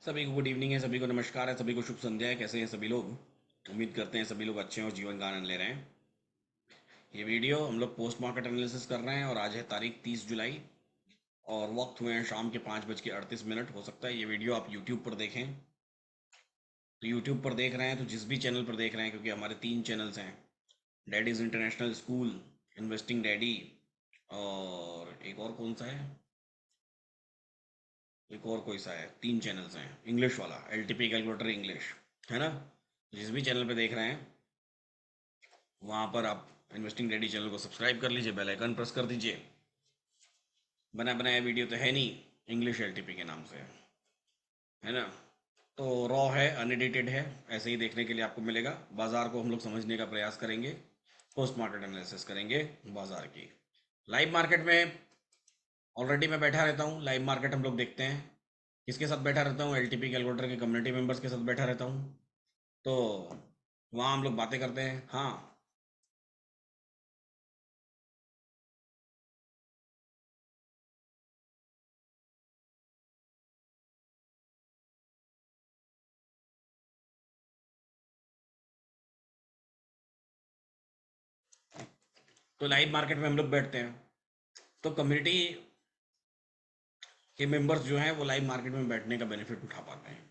सभी को good evening है, सभी को नमस्कार है, सभी को शुभ संध्या है। कैसे हैं सभी लोग? उम्मीद करते हैं सभी लोग अच्छे हैं और जीवन का आनंद ले रहे हैं। ये वीडियो हम लोग पोस्ट मार्केट एनालिसिस कर रहे हैं और आज है तारीख 30 जुलाई और वक्त हुए हैं शाम के 5:38। हो सकता है ये वीडियो आप यूट्यूब पर देखें। तो यूट्यूब पर देख रहे हैं तो जिस भी चैनल पर देख रहे हैं, क्योंकि हमारे 3 चैनल्स हैं, daddies international school, investing daddy, और एक और कौन सा है, एक और कोई सा है, 3 चैनल्स हैं। इंग्लिश वाला LTP कैलकुलेटर इंग्लिश, है ना? जिस भी चैनल पे देख रहे हैं वहाँ पर आप इन्वेस्टिंग डैडी चैनल को सब्सक्राइब कर लीजिए, बेल आइकन प्रेस कर दीजिए। बना बनाया वीडियो तो है नहीं, इंग्लिश LTP के नाम से, है ना? तो रॉ है, अनएडिटेड है, ऐसे ही देखने के लिए आपको मिलेगा। बाजार को हम लोग समझने का प्रयास करेंगे, पोस्ट मार्केट एनालिसिस करेंगे बाजार की। लाइव मार्केट में ऑलरेडी मैं बैठा रहता हूँ। लाइव मार्केट हम लोग देखते हैं, किसके साथ बैठा रहता हूँ? LTP कैलकुलेटर के कम्युनिटी मेंबर्स के साथ बैठा रहता हूँ। तो वहाँ हम लोग बातें करते हैं। हाँ, तो लाइव मार्केट में हम लोग बैठते हैं, तो कम्युनिटी के मेंबर्स जो हैं वो लाइव मार्केट में बैठने का बेनिफिट उठा पाते हैं।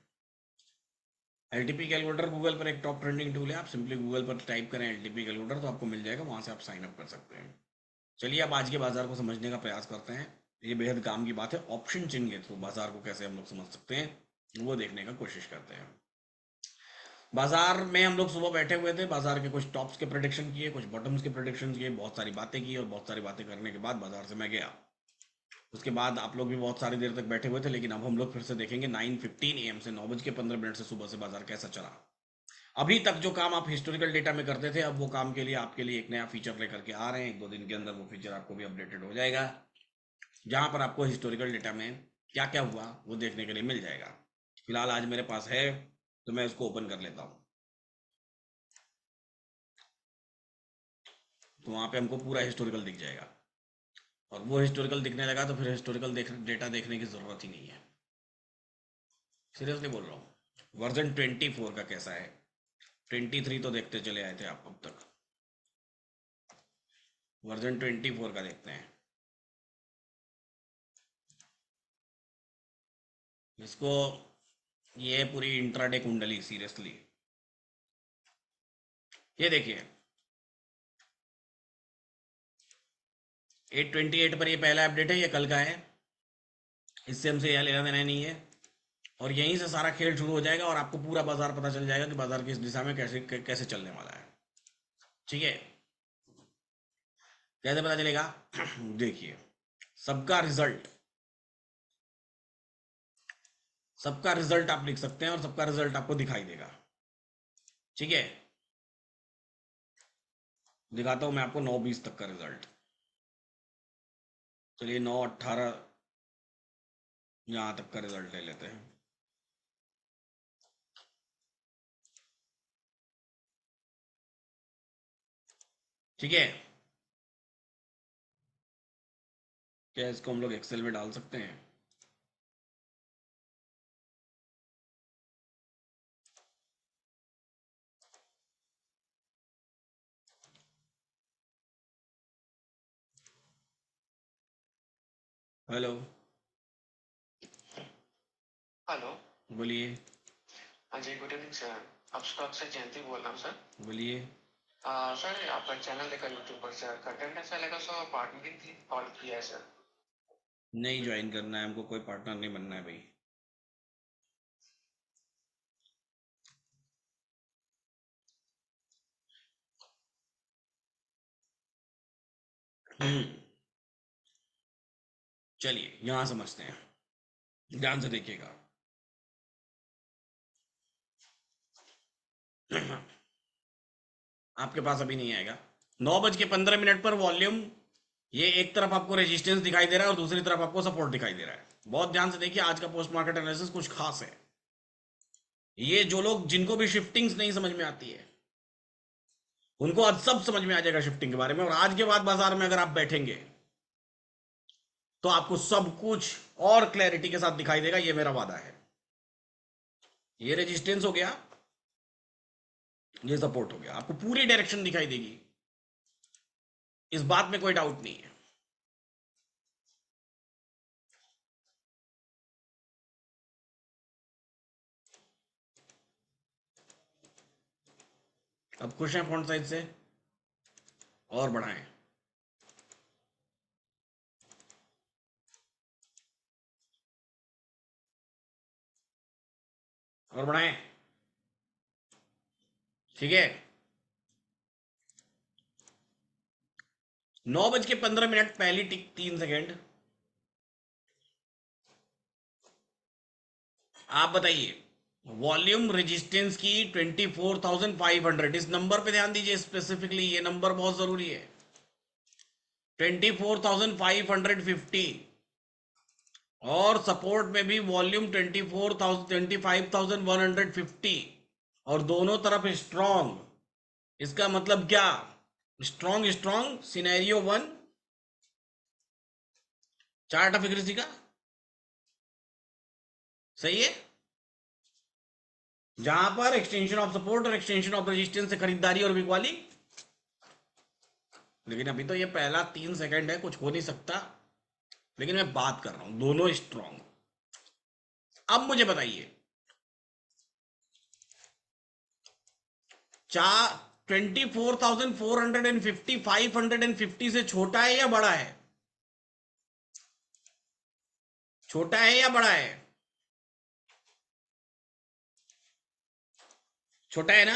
LTP कैलकुलेटर गूगल पर एक टॉप ट्रेंडिंग टूल है। आप सिंपली गूगल पर टाइप करें LTP कैलकुलेटर तो आपको मिल जाएगा, वहाँ से आप साइन अप कर सकते हैं। चलिए अब आज के बाजार को समझने का प्रयास करते हैं। ये बेहद काम की बात है। ऑप्शन चिन्ह के थ्रू बाजार को कैसे हम लोग समझ सकते हैं वो देखने का कोशिश करते हैं। बाजार में हम लोग सुबह बैठे हुए थे, बाजार के कुछ टॉप्स के प्रेडिक्शन किए, कुछ बॉटम्स के प्रेडिक्शन किए, बहुत सारी बातें की, और बहुत सारी बातें करने के बाद बाजार से मैं गया। उसके बाद आप लोग भी बहुत सारी देर तक बैठे हुए थे, लेकिन अब हम लोग फिर से देखेंगे 9:15 AM से 9:15 से सुबह से बाजार कैसा चला। अभी तक जो काम आप हिस्टोरिकल डेटा में करते थे, अब वो काम के लिए आपके लिए एक नया फीचर लेकर के आ रहे हैं। 1-2 दिन के अंदर वो फीचर आपको भी अपडेटेड हो जाएगा, जहां पर आपको हिस्टोरिकल डेटा में क्या क्या हुआ वो देखने के लिए मिल जाएगा। फिलहाल आज मेरे पास है तो मैं उसको ओपन कर लेता हूँ। तो वहां पे हमको पूरा हिस्टोरिकल दिख जाएगा, और वो हिस्टोरिकल दिखने लगा तो फिर हिस्टोरिकल डेटा देखने की जरूरत ही नहीं है। सीरियसली बोल रहा हूँ। वर्जन 24 का कैसा है? 23 तो देखते चले आए थे आप अब तक। वर्जन 24 का देखते हैं। इसको, ये है पूरी इंट्राडे कुंडली। सीरियसली ये देखिए, 8:28 पर ये पहला अपडेट है, ये कल का है। इससे हमसे यह लेना देना नहीं है, और यहीं से सारा खेल शुरू हो जाएगा और आपको पूरा बाजार पता चल जाएगा कि बाजार किस दिशा में कैसे कैसे चलने वाला है। ठीक है? कैसे पता चलेगा? देखिए, सबका रिजल्ट, सबका रिजल्ट आप लिख सकते हैं और सबका रिजल्ट आपको दिखाई देगा। ठीक है? दिखाता हूं मैं आपको 9:20 तक का रिजल्ट। चलिए 9:18 यहां तक का रिजल्ट ले लेते हैं। ठीक है? क्या इसको हम लोग एक्सेल में डाल सकते हैं? Hello, hello. बोलिए। हाँ जी, गुड इवनिंग सर। आप स्टॉक से जयंती बोल रहा हूँ सर। बोलिए। सर आपका चैनल देखा यूट्यूब पर सर, कंटेंट ऐसा लगा सो पार्टनर की कॉल किया है सर। नहीं ज्वाइन करना है हमको, कोई पार्टनर नहीं बनना है भाई। हम्म, चलिए यहां समझते हैं, ध्यान से देखिएगा। आपके पास अभी नहीं आएगा। 9:15 पर वॉल्यूम, ये एक तरफ आपको रेजिस्टेंस दिखाई दे रहा है और दूसरी तरफ आपको सपोर्ट दिखाई दे रहा है। बहुत ध्यान से देखिए, आज का पोस्ट मार्केट एनालिसिस कुछ खास है। ये जो लोग, जिनको भी शिफ्टिंग्स नहीं समझ में आती है, उनको आज सब समझ में आ जाएगा शिफ्टिंग के बारे में। और आज के बाद बाजार में अगर आप बैठेंगे तो आपको सब कुछ और क्लैरिटी के साथ दिखाई देगा, ये मेरा वादा है। ये रेजिस्टेंस हो गया, ये सपोर्ट हो गया, आपको पूरी डायरेक्शन दिखाई देगी, इस बात में कोई डाउट नहीं है। अब खुश हैं फॉन्ट साइज से, और बढ़ाएं, और बढ़ाएं, ठीक है। 9:15 पहली टिक 3 सेकेंड। आप बताइए, वॉल्यूम रेजिस्टेंस की 24,500, इस नंबर पे ध्यान दीजिए स्पेसिफिकली, ये नंबर बहुत जरूरी है। 24,550, और सपोर्ट में भी वॉल्यूम 25,150, और दोनों तरफ स्ट्रॉन्ग। इसका मतलब क्या? Strong strong scenario 1, chart of accuracy का, सही है। जहां पर एक्सटेंशन ऑफ सपोर्ट और एक्सटेंशन ऑफ रेजिस्टेंस से खरीदारी और बिकवाली। लेकिन अभी तो ये पहला 3 सेकंड है, कुछ हो नहीं सकता, लेकिन मैं बात कर रहा हूं दोनों स्ट्रॉन्ग। अब मुझे बताइए, चार 24,450 550 से छोटा है या बड़ा है? छोटा है या बड़ा है? छोटा है ना।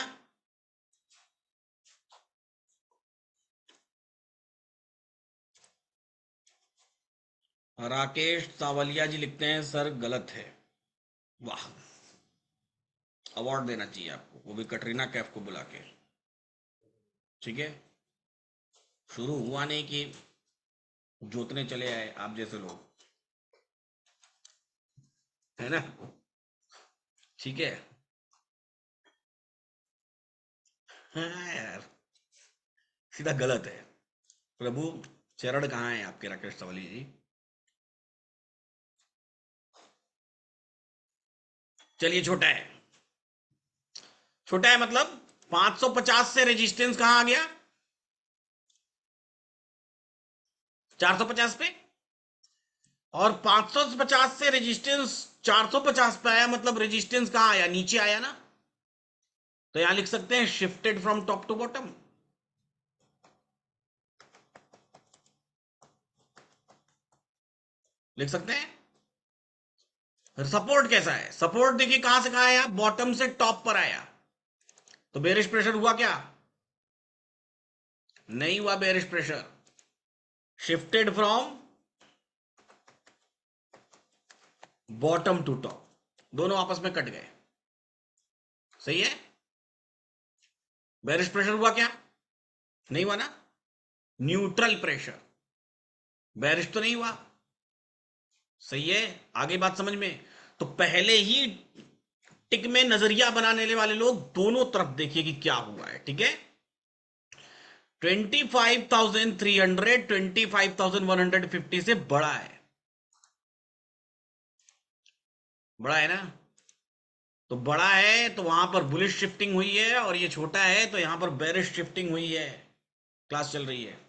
राकेश सावलिया जी लिखते हैं सर गलत है। वाह, अवार्ड देना चाहिए आपको, वो भी कटरीना कैफ को बुला के, ठीक है। शुरू हुआ नहीं कि जोतने चले आए आप जैसे लोग, है ना, ठीक है। हाँ यार, सीधा गलत है। प्रभु चरण कहाँ है आपके राकेश सावली जी? चलिए, छोटा है। छोटा है मतलब 550 से रेजिस्टेंस कहां आ गया? 450 पे। और 550 से रेजिस्टेंस 450 पे आया, मतलब रेजिस्टेंस कहां आया? नीचे आया ना। तो यहां लिख सकते हैं shifted from top to bottom. लिख सकते हैं। सपोर्ट कैसा है? सपोर्ट देखिए कहां से कहां आया, बॉटम से टॉप पर आया। तो बेरिश प्रेशर हुआ क्या? नहीं हुआ bearish pressure. Shifted from bottom to top, दोनों आपस में कट गए, सही है। बेरिश प्रेशर हुआ क्या? नहीं हुआ ना। न्यूट्रल प्रेशर, बेरिश तो नहीं हुआ, सही है। आगे बात समझ में। तो पहले ही टिक में नजरिया बनाने वाले लोग दोनों तरफ देखिए कि क्या हुआ है, ठीक है। 25,300 25,150 से बड़ा है, बड़ा है ना। तो बड़ा है तो वहां पर बुलिश शिफ्टिंग हुई है, और ये छोटा है तो यहां पर बेरिश शिफ्टिंग हुई है। क्लास चल रही है।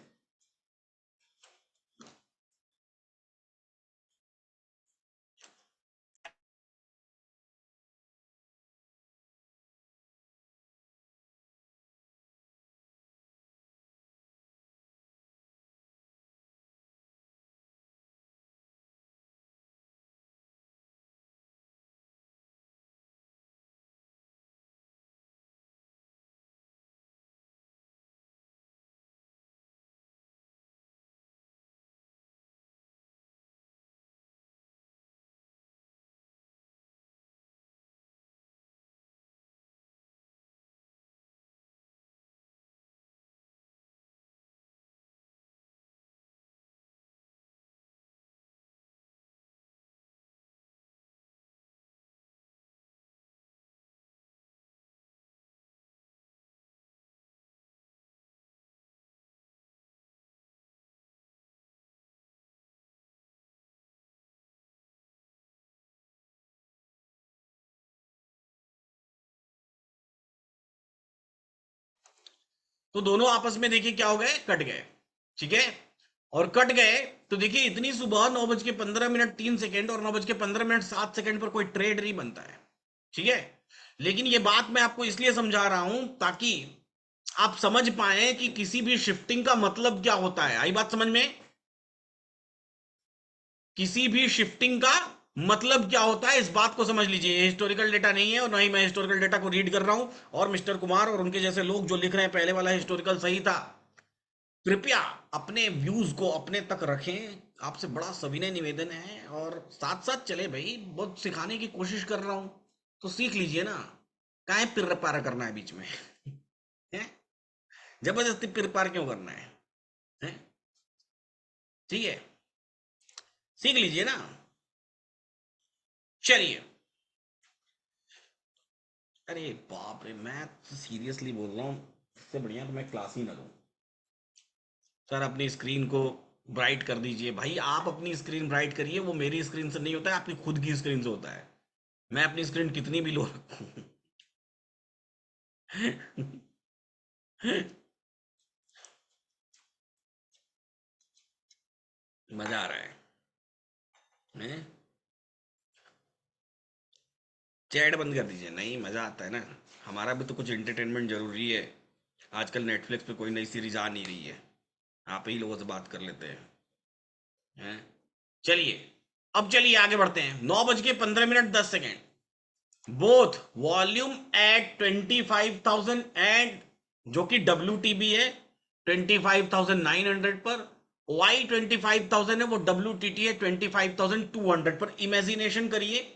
तो दोनों आपस में देखिए क्या हो गए, कट गए। ठीक है, और कट गए तो देखिए इतनी सुबह 9:15 3 सेकेंड और 9:15 7 सेकेंड पर कोई ट्रेड नहीं बनता है। ठीक है, लेकिन ये बात मैं आपको इसलिए समझा रहा हूं ताकि आप समझ पाए कि किसी भी शिफ्टिंग का मतलब क्या होता है। आई बात समझ में? किसी भी शिफ्टिंग का मतलब क्या होता है, इस बात को समझ लीजिए। ये हिस्टोरिकल डेटा नहीं है और ना ही मैं हिस्टोरिकल डेटा को रीड कर रहा हूं, और मिस्टर कुमार और उनके जैसे लोग जो लिख रहे हैं पहले वाला हिस्टोरिकल सही था, कृपया अपने व्यूज को अपने तक रखें। आपसे बड़ा सविनय निवेदन है, और साथ साथ चले भाई, बहुत सिखाने की कोशिश कर रहा हूं तो सीख लीजिए ना। काहे पिर पार करना है बीच में है? जबरदस्ती पिर पार क्यों करना है? ठीक है, सीख लीजिए ना। चलिए, अरे बाप रे, मैं सीरियसली बोल रहा हूँ, इससे बढ़िया तो मैं क्लास ही ना लूँ। सर अपनी स्क्रीन को ब्राइट कर दीजिए। भाई आप अपनी स्क्रीन ब्राइट करिए, वो मेरी स्क्रीन से नहीं होता है, आपकी खुद की स्क्रीन से होता है। मैं अपनी स्क्रीन कितनी भी लो रखूँ मजा आ रहा है, हैं? चैट बंद कर दीजिए। नहीं, मजा आता है ना, हमारा भी तो कुछ एंटरटेनमेंट जरूरी है। आजकल नेटफ्लिक्स पे कोई नई सीरीज आ नहीं रही है, आप ही लोगों से बात कर लेते हैं? चलिए, अब चलिए आगे बढ़ते हैं। 9:15 10 second, both volume at 25,000 and, जो कि WTB है 25,900 पर, वाई 25,000 है वो WTT है 25,200 पर। इमेजिनेशन करिए,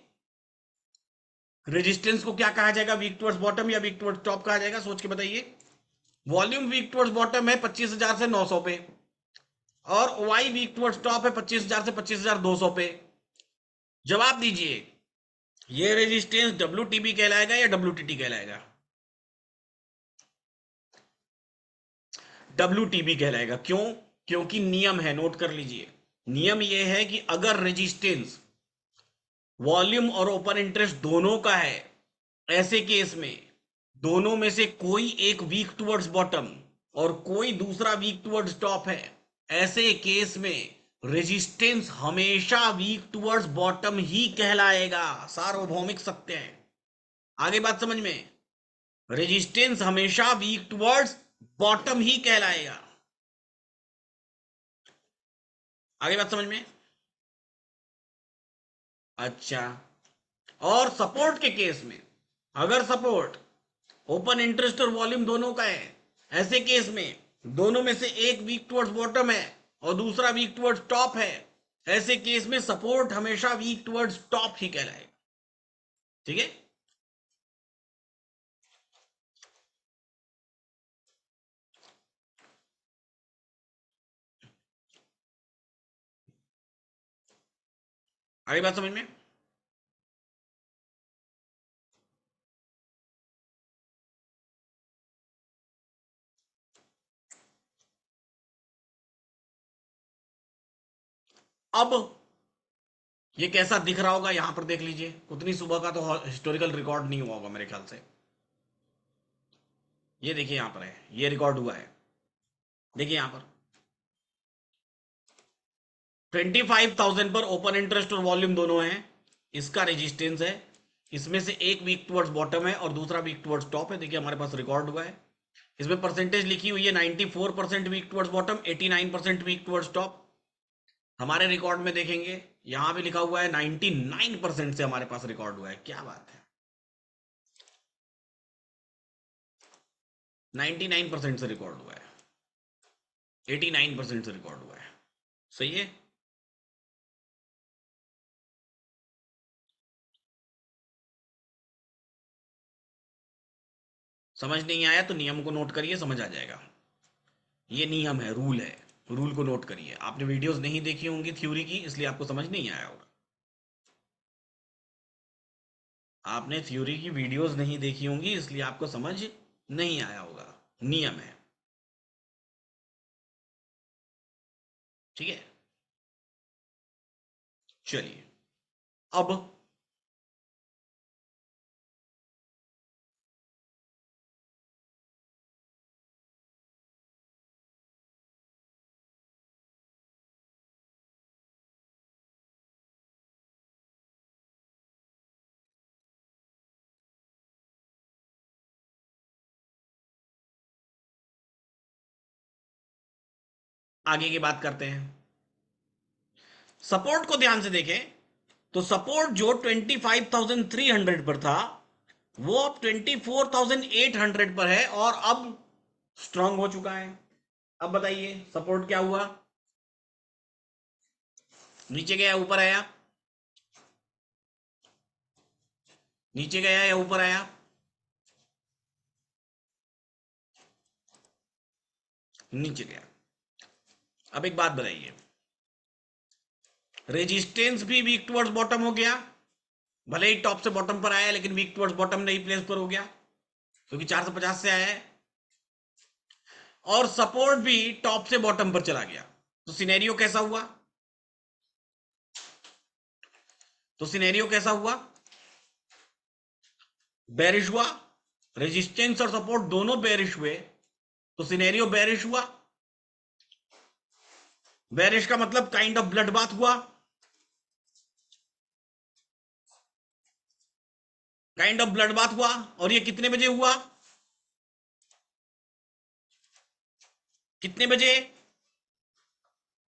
रेजिस्टेंस को क्या कहा जाएगा, वीक टुवर्ड्स बॉटम या वीक टुवर्ड्स टॉप कहा जाएगा, सोच के बताइए। वॉल्यूम वीक टुवर्ड्स बॉटम है 25,000 से 900 पे, और वाई वीक टुवर्ड्स टॉप है 25,000 से 25,200 पे। जवाब दीजिए, ये रेजिस्टेंस WTB कहलाएगा या WTT कहलाएगा? WTB कहलाएगा। क्यों? क्योंकि नियम है, नोट कर लीजिए। नियम यह है कि अगर रेजिस्टेंस वॉल्यूम और ओपन इंटरेस्ट दोनों का है, ऐसे केस में दोनों में से कोई एक वीक टुवर्ड्स बॉटम और कोई दूसरा वीक टुवर्ड्स टॉप है, ऐसे केस में रेजिस्टेंस हमेशा वीक टुवर्ड्स बॉटम ही कहलाएगा। सार्वभौमिक सत्य है। आगे बात समझ में? रेजिस्टेंस हमेशा वीक टुवर्ड्स बॉटम ही कहलाएगा। आगे बात समझ में? अच्छा, और सपोर्ट के केस में, अगर सपोर्ट ओपन इंटरेस्ट और वॉल्यूम दोनों का है, ऐसे केस में दोनों में से एक वीक टुवर्ड्स बॉटम है और दूसरा वीक टुवर्ड्स टॉप है, ऐसे केस में सपोर्ट हमेशा वीक टुवर्ड्स टॉप ही कहलाएगा। ठीक है, आगे बात समझ में? अब ये कैसा दिख रहा होगा यहां पर देख लीजिए। उतनी सुबह का तो हिस्टोरिकल रिकॉर्ड नहीं हुआ होगा मेरे ख्याल से। ये देखिए यहां पर है, ये रिकॉर्ड हुआ है। देखिए यहां पर 25,000 पर ओपन इंटरेस्ट और वॉल्यूम दोनों हैं, इसका रेजिस्टेंस है। इसमें से एक वीक टुवर्ड्स बॉटम है और दूसरा वीक टुवर्ड्स टॉप है। देखिए हमारे पास रिकॉर्ड हुआ है, इसमें परसेंटेज लिखी हुई है 94% weak towards bottom, 89% weak towards top. हमारे रिकॉर्ड में देखेंगे, यहां भी लिखा हुआ है 99% से हमारे पास रिकॉर्ड हुआ है। क्या बात है, 99% से रिकॉर्ड हुआ है, 89% से रिकॉर्ड हुआ है। सही है। समझ नहीं आया तो नियम को नोट करिए, समझ आ जाएगा। ये नियम है, रूल है, रूल को नोट करिए। आपने वीडियोस नहीं देखी होंगी थ्योरी की, इसलिए आपको समझ नहीं आया होगा। आपने थ्योरी की वीडियोस नहीं देखी होंगी, इसलिए आपको समझ नहीं आया होगा। नियम है। ठीक है, चलिए, अब आगे की बात करते हैं। सपोर्ट को ध्यान से देखें तो सपोर्ट जो 25,300 पर था वो अब 24,800 पर है और अब स्ट्रांग हो चुका है। अब बताइए सपोर्ट क्या हुआ, नीचे गया ऊपर आया, नीचे गया या ऊपर आया? नीचे गया। अब एक बात बताइए, रेजिस्टेंस भी वीक टुवर्ड्स बॉटम हो गया, भले ही टॉप से बॉटम पर आया लेकिन वीक टुवर्ड्स बॉटम नहीं प्लेस पर हो गया क्योंकि 450 से आया है। और सपोर्ट भी टॉप से बॉटम पर चला गया। तो सिनेरियो कैसा हुआ? तो सिनेरियो कैसा हुआ? बेरिश हुआ। रेजिस्टेंस और सपोर्ट दोनों बेरिश हुए तो सिनेरियो बेरिश हुआ। बेरिश का मतलब काइंड ऑफ ब्लड बाथ हुआ, काइंड ऑफ ब्लड बाथ हुआ। और ये कितने बजे हुआ? कितने बजे?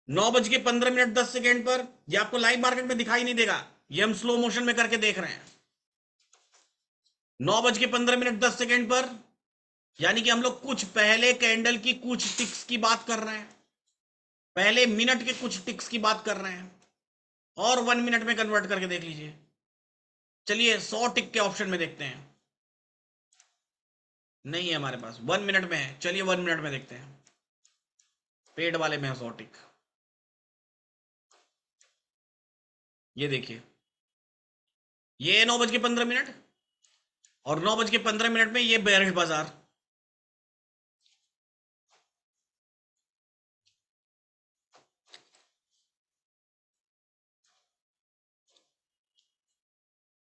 9:15 पर। ये आपको लाइव मार्केट में दिखाई नहीं देगा, ये हम स्लो मोशन में करके देख रहे हैं। 9:15 पर, यानी कि हम लोग कुछ पहले कैंडल की कुछ टिक्स की बात कर रहे हैं, पहले मिनट के कुछ टिक्स की बात कर रहे हैं और 1 मिनट में कन्वर्ट करके देख लीजिए। चलिए 100 टिक के ऑप्शन में देखते हैं। नहीं है हमारे पास, 1 मिनट में है। चलिए 1 मिनट में देखते हैं, पेड वाले में है 100 टिक। ये देखिए, ये है 9:15 और 9:15 में ये बेरिश बाजार।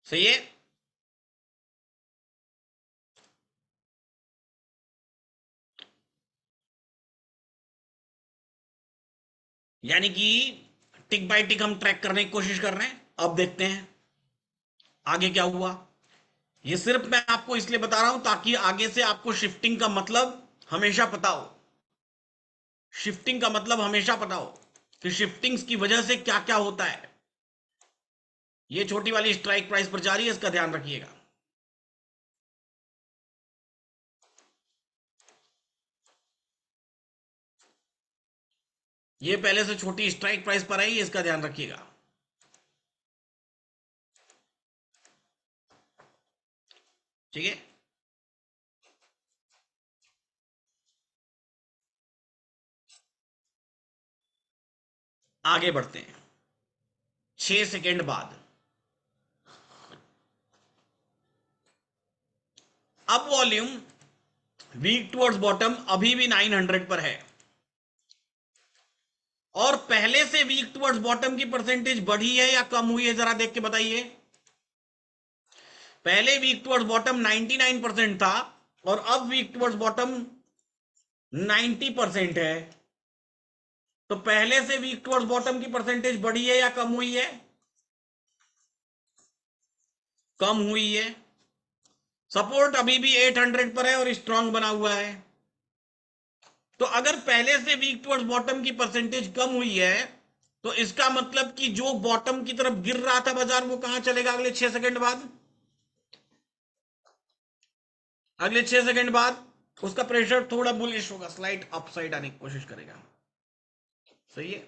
सही है। यानी कि टिक बाय टिक हम ट्रैक करने की कोशिश कर रहे हैं। अब देखते हैं आगे क्या हुआ। ये सिर्फ मैं आपको इसलिए बता रहा हूं ताकि आगे से आपको शिफ्टिंग का मतलब हमेशा पता हो, शिफ्टिंग का मतलब हमेशा पता हो कि शिफ्टिंग्स की वजह से क्या क्या होता है। ये छोटी वाली स्ट्राइक प्राइस पर जा रही है, इसका ध्यान रखिएगा। ये पहले से छोटी स्ट्राइक प्राइस पर आई है, इसका ध्यान रखिएगा। ठीक है, आगे बढ़ते हैं। 6 सेकेंड बाद अब वॉल्यूम वीक टुवर्ड्स बॉटम अभी भी 900 पर है और पहले से वीक टुवर्ड्स बॉटम की परसेंटेज बढ़ी है या कम हुई है, जरा देख के बताइए। पहले वीक टुवर्ड्स बॉटम 99% था और अब वीक टुवर्ड्स बॉटम 90% है। तो पहले से वीक टुवर्ड्स बॉटम की परसेंटेज बढ़ी है या कम हुई है? कम हुई है। सपोर्ट अभी भी 800 पर है और स्ट्रांग बना हुआ है। तो अगर पहले से वीक टुवर्ड्स बॉटम की परसेंटेज कम हुई है तो इसका मतलब कि जो बॉटम की तरफ गिर रहा था बाजार वो कहां चलेगा अगले 6 सेकंड बाद? अगले 6 सेकंड बाद उसका प्रेशर थोड़ा बुलिश होगा, स्लाइट अपसाइड आने की कोशिश करेगा। सही है,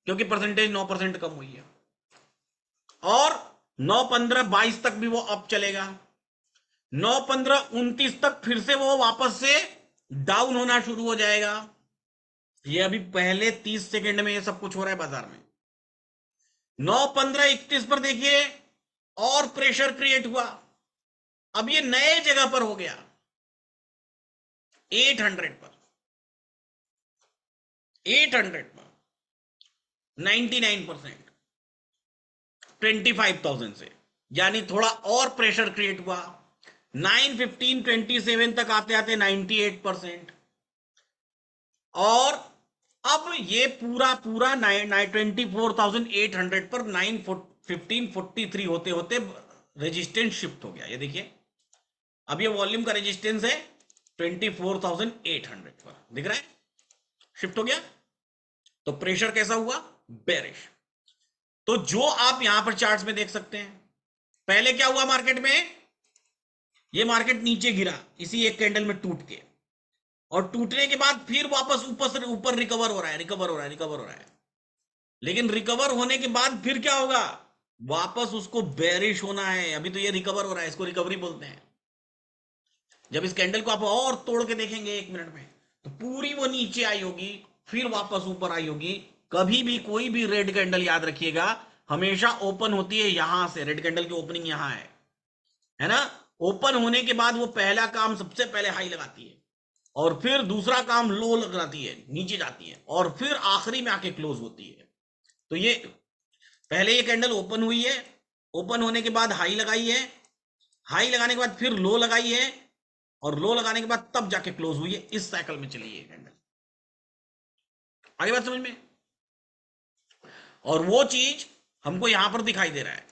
क्योंकि परसेंटेज 9% कम हुई है और 9:15-22 तक भी वो अप चलेगा। 9:15-29 तक फिर से वो वापस से डाउन होना शुरू हो जाएगा। ये अभी पहले 30 सेकंड में ये सब कुछ हो रहा है बाजार में। 9:15-31 पर देखिए और प्रेशर क्रिएट हुआ, अब ये नए जगह पर हो गया 800 पर, 800 पर 99% 25,000 से, यानी थोड़ा और प्रेशर क्रिएट हुआ। 9:15-27 तक आते आते 98% और अब ये पूरा पूरा 24,800 पर 9:15-43 होते होते रेजिस्टेंस शिफ्ट हो गया। ये देखिए, अब ये वॉल्यूम का रेजिस्टेंस है 24,800 पर दिख रहा है, शिफ्ट हो गया। तो प्रेशर कैसा हुआ, बेरिश। तो जो आप यहां पर चार्ट्स में देख सकते हैं, पहले क्या हुआ मार्केट में, ये मार्केट नीचे गिरा इसी एक कैंडल में टूट के, और टूटने के बाद फिर वापस ऊपर से ऊपर रिकवर हो रहा है, रिकवर हो रहा है, रिकवर हो रहा है। लेकिन रिकवर होने के बाद फिर क्या होगा, वापस उसको बेरिश होना है। अभी तो ये रिकवर हो रहा है, इसको रिकवरी बोलते हैं। जब इस कैंडल को आप और तोड़ के देखेंगे 1 मिनट में, तो पूरी वो नीचे आई होगी, फिर वापस ऊपर आई होगी। कभी भी कोई भी रेड कैंडल याद रखिएगा, हमेशा ओपन होती है यहां से, रेड कैंडल की ओपनिंग यहां है ना। ओपन होने के बाद वो पहला काम सबसे पहले हाई लगाती है, और फिर दूसरा काम लो लगाती है, नीचे जाती है, और फिर आखिरी में आके क्लोज होती है। तो ये पहले ये कैंडल ओपन हुई है, ओपन होने के बाद हाई लगाई है, हाई लगाने के बाद फिर लो लगाई है, और लो लगाने के बाद तब जाके क्लोज हुई है। इस साइकिल में चली है कैंडल। आगे बात समझ में। और वो चीज हमको यहां पर दिखाई दे रहा है।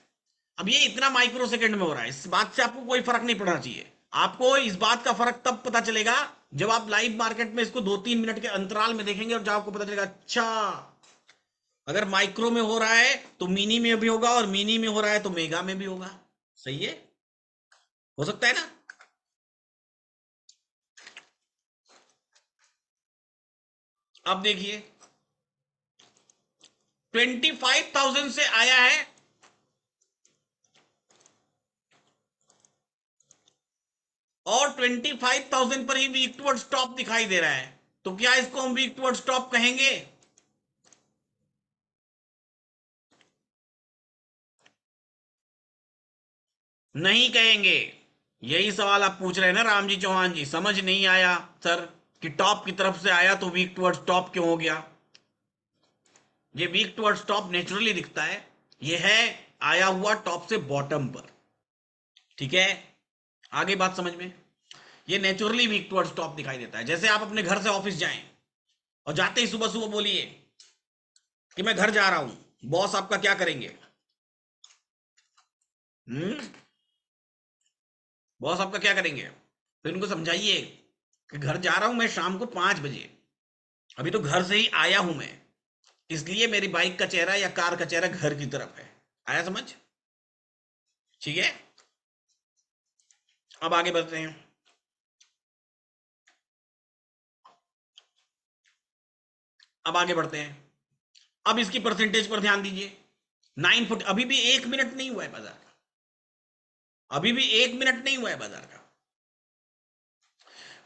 अब ये इतना माइक्रो सेकंड में हो रहा है, इस बात से आपको कोई फर्क नहीं पड़ना चाहिए। आपको इस बात का फर्क तब पता चलेगा जब आप लाइव मार्केट में इसको 2-3 मिनट के अंतराल में देखेंगे, और जब आपको पता चलेगा अच्छा, अगर माइक्रो में हो रहा है तो मिनी में भी होगा, और मिनी में हो रहा है तो मेगा में भी होगा। सही है, हो सकता है ना। अब देखिए 25,000 से आया है, और 25,000 पर ही वीक टुवर्ड स्टॉप दिखाई दे रहा है। तो क्या इसको हम वीक टुवर्ड स्टॉप कहेंगे? नहीं कहेंगे। यही सवाल आप पूछ रहे हैं ना राम जी चौहान जी, समझ नहीं आया सर कि टॉप की तरफ से आया तो वीक टुवर्ड टॉप क्यों हो गया। ये वीक टुवर्ड टॉप नेचुरली दिखता है, ये है आया हुआ टॉप से बॉटम पर। ठीक है, आगे बात समझ में। ये नेचुरली वीक टुवर्ड टॉप दिखाई देता है। जैसे आप अपने घर से ऑफिस जाएं, और जाते ही सुबह सुबह बोलिए कि मैं घर जा रहा हूं, बॉस आपका क्या करेंगे? हम्म, बॉस आपका क्या करेंगे? तो इनको समझाइए कि घर जा रहा हूं मैं शाम को 5 बजे, अभी तो घर से ही आया हूं मैं, इसलिए मेरी बाइक का चेहरा या कार का चेहरा घर की तरफ है। आया समझ? ठीक है, अब आगे बढ़ते हैं। अब आगे बढ़ते हैं। अब इसकी परसेंटेज पर ध्यान दीजिए। 9 फुट, अभी भी 1 मिनट नहीं हुआ है बाजार का, अभी भी 1 मिनट नहीं हुआ है बाजार का।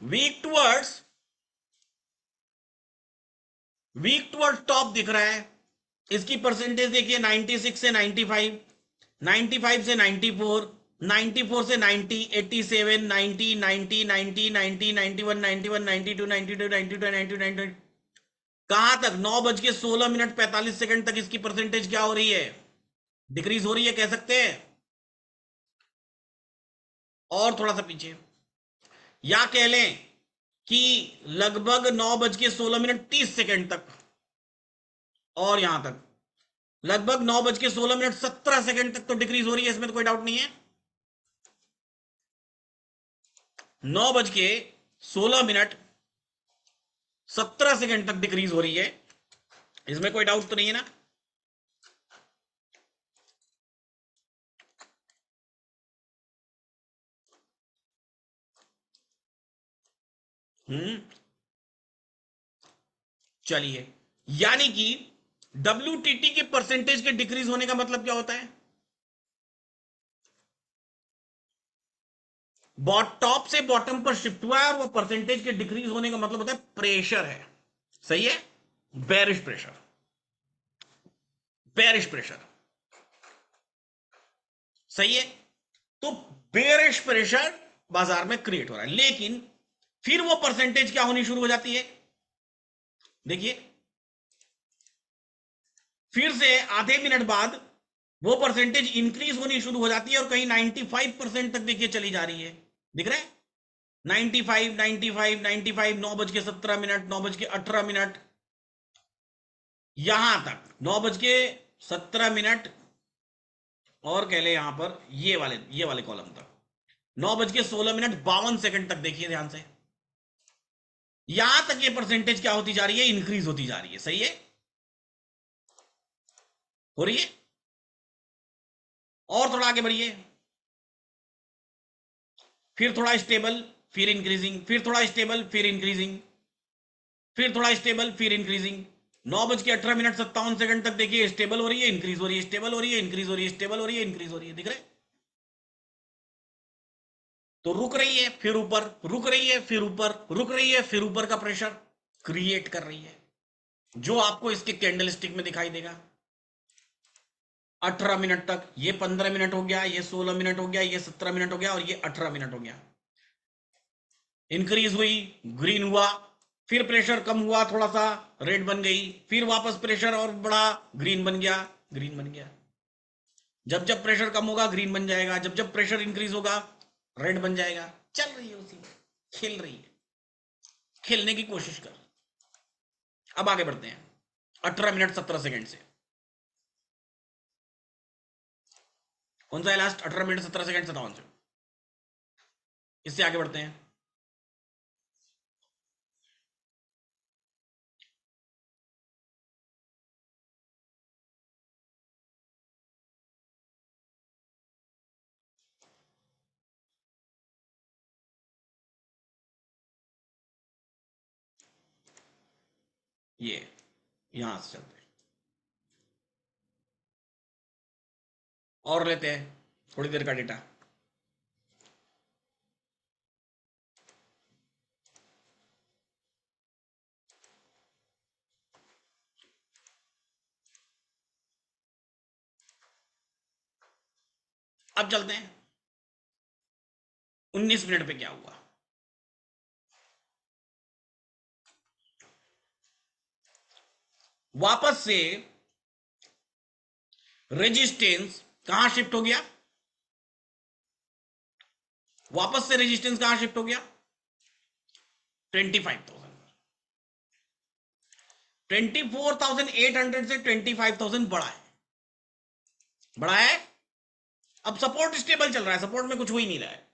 वीक टुवर्ड्स टॉप दिख रहा है। इसकी परसेंटेज देखिए 96 से 95, 95 से 94, 94 से 90, 87, 90, 90, 90, 90, 91, 91, 92, 92, 92, 92, 92। कहां तक? 9:16 मिनट 45 सेकंड तक इसकी परसेंटेज क्या हो रही है? डिक्रीज हो रही है, कह सकते हैं। और थोड़ा सा पीछे, या कह लें कि लगभग 9:16 मिनट 30 सेकंड तक, और यहां तक लगभग 9:16 मिनट 17 सेकंड तक तो डिक्रीज हो रही है, इसमें तो कोई डाउट नहीं है। 9:16 मिनट 17 सेकंड तक डिक्रीज हो रही है, इसमें कोई डाउट तो नहीं है ना। हम्म, चलिए, यानी कि WTT के परसेंटेज के डिक्रीज होने का मतलब क्या होता है? टॉप से बॉटम पर शिफ्ट हुआ है, और वो परसेंटेज के डिक्रीज होने का मतलब होता है प्रेशर है। सही है, बेरिश प्रेशर, बेरिश प्रेशर। सही है, तो बेरिश प्रेशर बाजार में क्रिएट हो रहा है। लेकिन फिर वो परसेंटेज क्या होनी शुरू हो जाती है, देखिए फिर से आधे मिनट बाद वो परसेंटेज इंक्रीज होनी शुरू हो जाती है, और कहीं 95% तक देखिए चली जा रही है। दिख रहा है, 95, 95, 95, 9:17 मिनट, 9:18 मिनट, यहां तक 9:17 मिनट, और कह ले यहां पर ये वाले कॉलम तक 9:16 मिनट 52 सेकंड तक। देखिए ध्यान से, यहां तक ये परसेंटेज क्या होती जा रही है, इंक्रीज होती जा रही है। सही है, हो रही है। और थोड़ा आगे बढ़िए, फिर थोड़ा स्टेबल, फिर इंक्रीजिंग, फिर थोड़ा स्टेबल, फिर इंक्रीजिंग, फिर थोड़ा स्टेबल, फिर इंक्रीजिंग। 9:18 मिनट 57 सेकंड तक देखिए स्टेबल हो रही है, इंक्रीज हो रही है, स्टेबल हो रही है, इंक्रीज हो रही है, स्टेबल हो रही है, इंक्रीज हो रही है। दिख रहे हैं? तो रुक रही है फिर ऊपर, रुक रही है फिर ऊपर, रुक रही है फिर ऊपर का प्रेशर क्रिएट कर रही है, जो आपको इसके कैंडल स्टिक में दिखाई देगा। 18 मिनट तक, ये 15 मिनट हो गया, ये 16 मिनट हो गया, ये 17 मिनट हो गया, और ये 18 मिनट हो गया। इंक्रीज हुई, ग्रीन हुआ, फिर प्रेशर कम हुआ थोड़ा सा, रेड बन गई, फिर वापस प्रेशर और बढ़ा, ग्रीन बन गया, ग्रीन बन गया। जब जब प्रेशर कम होगा ग्रीन बन जाएगा, जब जब प्रेशर इंक्रीज होगा रेड बन जाएगा। चल रही है उसी में, खेल रही है, खेलने की कोशिश कर। अब आगे बढ़ते हैं 18 मिनट 17 सेकंड से। कौन सा है लास्ट? 18 मिनट 17 सेकंड से था, इससे आगे बढ़ते हैं। ये यहां से चलते हैं और लेते हैं थोड़ी देर का डेटा। अब चलते हैं 19 मिनट पे क्या हुआ। वापस से रेजिस्टेंस कहां शिफ्ट हो गया, वापस से रेजिस्टेंस कहां शिफ्ट हो गया? 25,000। 24,800 से 25,000 बढ़ा है, बढ़ा है। अब सपोर्ट स्टेबल चल रहा है, सपोर्ट में कुछ हो ही नहीं रहा है।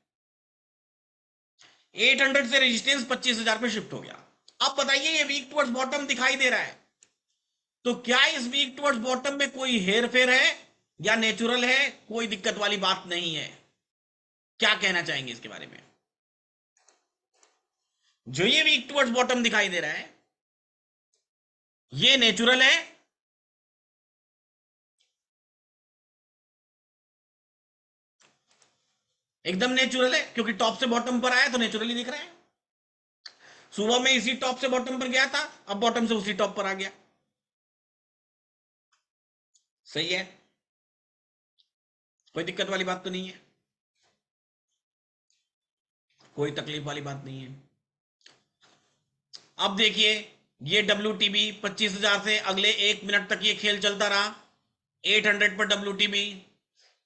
800 से रेजिस्टेंस 25,000 पे शिफ्ट हो गया। अब बताइए, ये वीक टुवर्ड्स बॉटम दिखाई दे रहा है, तो क्या इस वीक टुवर्ड्स बॉटम में कोई हेर फेर है या नेचुरल है? कोई दिक्कत वाली बात नहीं है। क्या कहना चाहेंगे इसके बारे में? जो ये वीक टुवर्ड्स बॉटम दिखाई दे रहा है, ये नेचुरल है? एकदम नेचुरल है, क्योंकि टॉप से बॉटम पर आया तो नेचुरली दिख रहा है। सुबह में इसी टॉप से बॉटम पर गया था, अब बॉटम से उसी टॉप पर आ गया। सही है, कोई दिक्कत वाली बात तो नहीं है, कोई तकलीफ वाली बात नहीं है। अब देखिए, ये WTB 25,000 से अगले 1 मिनट तक ये खेल चलता रहा। 800 पर WTB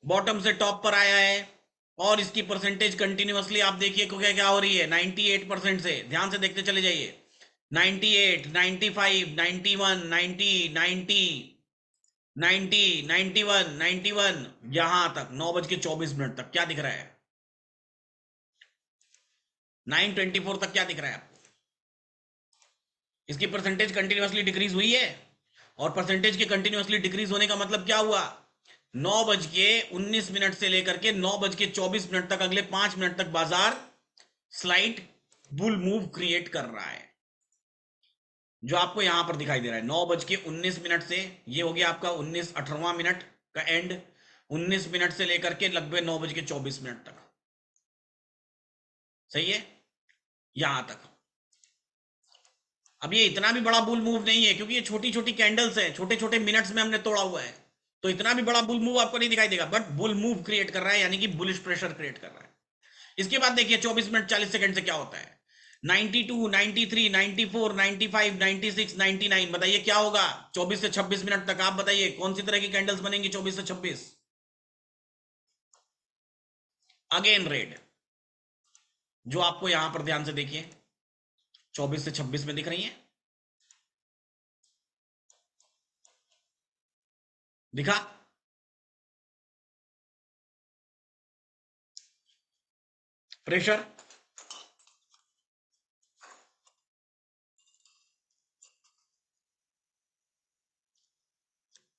बॉटम से टॉप पर आया है, और इसकी परसेंटेज कंटिन्यूअसली आप देखिए क्या क्या हो रही है। 98% से, ध्यान से देखते चले जाइए। 98, 95, 91, 90, 90, 90, 91, 91, यहां तक 9:24 तक क्या दिख रहा है? 9:24 तक क्या दिख रहा है आपको? इसकी परसेंटेज कंटिन्यूअसली डिक्रीज हुई है, और परसेंटेज के कंटिन्यूअसली डिक्रीज होने का मतलब क्या हुआ? 9:19 से लेकर के 9:24 तक, अगले 5 मिनट तक बाजार स्लाइड बुल मूव क्रिएट कर रहा है, जो आपको यहां पर दिखाई दे रहा है। 9:19 से ये हो गया आपका 18वां मिनट का एंड, 19 मिनट से लेकर के लगभग 9:24 तक। सही है, यहां तक। अब ये इतना भी बड़ा बुल मूव नहीं है, क्योंकि ये छोटी छोटी कैंडल्स हैं, छोटे छोटे मिनट्स में हमने तोड़ा हुआ है, तो इतना भी बड़ा बुल मूव आपको नहीं दिखाई देगा, बट बुल मूव क्रिएट कर रहा है, यानी कि बुलिश प्रेशर क्रिएट कर रहा है। इसके बाद देखिए 24 मिनट 40 सेकंड से क्या होता है। 92, 93, 94, 95, 96, 99, बताइए क्या होगा 24 से 26 मिनट तक? आप बताइए कौन सी तरह की कैंडल्स बनेंगी 24 से 26? अगेन रेड, जो आपको यहां पर ध्यान से देखिए 24 से 26 में दिख रही है। दिखा? प्रेशर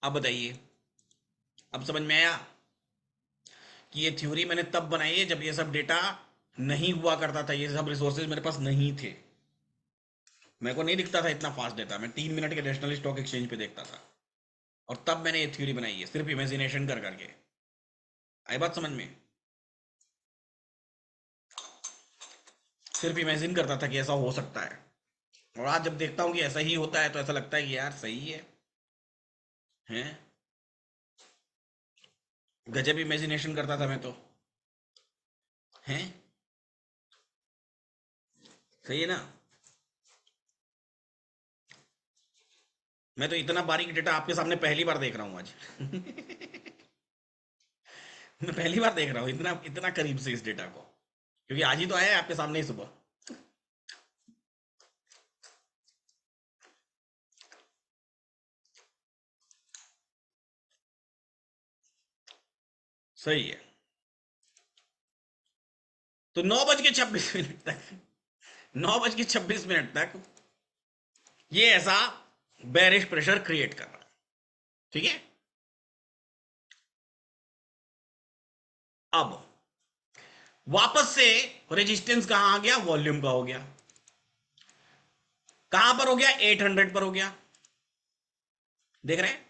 अब बताइए, अब समझ में आया कि ये थ्योरी मैंने तब बनाई है जब ये सब डेटा नहीं हुआ करता था, ये सब रिसोर्सेज मेरे पास नहीं थे, मेरे को नहीं दिखता था इतना फास्ट डेटा, मैं 3 मिनट के नेशनल स्टॉक एक्सचेंज पे देखता था, और तब मैंने ये थ्योरी बनाई है सिर्फ इमेजिनेशन कर करके। आई बात समझ में? सिर्फ इमेजिन करता था कि ऐसा हो सकता है, और आज जब देखता हूँ कि ऐसा ही होता है तो ऐसा लगता है कि यार सही है, हैं? गजब इमेजिनेशन करता था मैं तो, हैं? सही है ना? मैं तो इतना बारीक डेटा आपके सामने पहली बार देख रहा हूँ आज। मैं पहली बार देख रहा हूँ इतना इतना करीब से इस डेटा को, क्योंकि आज ही तो आया है आपके सामने ही सुबह। सही है। तो 9:26 तक, 9:26 तक ये ऐसा बेरिश प्रेशर क्रिएट कर रहा है, ठीक है? अब वापस से रेजिस्टेंस कहां आ गया? वॉल्यूम का हो गया। कहां पर हो गया? 800 पर हो गया, देख रहे हैं?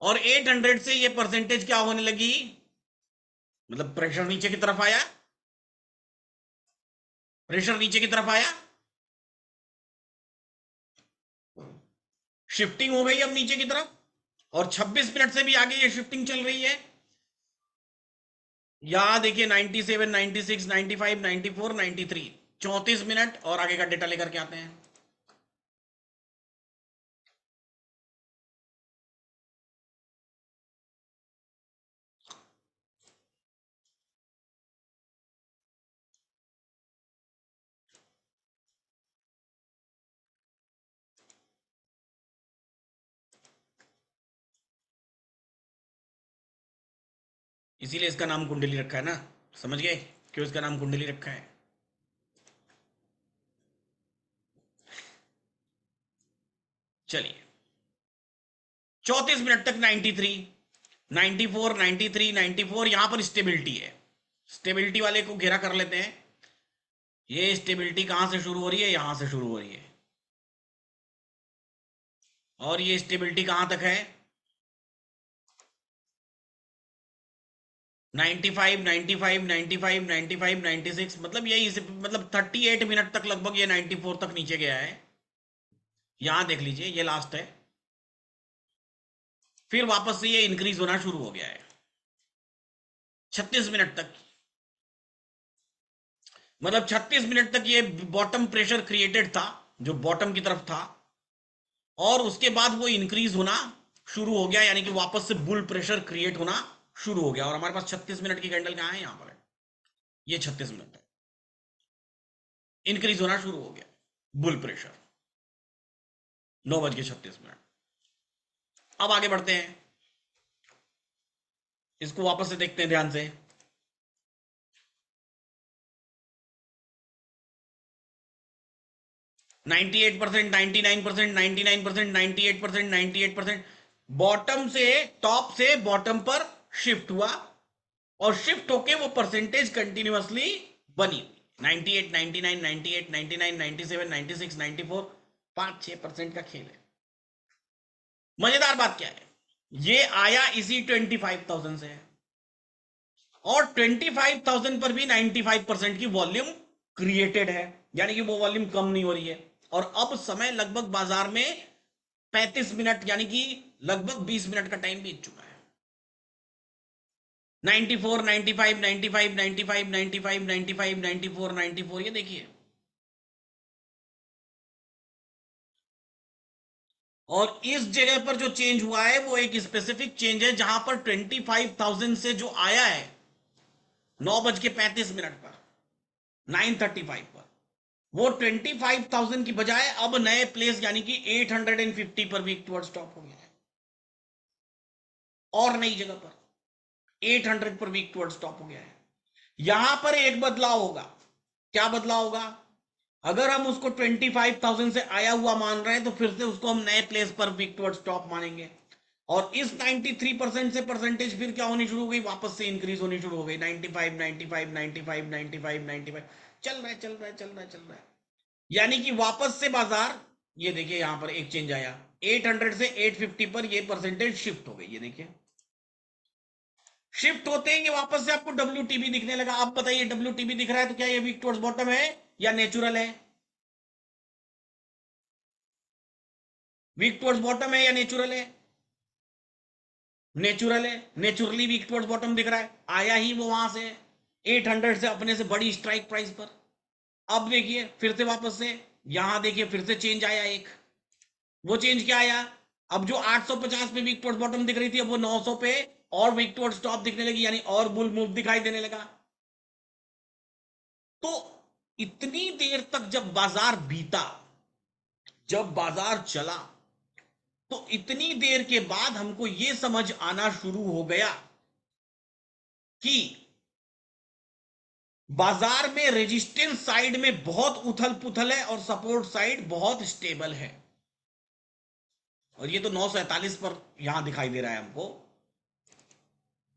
और 800 से ये परसेंटेज क्या होने लगी, मतलब प्रेशर नीचे की तरफ आया, प्रेशर नीचे की तरफ आया, शिफ्टिंग हो गई अब नीचे की तरफ, और 26 मिनट से भी आगे ये शिफ्टिंग चल रही है। यहां देखिए 97, 96, 95, 94, 93, 34 मिनट और आगे का डेटा लेकर के आते हैं। इसीलिए इसका नाम कुंडली रखा है ना, समझ गए क्यों इसका नाम कुंडली रखा है? चलिए, 34 मिनट तक 93, 94, 93, 94, यहां पर स्टेबिलिटी है। स्टेबिलिटी वाले को घेरा कर लेते हैं। ये स्टेबिलिटी कहां से शुरू हो रही है? यहां से शुरू हो रही है, और ये स्टेबिलिटी कहां तक है? 95, 95, 95, 95, 96, मतलब यही मतलब 38 मिनट तक लगभग ये 94 तक नीचे गया है। यहां देख लीजिए, ये लास्ट है, फिर वापस से ये इंक्रीज होना शुरू हो गया है 36 मिनट तक। मतलब 36 मिनट तक ये बॉटम प्रेशर क्रिएटेड था, जो बॉटम की तरफ था, और उसके बाद वो इंक्रीज होना शुरू हो गया, यानी कि वापस से बुल प्रेशर क्रिएट होना शुरू हो गया। और हमारे पास 36 मिनट की कैंडल कहां है? यहां पर है, ये 36 मिनट है, इंक्रीज होना शुरू हो गया बुल प्रेशर, 9:36। अब आगे बढ़ते हैं, इसको वापस से देखते हैं ध्यान से। 98%, 99%, 99%, 98%, 98%, बॉटम से, टॉप से बॉटम पर शिफ्ट हुआ, और शिफ्ट होके वो परसेंटेज कंटिन्यूअसली बनी 98, 99, 98, 99, 97, 96, 94, 5-6% का खेल है। मजेदार बात क्या है, ये आया इसी 25,000 से है, और 25,000 पर भी 95% की वॉल्यूम क्रिएटेड है, यानी कि वो वॉल्यूम कम नहीं हो रही है। और अब समय लगभग बाजार में 35 मिनट, यानी कि लगभग 20 मिनट का टाइम बीत चुका है। 94, 95, 95, 95, 95, 95, 94, 94, ये देखिए। और इस जगह पर जो चेंज हुआ है वो एक स्पेसिफिक चेंज है, जहां पर 25,000 से जो आया है 9:35 पर, 9:35 पर, वो 25,000 की बजाय अब नए प्लेस यानी कि 850 पर वीक टुवर्ड स्टॉप हो गया है, और नई जगह पर 800 पर वीक टुवर्ड स्टॉप हो गया है। यहां पर एक बदलाव होगा। क्या बदलाव होगा? अगर हम उसको 25,000 से आया हुआ मान रहे हैं तो फिर से उसको हम नए प्लेस पर वीक टुवर्ड स्टॉप मानेंगे। और इस 93% से परसेंटेज फिर क्या होनी शुरू हो गई, वापस से इंक्रीज होनी शुरू हो गई, 95 95 95 95 95, चल रहा है चल रहा है चल रहा है चल रहा है। यानी कि वापस से बाजार, ये देखिए यहां पर एक चेंज आया, 800 से 850 पर ये परसेंटेज शिफ्ट हो गई, ये देखिए शिफ्ट होते ही ये वापस से आपको WTB दिखने लगा। आप बताइए WTB दिख रहा है तो क्या ये वीक टुवर्ड्स बॉटम है या नेचुरल है? वीक टुवर्ड्स बॉटम है या नेचुरल है? नेचुरल है, नेचुरली वीक टुवर्ड्स बॉटम दिख रहा है, आया ही वो वहां से 800 से अपने से बड़ी स्ट्राइक प्राइस पर। अब देखिए फिर से वापस से यहां देखिए फिर से चेंज आया एक, वो चेंज क्या आया, अब जो 850 पे वीक टुवर्ड्स बॉटम दिख रही थी अब वो 900 पे और वीक टुवर्ड्स टॉप दिखने लगी, यानी और बुल मूव दिखाई देने लगा। तो इतनी देर तक जब बाजार बीता, जब बाजार चला, तो इतनी देर के बाद हमको यह समझ आना शुरू हो गया कि बाजार में रेजिस्टेंस साइड में बहुत उथल पुथल है और सपोर्ट साइड बहुत स्टेबल है। और ये तो 947 पर यहां दिखाई दे रहा है हमको।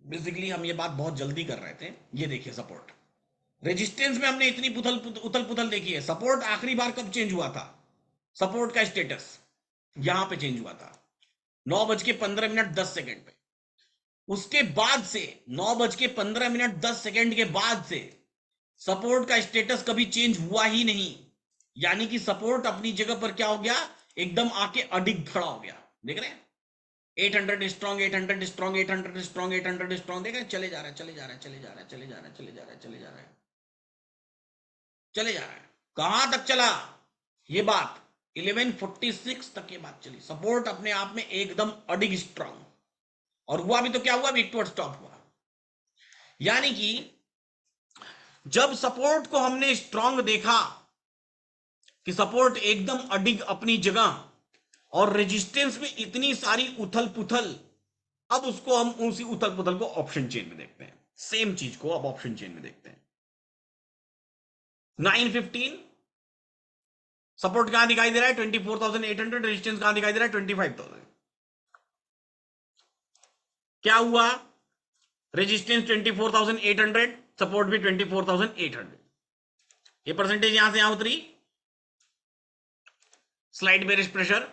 बेसिकली हम ये बात बहुत जल्दी कर रहे थे। ये देखिए सपोर्ट रेजिस्टेंस में हमने इतनी उथल पुथल देखी है। सपोर्ट आखिरी बार कब चेंज हुआ था, सपोर्ट का स्टेटस यहां पे चेंज हुआ था 9:15 10 पे। उसके बाद से 9:15 10 के बाद से सपोर्ट का स्टेटस कभी चेंज हुआ ही नहीं। यानी कि सपोर्ट अपनी जगह पर क्या हो गया, एकदम आके अडिग खड़ा हो गया। देख रहे हैं 800 स्ट्रॉन्ग 800 स्ट्रॉन्ग 800 स्ट्रॉन्ग 800 स्ट्रॉन्ग, देख रहे हैं चले जा रहा है चले जा रहा है चले जा रहा है चले जा रहा है चले जा रहा है चले जा रहा है चले जा रहा है। कहां तक चला ये बात, 1146 तक ये बात चली। सपोर्ट अपने आप में एकदम अडिग स्ट्रॉन्ग, और हुआ भी तो क्या हुआ, वीक टुवर्ड्स टॉप हुआ। यानी कि जब सपोर्ट को हमने स्ट्रॉन्ग देखा कि सपोर्ट एकदम अडिग अपनी जगह और रेजिस्टेंस में इतनी सारी उथल पुथल, अब उसको हम उसी उथल पुथल को ऑप्शन चेन में देखते हैं। सेम चीज को अब ऑप्शन चेन में देखते हैं। 915 सपोर्ट कहां दिखाई दे रहा है 24,800, रेजिस्टेंस कहां दिखाई दे रहा है 25,000। क्या हुआ, रेजिस्टेंस 24,800, सपोर्ट भी 24,800। ये परसेंटेज यहां से यहां उतरी, स्लाइड बेरिश प्रेशर।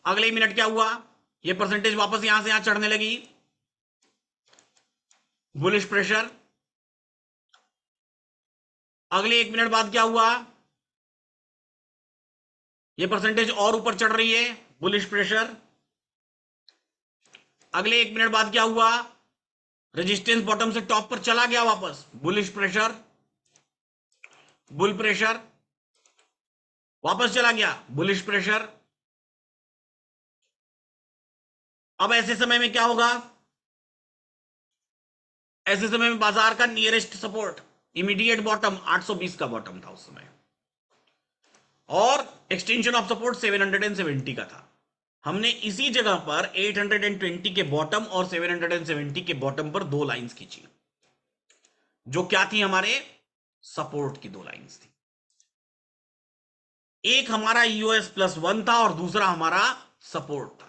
अगले ही मिनट क्या हुआ, ये परसेंटेज वापस यहां से यहां चढ़ने लगी, बुलिश प्रेशर। अगले 1 मिनट बाद क्या हुआ, ये परसेंटेज और ऊपर चढ़ रही है, बुलिश प्रेशर। अगले 1 मिनट बाद क्या हुआ, रेजिस्टेंस बॉटम से टॉप पर चला गया वापस, बुलिश प्रेशर, बुल प्रेशर, वापस चला गया, बुलिश प्रेशर। अब ऐसे समय में क्या होगा, ऐसे समय में बाजार का नियरेस्ट सपोर्ट इमीडिएट बॉटम 820 का बॉटम था उस समय, और एक्सटेंशन ऑफ सपोर्ट 770 का था। हमने इसी जगह पर 820 के बॉटम और 770 के बॉटम पर दो लाइंस खींची, जो क्या थी, हमारे सपोर्ट की दो लाइंस थी। एक हमारा US+1 था और दूसरा हमारा सपोर्ट था।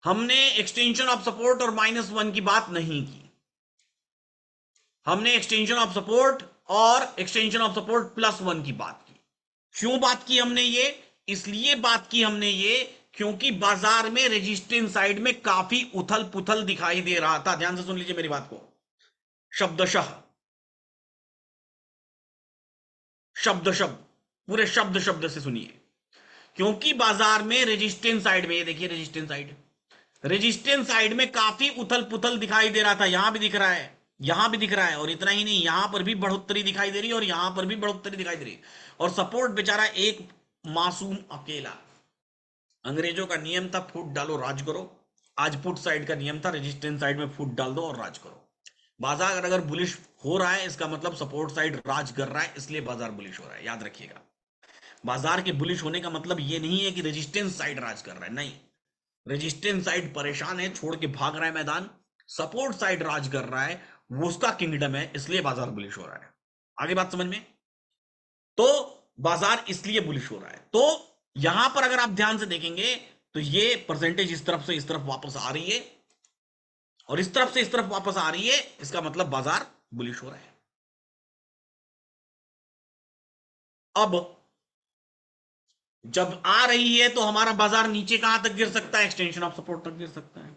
हमने एक्सटेंशन ऑफ सपोर्ट और -1 की बात नहीं की, हमने एक्सटेंशन ऑफ सपोर्ट और एक्सटेंशन ऑफ सपोर्ट +1 की बात की। क्यों बात की हमने ये, इसलिए बात की हमने ये क्योंकि बाजार में रेजिस्टेंस साइड में काफी उथल पुथल दिखाई दे रहा था। ध्यान से सुन लीजिए मेरी बात को, शब्दशः शब्द पूरे शब्द से सुनिए। क्योंकि बाजार में रेजिस्टेंस साइड में, ये देखिए रेजिस्टेंस साइड में काफी उथल पुथल दिखाई दे रहा था। यहां भी दिख रहा है, यहां भी दिख रहा है, और इतना ही नहीं, यहां पर भी बढ़ोतरी दिखाई दे रही है और यहां पर भी बढ़ोतरी दिखाई दे रही है। और सपोर्ट बेचारा एक मासूम अकेला। अंग्रेजों का नियम था फुट डालो राज करो, आज पुट साइड का नियम था रेजिस्टेंस साइड में फुट डाल दो और राज करो। बाजार अगर बुलिश हो रहा है इसका मतलब सपोर्ट साइड राज कर रहा है, इसलिए बाजार बुलिश हो रहा है, याद रखिएगा। बाजार के बुलिश होने का मतलब ये नहीं है कि रेजिस्टेंस साइड राज कर रहा है, नहीं, रेजिस्टेंस साइड परेशान है, छोड़ के भाग रहा है मैदान, सपोर्ट साइड राज कर रहा है, वो उसका किंगडम है, इसलिए बाजार बुलिश हो रहा है। आगे बात समझ में, तो बाजार इसलिए बुलिश हो रहा है। तो यहां पर अगर आप ध्यान से देखेंगे तो ये परसेंटेज इस तरफ से इस तरफ वापस आ रही है और इस तरफ से इस तरफ वापस आ रही है, इसका मतलब बाजार बुलिश हो रहा है। अब जब आ रही है तो हमारा बाजार नीचे कहां तक गिर सकता है? एक्सटेंशन ऑफ सपोर्ट तक गिर सकता है।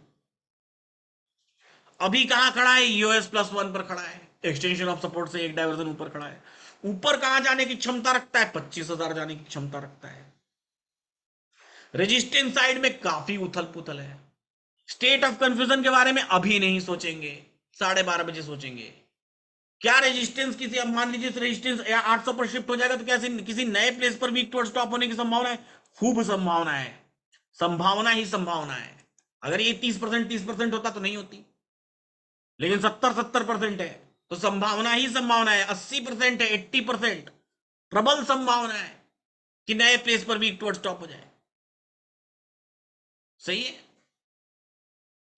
अभी कहां खड़ा है? US+1 पर खड़ा है, एक्सटेंशन ऑफ सपोर्ट से एक डायवर्जन ऊपर खड़ा है। ऊपर कहां जाने की क्षमता रखता है? 25,000 जाने की क्षमता रखता है। रेजिस्टेंस साइड में काफी उथल पुथल है। स्टेट ऑफ कंफ्यूजन के बारे में अभी नहीं सोचेंगे, 12:30 बजे सोचेंगे। क्या रेजिस्टेंस किसी, अब मान लीजिए रेजिस्टेंस 800 पर शिफ्ट हो जाएगा तो क्या किसी नए प्लेस पर वीक टुवर्ड स्टॉप होने की संभावना है? खूब संभावना है, संभावना ही संभावना है। अगर ये 30% होता तो नहीं होती, लेकिन 70% है तो संभावना ही संभावना है। 80% है, 80% प्रबल संभावना है कि नए प्लेस पर वीक टुवर्ड स्टॉप हो जाए। सही है,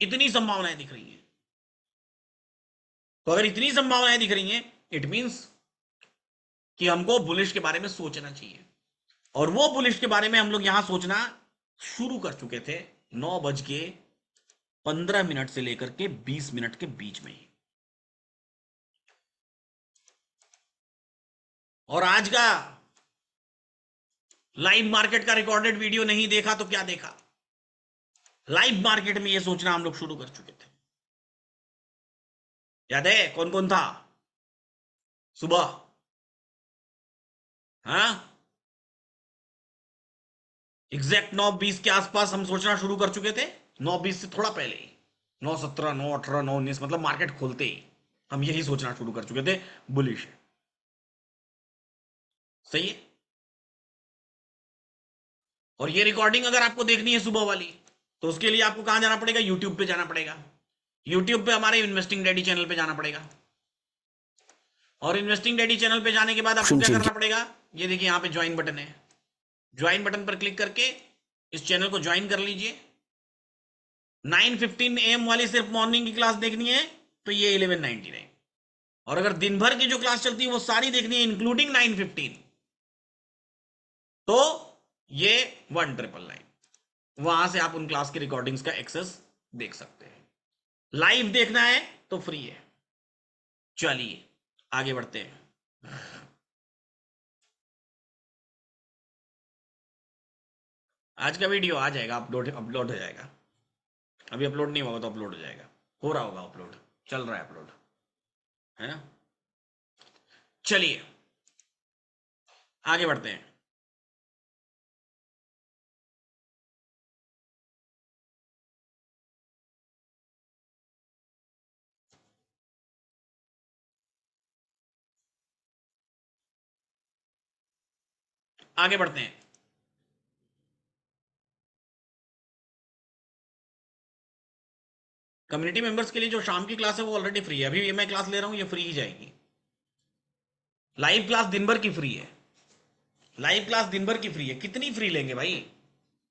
इतनी संभावनाएं दिख रही हैं। तो अगर इतनी संभावनाएं दिख रही हैं, इट मींस कि हमको बुलिश के बारे में सोचना चाहिए। और वो बुलिश के बारे में हम लोग यहां सोचना शुरू कर चुके थे 9:15 से लेकर के 20 के बीच में ही। और आज का लाइव मार्केट का रिकॉर्डेड वीडियो नहीं देखा तो क्या देखा? लाइव मार्केट में ये सोचना हम लोग शुरू कर चुके थे। याद है कौन कौन था सुबह? हाँ, एग्जैक्ट 9:20 के आसपास हम सोचना शुरू कर चुके थे। 9:20 से थोड़ा पहले ही, 9:17, 9:18, 9:19, मतलब मार्केट खोलते ही हम यही सोचना शुरू कर चुके थे, बुलिश है। सही है। और ये रिकॉर्डिंग अगर आपको देखनी है सुबह वाली, तो उसके लिए आपको कहां जाना पड़ेगा? यूट्यूब पे जाना पड़ेगा। यूट्यूब पे हमारे इन्वेस्टिंग डैडी चैनल पे जाना पड़ेगा। और इन्वेस्टिंग डैडी चैनल पे जाने के बाद आपको क्या करना पड़ेगा? ये देखिए यहां पे ज्वाइन बटन है, ज्वाइन बटन पर क्लिक करके इस चैनल को ज्वाइन कर लीजिए। 9:15 AM वाली सिर्फ मॉर्निंग की क्लास देखनी है तो ये 1199। और अगर दिन भर की जो क्लास चलती है वो सारी देखनी है इंक्लूडिंग 9:15, तो ये 1999। वहां से आप उन क्लास की रिकॉर्डिंग्स का एक्सेस देख सकते हैं। लाइव देखना है तो फ्री है। चलिए आगे बढ़ते हैं। आज का वीडियो आ जाएगा, अपलोड अपलोड हो जाएगा। अभी अपलोड नहीं होगा तो अपलोड हो जाएगा, हो रहा होगा अपलोड, चल रहा है अपलोड, है ना। चलिए आगे बढ़ते हैं। आगे बढ़ते हैं। कम्युनिटी मेंबर्स के लिए जो शाम की क्लास है वो ऑलरेडी फ्री है। अभी ये मैं क्लास ले रहा हूं, ये फ्री ही जाएगी। लाइव क्लास दिन भर की फ्री है। लाइव क्लास दिन भर की फ्री है। कितनी फ्री लेंगे भाई?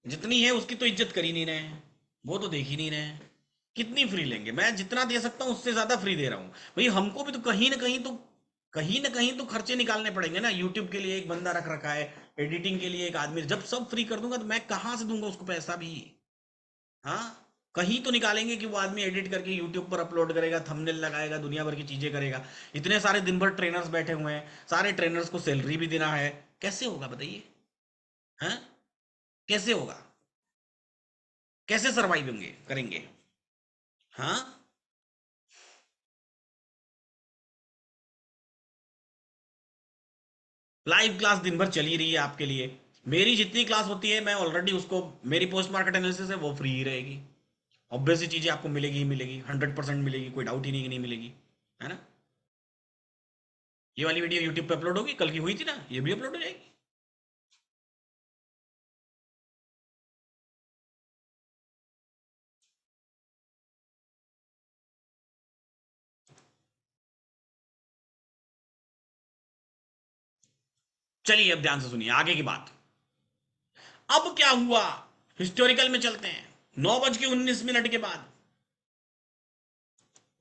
जितनी है उसकी तो इज्जत कर ही नहीं रहे हैं, वो तो देख ही नहीं रहे हैं। कितनी फ्री लेंगे? मैं जितना दे सकता हूं उससे ज्यादा फ्री दे रहा हूं भाई। हमको भी तो कहीं ना कहीं तो, कहीं ना कहीं तो खर्चे निकालने पड़ेंगे ना। यूट्यूब के लिए एक बंदा रख रखा है, एडिटिंग के लिए एक आदमी। जब सब फ्री कर दूंगा तो मैं कहां से दूंगा उसको पैसा भी? हाँ, कहीं तो निकालेंगे कि वो आदमी एडिट करके यूट्यूब पर अपलोड करेगा, थंबनेल लगाएगा, दुनिया भर की चीजें करेगा। इतने सारे दिन भर ट्रेनर्स बैठे हुए हैं, सारे ट्रेनर्स को सैलरी भी देना है। कैसे होगा बताइए? हाँ, कैसे होगा? कैसे सरवाइव होंगे, करेंगे? हाँ, लाइव क्लास दिन भर चली रही है आपके लिए। मेरी जितनी क्लास होती है मैं ऑलरेडी उसको, मेरी पोस्ट मार्केट एनालिसिस है वो फ्री ही रहेगी। ऑब्वियस ही चीजें आपको मिलेगी ही मिलेगी, 100% मिलेगी, कोई डाउट ही नहीं कि नहीं मिलेगी, है ना। ये वाली वीडियो यूट्यूब पे अपलोड होगी, कल की हुई थी ना, ये भी अपलोड हो जाएगी। चलिए अब ध्यान से सुनिए आगे की बात। अब क्या हुआ? हिस्टोरिकल में चलते हैं। 9:19 के बाद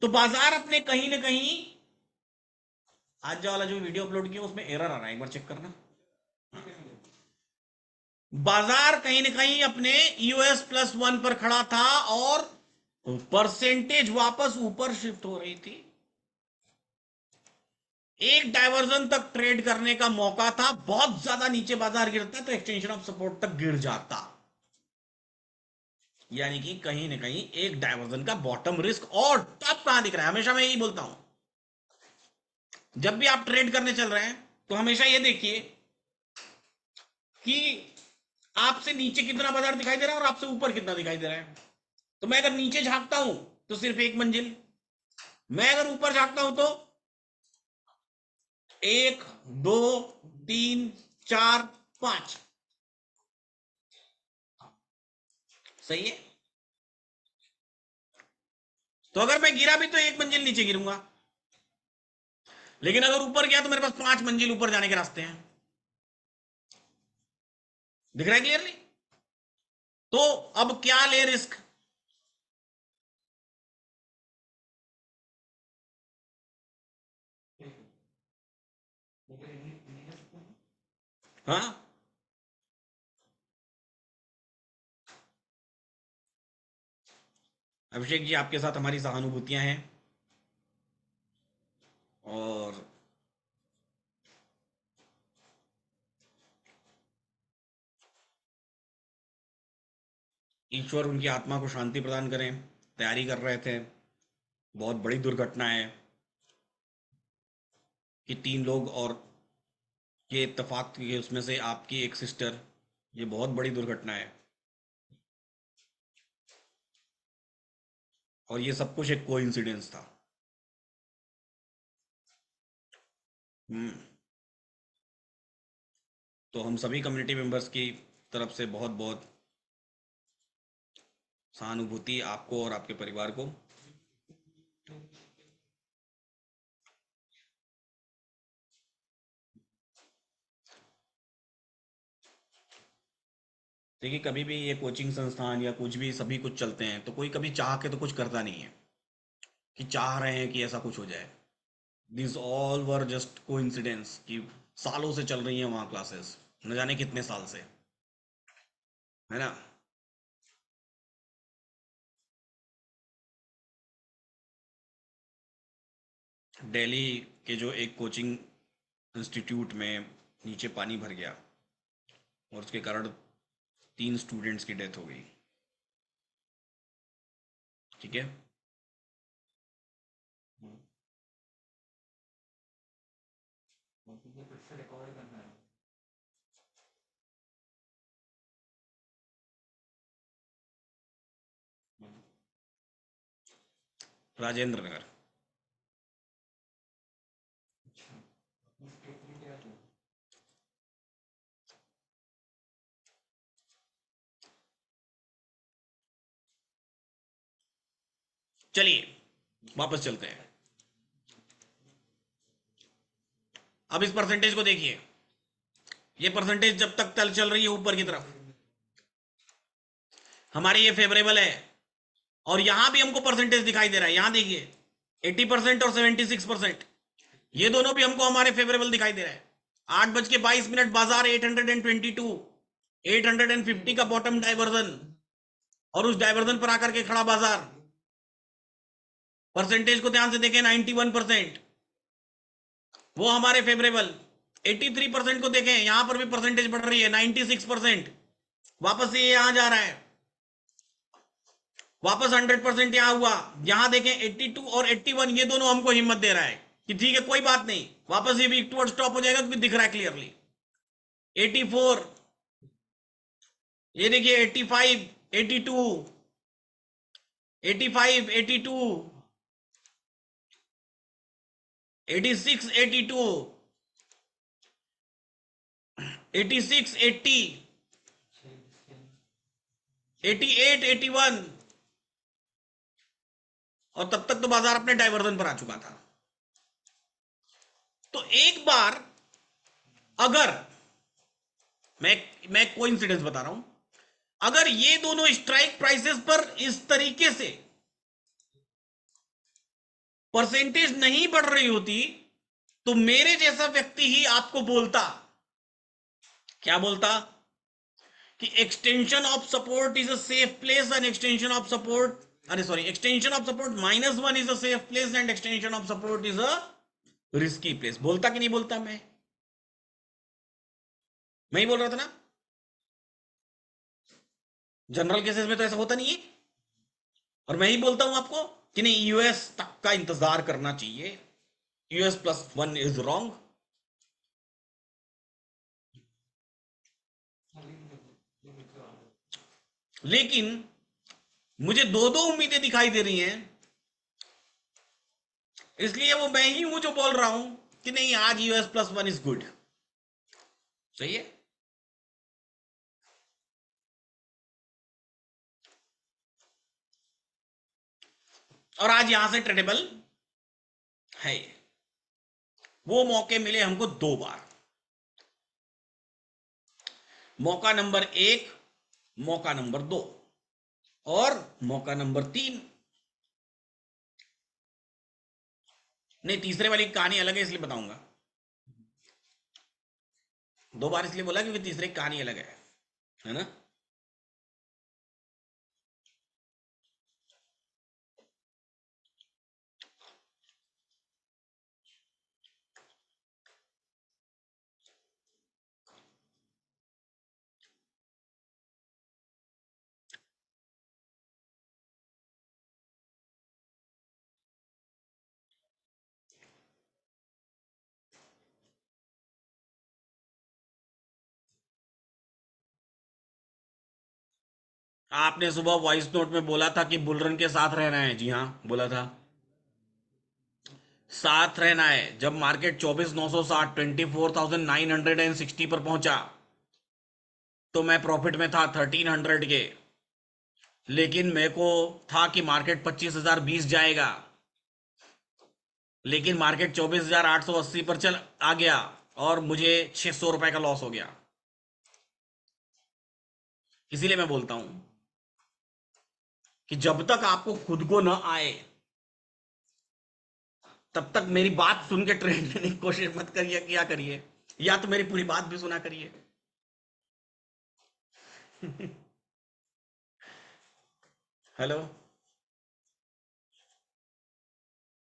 तो बाजार अपने कहीं ना कहीं, आज वाला जो वीडियो अपलोड किया उसमें एरर आ रहा है, एक बार चेक करना। बाजार कहीं ना कहीं अपने यूएस प्लस 1 पर खड़ा था और परसेंटेज वापस ऊपर शिफ्ट हो रही थी। एक डायवर्जन तक ट्रेड करने का मौका था, बहुत ज्यादा नीचे बाजार गिरता तो एक्सटेंशन ऑफ सपोर्ट तक गिर जाता। यानी कि कहीं ना कहीं एक डायवर्जन का बॉटम रिस्क। और तब कहां दिख रहा है, हमेशा मैं यही बोलता हूं, जब भी आप ट्रेड करने चल रहे हैं तो हमेशा ये देखिए कि आपसे नीचे कितना बाजार दिखाई दे रहा है और आपसे ऊपर कितना दिखाई दे रहा है। तो मैं अगर नीचे झांकता हूं तो सिर्फ एक मंजिल, मैं अगर ऊपर झांकता हूं तो 1 2 3 4 5। सही है। तो अगर मैं गिरा भी तो एक मंजिल नीचे गिरूंगा, लेकिन अगर ऊपर गया तो मेरे पास 5 मंजिल ऊपर जाने के रास्ते हैं। दिख रहा है क्लियरली? तो अब क्या ले रिस्क? हाँ, अभिषेक जी, आपके साथ हमारी सहानुभूतियां हैं और ईश्वर उनकी आत्मा को शांति प्रदान करें। तैयारी कर रहे थे, बहुत बड़ी दुर्घटना है कि 3 लोग और ये इत्तेफाक के उसमें से आपकी एक सिस्टर, ये बहुत बड़ी दुर्घटना है। और ये सब कुछ एक कोइंसिडेंस था। हम्म। तो हम सभी कम्युनिटी मेंबर्स की तरफ से बहुत बहुत सहानुभूति आपको और आपके परिवार को। देखिए, कभी भी ये कोचिंग संस्थान या कुछ भी सभी कुछ चलते हैं तो कोई कभी चाह के तो कुछ करता नहीं है कि चाह रहे हैं कि ऐसा कुछ हो जाए। This all were just coincidence कि सालों से चल रही हैं वहाँ क्लासेस, न जाने कितने साल से, है ना। दिल्ली के जो एक कोचिंग इंस्टीट्यूट में नीचे पानी भर गया और उसके कारण 3 स्टूडेंट्स की डेथ हो गई। ठीक है। राजेंद्र नगर। चलिए वापस चलते हैं। अब इस परसेंटेज को देखिए, ये परसेंटेज जब तक तल चल रही है ऊपर की तरफ हमारी ये फेवरेबल है। और यहां भी हमको परसेंटेज दिखाई दे रहा है, यहां देखिए 80% और 76%, ये दोनों भी हमको हमारे फेवरेबल दिखाई दे रहा है। 8:22 बाजार 822, 850 का बॉटम डाइवर्जन, और उस डाइवर्जन पर आकर के खड़ा बाजार। परसेंटेज को ध्यान से देखें, 91%, वो हमारे फेवरेबल। 83% को देखें, यहां पर भी परसेंटेज बढ़ रही है, 96%, वापस ये यहां जा रहा है, वापस 100% यहां हुआ। यहां देखें 82 और 81, ये दोनों हमको हिम्मत दे रहा है कि ठीक है कोई बात नहीं, वापस ये वीक टुवर्ड स्टॉप हो जाएगा क्योंकि दिख रहा है क्लियरली। 84, ये देखिए 85, 82, 85, 82, 86, 82, 86, 80, 88, 81। और तब तक तो बाजार अपने डाइवर्जन पर आ चुका था। तो एक बार अगर मैं कोइंसिडेंस बता रहा हूं, अगर ये दोनों स्ट्राइक प्राइसेस पर इस तरीके से परसेंटेज नहीं बढ़ रही होती तो मेरे जैसा व्यक्ति ही आपको बोलता, क्या बोलता, कि extension of support is a safe place and extension of support, अरे sorry, extension of support -1 is a safe place and extension of support is a risky place. बोलता कि नहीं बोलता? मैं ही बोल रहा था ना। जनरल केसेस में तो ऐसा होता नहीं है, और मैं ही बोलता हूं आपको कि नहीं, यूएस तक का इंतजार करना चाहिए, US+1 इज रॉन्ग। लेकिन मुझे दो दो उम्मीदें दिखाई दे रही हैं, इसलिए वो मैं ही हूं जो बोल रहा हूं कि नहीं, आज US+1 इज गुड। सही है। और आज यहां से ट्रेडेबल है। वो मौके मिले हमको 2 बार। मौका नंबर 1, मौका नंबर 2 और मौका नंबर 3। नहीं, तीसरे वाली कहानी अलग है, इसलिए बताऊंगा। 2 बार इसलिए बोला क्योंकि तीसरे की कहानी अलग है ना। आपने सुबह वॉइस नोट में बोला था कि बुलरन के साथ रहना है। जी हाँ, बोला था, साथ रहना है। जब मार्केट 24,960 24,960 पर पहुंचा तो मैं प्रॉफिट में था 1300 के। लेकिन मेरे को था कि मार्केट 25,020 जाएगा, लेकिन मार्केट 24,880 पर चल आ गया और मुझे 600 रुपए का लॉस हो गया। इसीलिए मैं बोलता हूं कि जब तक आपको खुद को न आए तब तक मेरी बात सुन के ट्रेड लेने की कोशिश मत करिए, क्या करिए, या तो मेरी पूरी बात भी सुना करिए। Hello,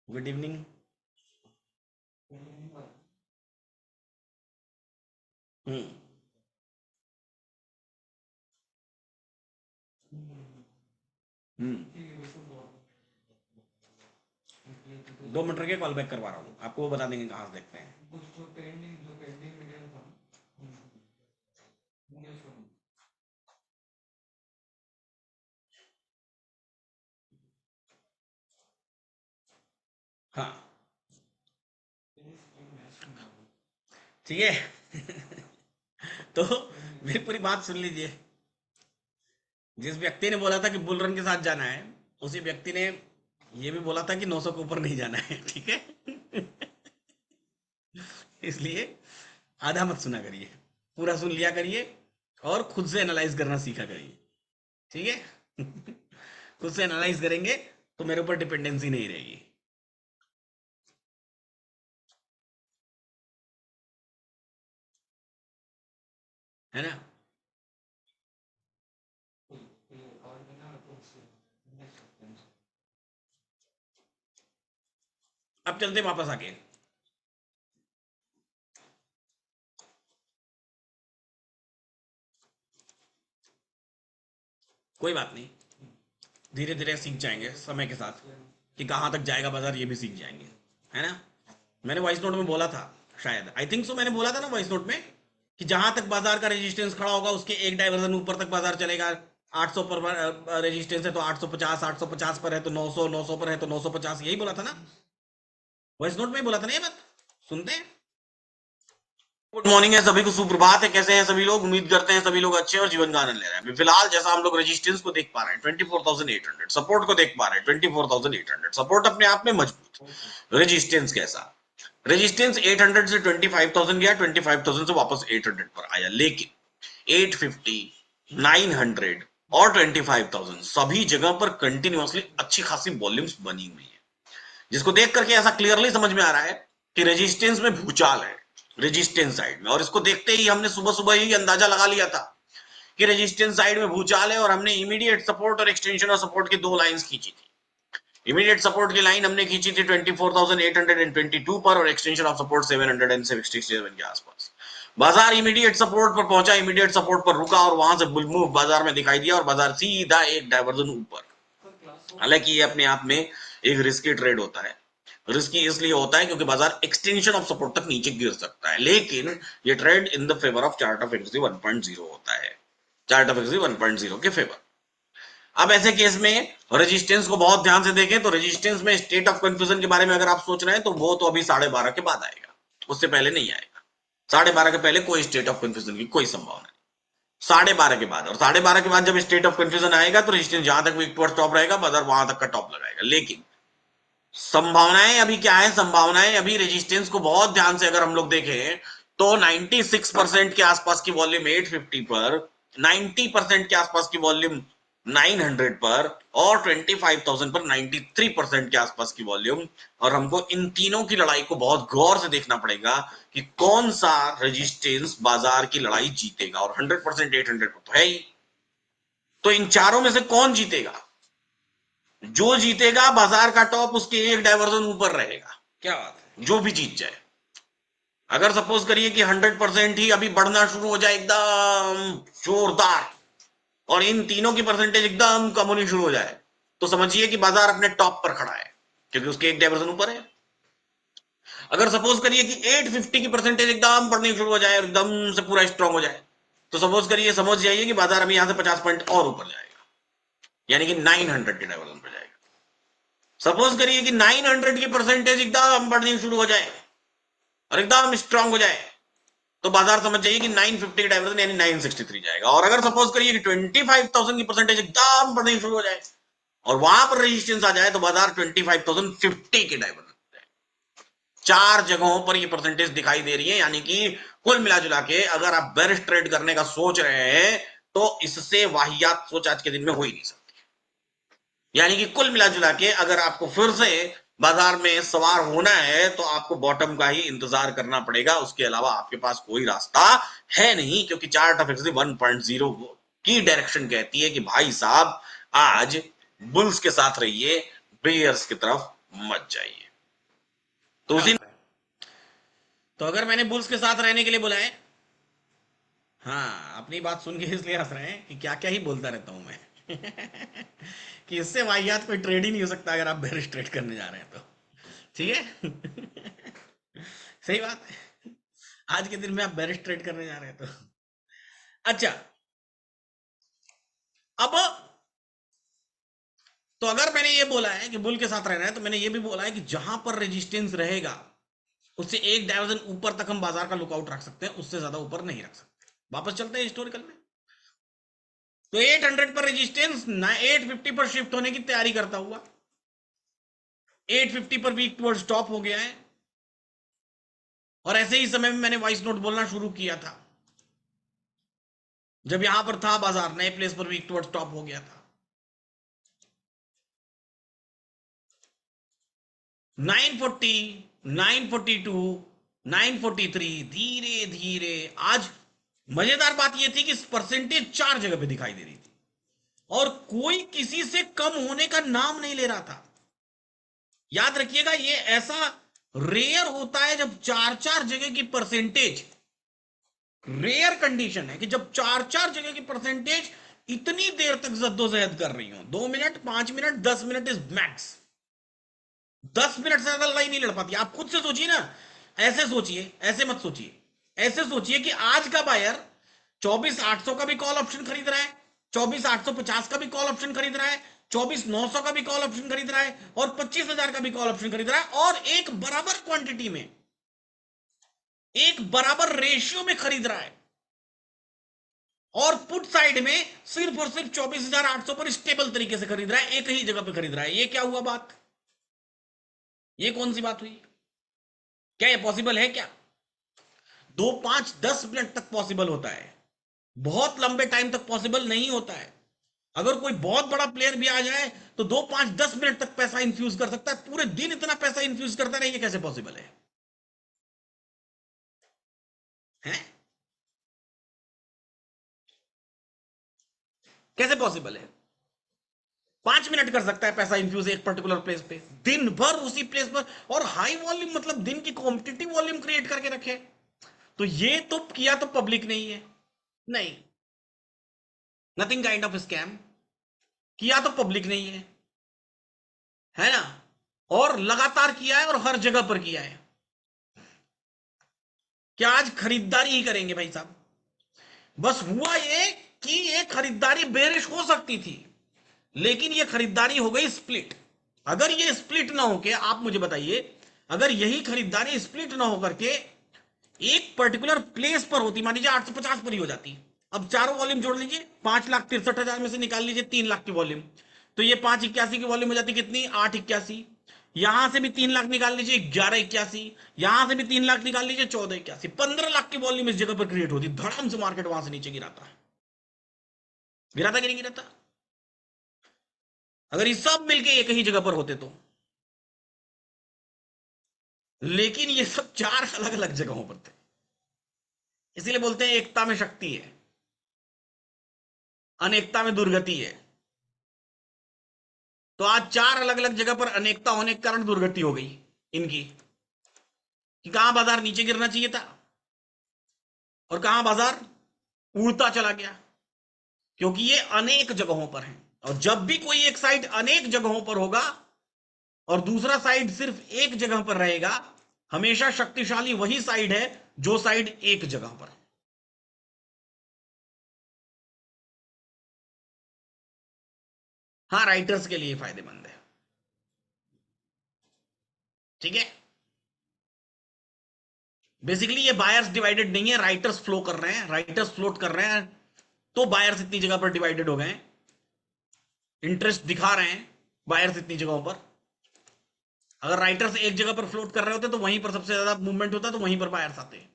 good evening. हम्म। हम्म। 2 मिनट रखिए, कॉल बैक करवा रहा हूँ, आपको वो बता देंगे कहाँ से देखते हैं। हाँ, ठीक है। तो मेरी पूरी बात सुन लीजिए। जिस व्यक्ति ने बोला था कि बुल रन के साथ जाना है, उसी व्यक्ति ने ये भी बोला था कि 900 के ऊपर नहीं जाना है। ठीक है। इसलिए आधा मत सुना करिए, पूरा सुन लिया करिए और खुद से एनालाइज करना सीखा करिए। ठीक है। खुद से एनालाइज करेंगे तो मेरे ऊपर डिपेंडेंसी नहीं रहेगी, है ना। अब चलते वापस आके। कोई बात नहीं, धीरे धीरे सीख जाएंगे समय के साथ कि कहाँ तक जाएगा बाजार, ये भी सीख जाएंगे, है ना। मैंने वॉइस नोट में बोला था, शायद, आई थिंक सो, मैंने बोला था ना वॉइस नोट में कि जहां तक बाजार का रेजिस्टेंस खड़ा होगा उसके एक डाइवर्जन ऊपर तक बाजार चलेगा। 800 पर रेजिस्टेंस है तो 850, 850 पर है तो 900, 900 पर है तो 950, यही बोला था ना। वॉइस नोट में ही बोला था ना ये बात। सुनते हैं। गुड मॉर्निंग है सभी को, सुप्रभात है। कैसे हैं सभी लोग? उम्मीद करते हैं सभी लोग अच्छे और जीवन का आनंद ले रहे हैं। अभी फिलहाल जैसा हम लोग रेजिस्टेंस को देख पा रहे हैं 24,800, सपोर्ट को देख पा रहे हैं 24,800। सपोर्ट अपने आप में मजबूत, रेजिस्टेंस कैसा? रेजिस्टेंस 800 से 25,000 गया, 25,000 से वापस 800 पर आया, लेकिन 850, 900 और 25,000 सभी जगह पर कंटिन्यूअसली अच्छी खासी वॉल्यूम्स बनी हुई है, जिसको देख करके ऐसा क्लियरली समझ में आ रहा है कि रेजिस्टेंस में भूचाल है रेजिस्टेंस साइड में। और इसको देखते ही हमने सुबह सुबह ही अंदाजा लगा लिया था कि रेजिस्टेंस साइड में भूचाल है और हमने इमीडिएट सपोर्ट और एक्सटेंशन ऑफ सपोर्ट की दो लाइंस खींची थी। इमीडिएट सपोर्ट की लाइन हमने खींची थी 24,822 पर और एक्सटेंशन ऑफ सपोर्ट 767 के आसपास। बाजार इमीडिएट सपोर्ट पर पहुंचा, इमीडिएट सपोर्ट पर रुका और वहां से बुल मूव बाजार में दिखाई दिया और बाजार सीधा एक डायवर्जन ऊपर। हालांकि ये अपने आप में एक रिस्की ट्रेड होता है। रिस्की इसलिए होता है क्योंकि बाजार एक्सटेंशन ऑफ सपोर्ट तक नीचे गिर सकता है, लेकिन ये trade in the favour of chart of XD 1.0 होता है, चार्ट ऑफ एक्सजी 1.0 के फेवर। अब ऐसे केस में रेजिस्टेंस को बहुत ध्यान से देखें तो रेजिस्टेंस में स्टेट ऑफ कंफ्यूजन के बारे में अगर आप सोच रहे हैं तो वो तो अभी 12:30 के बाद आएगा, उससे पहले नहीं आएगा। 12:30 के पहले कोई स्टेट ऑफ कंफ्यूजन की कोई संभावना नहीं। 12:30 के बाद, और 12:30 के बाद जब स्टेट ऑफ कंफ्यूजन आएगा तो रेजिस्टेंस जहां तक वीक टुवर्ड्स टॉप रहेगा बाजार वहां तक का टॉप लगाएगा। लेकिन संभावनाएं अभी क्या है, संभावनाएं अभी रेजिस्टेंस को बहुत ध्यान से अगर हम लोग देखें तो 96% के आसपास की वॉल्यूम 850 पर, 90% के आसपास की वॉल्यूम 900 पर और 25,000 पर 93% के आसपास की वॉल्यूम। और हमको इन तीनों की लड़ाई को बहुत गौर से देखना पड़ेगा कि कौन सा रेजिस्टेंस बाजार की लड़ाई जीतेगा, और 100% 800 पर तो है ही। तो इन चारों में से कौन जीतेगा? जो जीतेगा बाजार का टॉप उसके एक डायवर्जन ऊपर रहेगा। क्या बात है, जो भी जीत जाए। अगर सपोज करिए कि 100% ही अभी बढ़ना शुरू हो जाए एकदम जोरदार और इन तीनों की परसेंटेज एकदम कम होनी शुरू हो जाए, तो समझिए कि बाजार अपने टॉप पर खड़ा है क्योंकि उसके एक डायवर्जन ऊपर है। अगर सपोज करिए कि 850 की परसेंटेज एकदम बढ़नी शुरू हो जाए और एकदम से पूरा स्ट्रांग हो जाए, तो सपोज करिए, समझ जाइए कि बाजार अभी यहां से 50 पॉइंट और ऊपर जाएगा, यानी कि 900 के डायवर्जन पर जाएगा। सपोज करिए कि 900 की परसेंटेज एकदम बढ़नी शुरू हो जाए और एकदम स्ट्रांग हो जाए, तो बाजार समझ जाइए कि 950 का डायवर्जन यानी 963 जाएगा। और अगर सपोज करिए कि 25,000 की परसेंटेज एकदम बढ़नी शुरू हो जाए और वहां पर रेजिस्टेंस आ जाए, तो बाजार 25,050 के डायवर्जन। चार जगहों पर ये परसेंटेज दिखाई दे रही है, यानी कि कुल मिला जुला के अगर आप बेरिश ट्रेड करने का सोच रहे हैं तो इससे वाहियात सोच आज के दिन में हो ही नहीं सकती। यानी कि कुल मिला जुला के अगर आपको फिर से बाजार में सवार होना है तो आपको बॉटम का ही इंतजार करना पड़ेगा, उसके अलावा आपके पास कोई रास्ता है नहीं। क्योंकि चार्ट ऑफ एक्सजी 1.0 की डायरेक्शन कहती है कि भाई साहब आज बुल्स के साथ रहिए, बेयर्स की तरफ मत जाइए। तो उसी, तो अगर मैंने बुल्स के साथ रहने के लिए बुलाए, हाँ अपनी बात सुन के इसलिए हंस रहे हैं कि क्या क्या ही बोलता रहता हूं मैं कि इससे वाहियात कोई ट्रेड ही नहीं हो सकता अगर आप बेरिश ट्रेड करने जा रहे हैं तो। ठीक है सही बात है, आज के दिन में आप बेरिश ट्रेड करने जा रहे हैं तो। अच्छा, अब तो अगर मैंने ये बोला है कि बुल के साथ रहना है, तो मैंने ये भी बोला है कि जहां पर रेजिस्टेंस रहेगा उससे एक डायवर्जन ऊपर तक हम बाजार का लुकआउट रख सकते हैं, उससे ज्यादा ऊपर नहीं रख सकते। वापस चलते हैं हिस्टोरिकल में, तो 800 पर रेजिस्टेंस 850 पर शिफ्ट होने की तैयारी करता हुआ 850 पर वीक टुवर्ड स्टॉप हो गया है, और ऐसे ही समय में मैंने वॉइस नोट बोलना शुरू किया था जब यहां पर था बाजार नए प्लेस पर वीक टुवर्ड स्टॉप हो गया था। 940, 942, 943, धीरे धीरे आज मजेदार बात यह थी कि परसेंटेज चार जगह पे दिखाई दे रही थी और कोई किसी से कम होने का नाम नहीं ले रहा था। याद रखिएगा, ये ऐसा रेयर होता है जब चार चार जगह की परसेंटेज, रेयर कंडीशन है कि जब चार चार जगह की परसेंटेज इतनी देर तक जद्दोजहद कर रही हो, 2 minute, 5 minute, 10 minute is max. 10 minute से ज्यादा लड़ाई नहीं लड़ पाती। आप खुद से सोचिए ना, ऐसे सोचिए, ऐसे मत सोचिए, ऐसे सोचिए कि आज का बायर 24,800 का भी कॉल ऑप्शन खरीद रहा है, 24,850 का भी कॉल ऑप्शन खरीद रहा है, 24,900 का भी कॉल ऑप्शन खरीद रहा है और 25,000 का भी कॉल ऑप्शन खरीद रहा है, और एक बराबर क्वांटिटी में, एक बराबर रेशियो में खरीद रहा है, और पुट साइड में सिर्फ और सिर्फ 24,800 पर स्टेबल तरीके से खरीद रहा है, एक ही जगह पे खरीद रहा है। ये क्या हुआ बात? ये कौन सी बात हुई? क्या ये पॉसिबल है क्या? 2, 5, 10 मिनट तक पॉसिबल होता है, बहुत लंबे टाइम तक पॉसिबल नहीं होता है। अगर कोई बहुत बड़ा प्लेयर भी आ जाए तो 2, 5, 10 मिनट तक पैसा इन्फ्यूज कर सकता है, पूरे दिन इतना पैसा इन्फ्यूज करता रहे, ये कैसे पॉसिबल है? हैं? कैसे पॉसिबल है? 5 मिनट कर सकता है पैसा इन्फ्यूज एक पर्टिकुलर प्लेस पे, दिन भर उसी प्लेस पर, और हाई वॉल्यूम, मतलब दिन की कॉम्पिटिटिव वॉल्यूम क्रिएट करके रखे। तो ये तो किया तो पब्लिक नहीं है, नहीं, नथिंग काइंड ऑफ स्कैम, किया तो पब्लिक नहीं है ना, और लगातार किया है और हर जगह पर किया है। क्या आज खरीदारी ही करेंगे भाई साहब? बस हुआ ये कि ये खरीदारी बेरिश हो सकती थी, लेकिन ये खरीदारी हो गई स्प्लिट। अगर ये स्प्लिट ना होके, आप मुझे बताइए, अगर यही खरीदारी स्प्लिट ना होकर के एक पर्टिकुलर प्लेस पर होती, मान लीजिए 850 पर ही हो जाती, अब चारों वॉल्यूम जोड़ लीजिए, 5,63,000 में से निकाल लीजिए 3 लाख की वॉल्यूम, तो ये 581 की वॉल्यूम हो जाती कितनी, 881। यहां से भी 3 लाख निकाल लीजिए, 1181। यहां से भी 3 लाख निकाल लीजिए, 1481। 15 लाख की वॉल्यूम इस जगह पर क्रिएट होती, धड़ाम से मार्केट वहां से नीचे गिराता, गिराता कि नहीं गिराता? अगर ये सब मिलके एक ही जगह पर होते तो। लेकिन ये सब 4 अलग अलग जगहों पर थे, इसीलिए बोलते हैं एकता में शक्ति है, अनेकता में दुर्गति है। तो आज 4 अलग अलग जगह पर अनेकता होने के कारण दुर्गति हो गई इनकी, कि कहां बाजार नीचे गिरना चाहिए था और कहां बाजार उड़ता चला गया, क्योंकि ये अनेक जगहों पर है। और जब भी कोई एक साइड अनेक जगहों पर होगा और दूसरा साइड सिर्फ एक जगह पर रहेगा, हमेशा शक्तिशाली वही साइड है जो साइड एक जगह पर है। हाँ, राइटर्स के लिए फायदेमंद है, ठीक है। बेसिकली ये बायर्स डिवाइडेड नहीं है, राइटर्स फ्लो कर रहे हैं, राइटर्स फ्लोट कर रहे हैं, तो बायर्स इतनी जगह पर डिवाइडेड हो गए, इंटरेस्ट दिखा रहे हैं बायर्स इतनी जगहों पर। अगर राइटर्स एक जगह पर फ्लोट कर रहे होते तो वहीं पर सबसे ज्यादा मूवमेंट होता, तो वहीं पर बायर्स आते,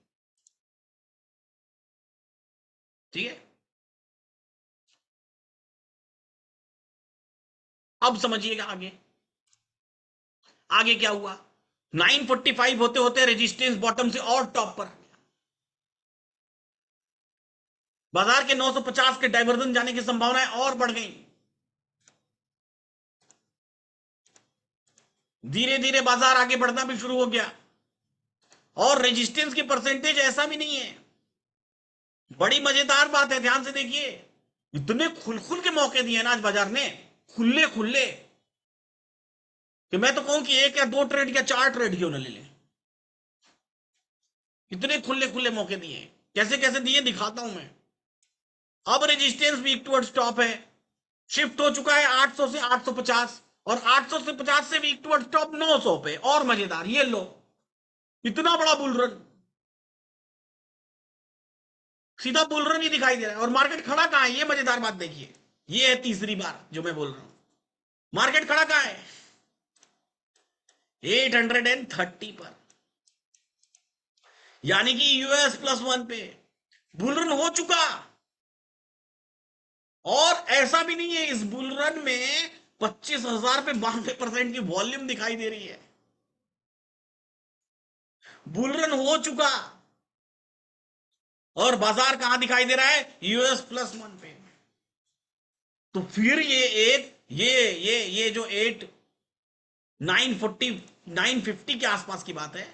ठीक है। अब समझिएगा आगे, आगे क्या हुआ। 945 होते होते रेजिस्टेंस बॉटम से और टॉप पर आ गया, बाजार के 950 के डाइवर्जन जाने की संभावनाएं और बढ़ गई, धीरे धीरे बाजार आगे बढ़ना भी शुरू हो गया। और रेजिस्टेंस की परसेंटेज ऐसा भी नहीं है, बड़ी मजेदार बात है, ध्यान से देखिए, इतने खुल खुल के मौके दिए ना आज बाजार ने, खुले खुले, कि मैं तो कहूं कि एक या दो ट्रेड या 4 ट्रेड क्यों ना ले लें, इतने खुले खुले मौके दिए। कैसे कैसे दिए दिखाता हूं मैं। अब रेजिस्टेंस वीक टुवर्ड्स टॉप है, शिफ्ट हो चुका है 800 से 850, और 800 से 50 से वीक टुवर्ड्स टॉप 900 पे। और मजेदार, ये लो, इतना बड़ा बुल रन, सीधा बुल रन ही दिखाई दे रहा है। और मार्केट खड़ा कहां है, ये मजेदार बात देखिए, ये है तीसरी बार जो मैं बोल रहा हूं, मार्केट खड़ा कहां है, 830 पर, यानी कि US+1 पे बुल रन हो चुका। और ऐसा भी नहीं है, इस बुल रन में 25,000 पे 92% की वॉल्यूम दिखाई दे रही है, बुल रन हो चुका। और बाजार कहां दिखाई दे रहा है, US+1 पे। तो फिर ये एक ये जो 950 के आसपास की बात है,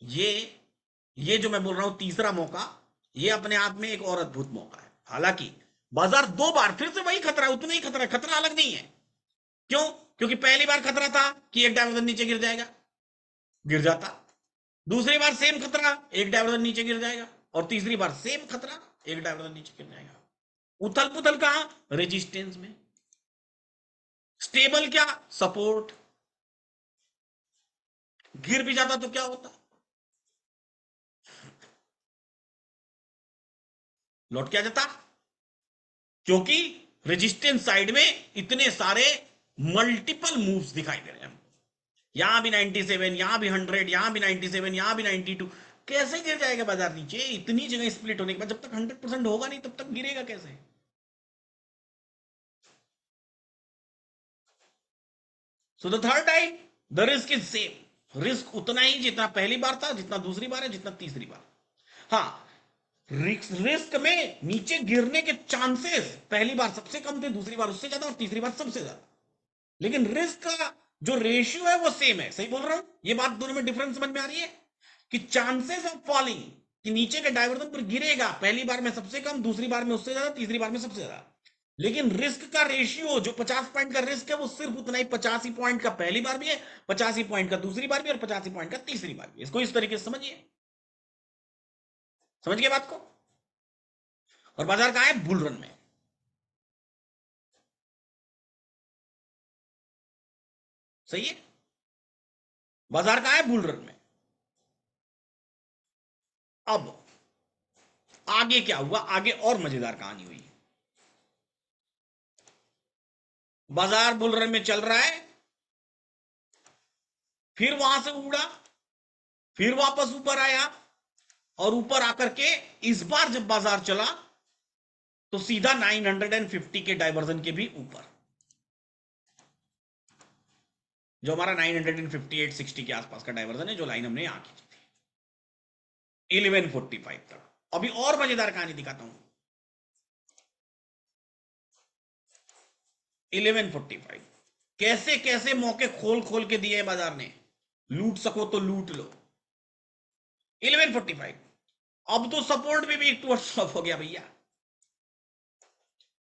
ये ये जो मैं बोल रहा हूं तीसरा मौका, ये अपने आप में एक और अद्भुत मौका है। हालांकि बाजार 2 बार फिर से वही खतरा, उतना ही खतरा है, खतरा अलग नहीं है। क्यों? क्योंकि पहली बार खतरा था कि एक डायवर्जन नीचे गिर जाएगा, गिर जाता। दूसरी बार सेम खतरा, एक डायवर्जन नीचे गिर जाएगा। और तीसरी बार सेम खतरा, एक डायवर्जन नीचे गिर जाएगा। उथल पुथल कहां, रेजिस्टेंस में। स्टेबल क्या, सपोर्ट। गिर भी जाता तो क्या होता, लौट के आ जाता। क्योंकि रेजिस्टेंस साइड में इतने सारे मल्टीपल मूव्स दिखाई दे रहे हैं, यहां भी 97, यहां भी 100, यहां भी 97, यहां भी 92। कैसे गिर जाएगा बाजार नीचे, इतनी जगह स्प्लिट होने के बाद? जब तक 100% होगा नहीं तब तक गिरेगा कैसे? So the third time the risk is same, risk उतना ही जितना पहली बार था, जितना दूसरी बार है, जितना तीसरी बार। हाँ, रिस्क में नीचे गिरने के चांसेस पहली बार सबसे कम थे, दूसरी बार उससे ज्यादा और तीसरी बार सबसे ज्यादा, लेकिन रिस्क का जो रेशियो है वो सेम है। सही बोल रहा हूं? ये बात दोनों में डिफरेंस समझ में आ रही है कि चांसेस ऑफ फॉलिंग, कि नीचे के डाइवर्जन पर गिरेगा, पहली बार में सबसे कम, दूसरी बार में उससे ज्यादा, तीसरी बार में सबसे ज्यादा। लेकिन रिस्क का रेशियो जो 50 पॉइंट का रिस्क है वो सिर्फ उतना ही 85 पॉइंट का पहली बार भी है, 85 पॉइंट का दूसरी बार भी और 85 पॉइंट का तीसरी बार भी। इसको इस तरीके से समझिए। समझ गए बात को? और बाजार कहां है? बुल रन में। सही है? बाजार कहां है? बुल रन में। अब आगे क्या हुआ? आगे और मजेदार कहानी हुई। बाजार बुल रन में चल रहा है, फिर वहां से उड़ा, फिर वापस ऊपर आया, और ऊपर आकर के इस बार जब बाजार चला तो सीधा 950 के डाइवर्जन के भी ऊपर, जो हमारा 958-60 के आसपास का डाइवर्जन है, जो लाइन हमने यहां खींची थी 1145 तक। अभी और मजेदार कहानी दिखाता हूं। 1145 कैसे कैसे मौके खोल खोल के दिए बाजार ने, लूट सको तो लूट लो। 1145 अब तो सपोर्ट भी वीक टुवर्ड स्टॉप हो गया भैया।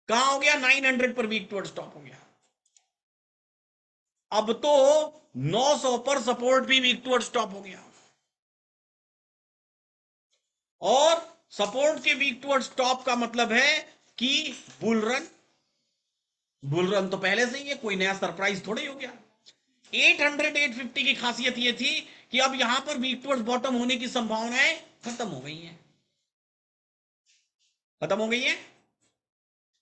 कहां हो गया? 900 पर वीक टुवर्ड स्टॉप हो गया। अब तो 900 पर सपोर्ट भी वीक टुवर्ड स्टॉप हो गया, और सपोर्ट के वीक टुवर्ड स्टॉप का मतलब है कि बुल रन, बुल रन तो पहले से ही है, कोई नया सरप्राइज थोड़ा ही हो गया। 800-850 की खासियत यह थी कि अब यहां पर वीक टुवर्ड्स बॉटम होने की संभावनाएं खत्म हो गई हैं। खत्म हो गई है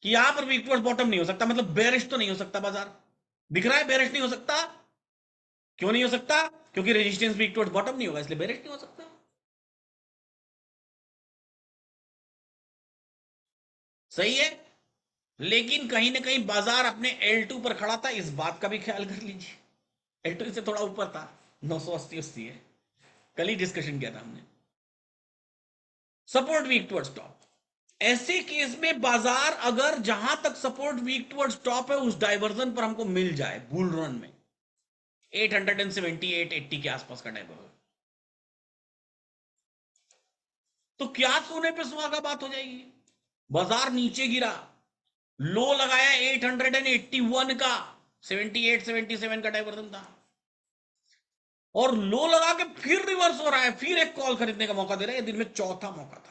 कि यहां पर वीक टुवर्ड्स बॉटम नहीं हो सकता, मतलब बेरिश तो नहीं हो सकता। बाजार दिख रहा है बेरिश नहीं हो सकता। क्यों नहीं हो सकता? क्योंकि रेजिस्टेंस वीक टुवर्ड्स बॉटम नहीं होगा, इसलिए बेरिश नहीं हो सकता। सही है? लेकिन कहीं ना कहीं बाजार अपने L2 पर खड़ा था, इस बात का भी ख्याल कर लीजिए। L2 से थोड़ा ऊपर था, 980 है। कल ही डिस्कशन किया था हमने। Support weak towards top. ऐसे केस में बाजार अगर जहां तक सपोर्ट वीक टुवर्ड्स टॉप है उस डाइवर्जन पर हमको मिल जाए बुल रन में, 878-80 के आसपास का डाइवर्जन, तो क्या सोने पे सुहागा बात हो जाएगी। बाजार नीचे गिरा, लो लगाया 881 का, 78-77 का डाइवर्जन था, और लो लगा के फिर रिवर्स हो रहा है, फिर एक कॉल खरीदने का मौका दे रहा है। दिन में चौथा मौका था,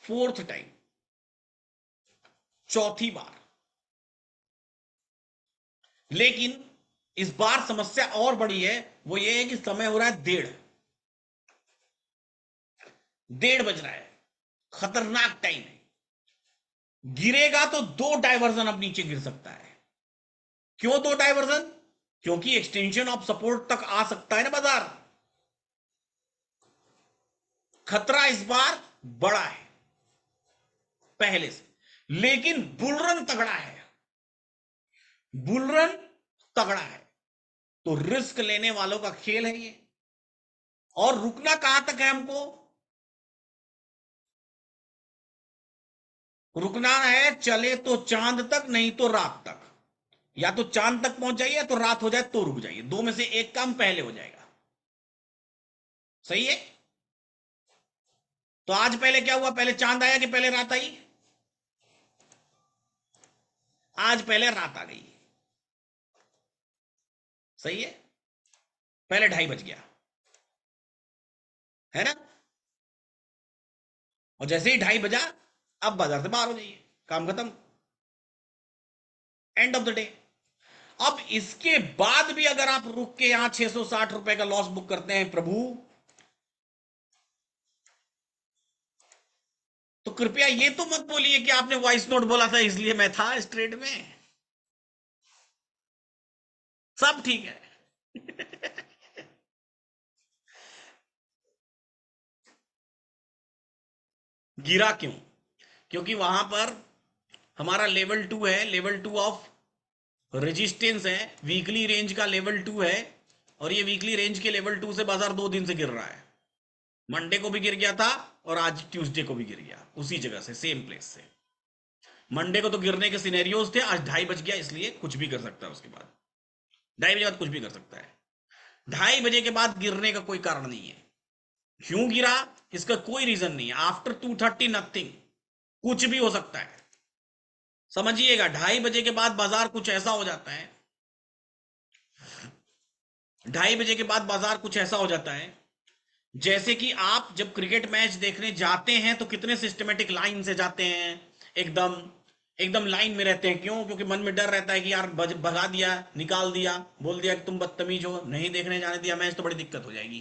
फोर्थ टाइम, चौथी बार। लेकिन इस बार समस्या और बड़ी है, वो ये है कि समय हो रहा है 1:30 बज रहा है, खतरनाक टाइम है। गिरेगा तो दो डाइवर्जन अब नीचे गिर सकता है। क्यों दो डाइवर्जन? क्योंकि एक्सटेंशन ऑफ सपोर्ट तक आ सकता है ना बाजार। खतरा इस बार बड़ा है पहले से, लेकिन बुलरन तगड़ा है। बुलरन तगड़ा है तो रिस्क लेने वालों का खेल है ये। और रुकना कहां तक है हमको? रुकना है चले तो चांद तक, नहीं तो रात तक। या तो चांद तक पहुंच जाइए, तो रात हो जाए तो रुक जाइए, दो में से एक काम पहले हो जाएगा। सही है? तो आज पहले क्या हुआ? पहले चांद आया कि पहले रात आई? आज पहले रात आ गई। सही है? पहले 2:30 बज गया, है ना? और जैसे ही 2:30 बजा, अब बाजार से बाहर हो जाइए, काम खत्म, एंड ऑफ द डे। अब इसके बाद भी अगर आप रुक के यहां 660 रुपए का लॉस बुक करते हैं प्रभु, तो कृपया ये तो मत बोलिए कि आपने वॉइस नोट बोला था इसलिए मैं था इस ट्रेड में। सब ठीक है। गिरा क्यों? क्योंकि वहां पर हमारा लेवल 2 है, लेवल 2 ऑफ रेजिस्टेंस है, वीकली रेंज का लेवल 2 है, और ये वीकली रेंज के लेवल 2 से बाजार 2 दिन से गिर रहा है। मंडे को भी गिर गया था और आज ट्यूसडे को भी गिर गया, उसी जगह से, सेम प्लेस से। मंडे को तो गिरने के सिनेरियोज थे, आज 2:30 बज गया, इसलिए कुछ भी कर सकता है उसके बाद। 2:30 बजे बाद कुछ भी कर सकता है। 2:30 बजे के बाद गिरने का कोई कारण नहीं है। क्यों गिरा, इसका कोई रीजन नहीं है। आफ्टर 2:30 नथिंग, कुछ भी हो सकता है। समझिएगा, 2:30 बजे के बाद बाजार कुछ ऐसा हो जाता है, 2:30 बजे के बाद बाजार कुछ ऐसा हो जाता है जैसे कि आप जब क्रिकेट मैच देखने जाते हैं तो कितने सिस्टमेटिक लाइन से जाते हैं, एकदम एकदम लाइन में रहते हैं। क्यों? क्योंकि मन में डर रहता है कि यार भगा दिया, निकाल दिया, बोल दिया कि तुम बदतमीज हो, नहीं देखने जाने दिया मैच तो बड़ी दिक्कत हो जाएगी।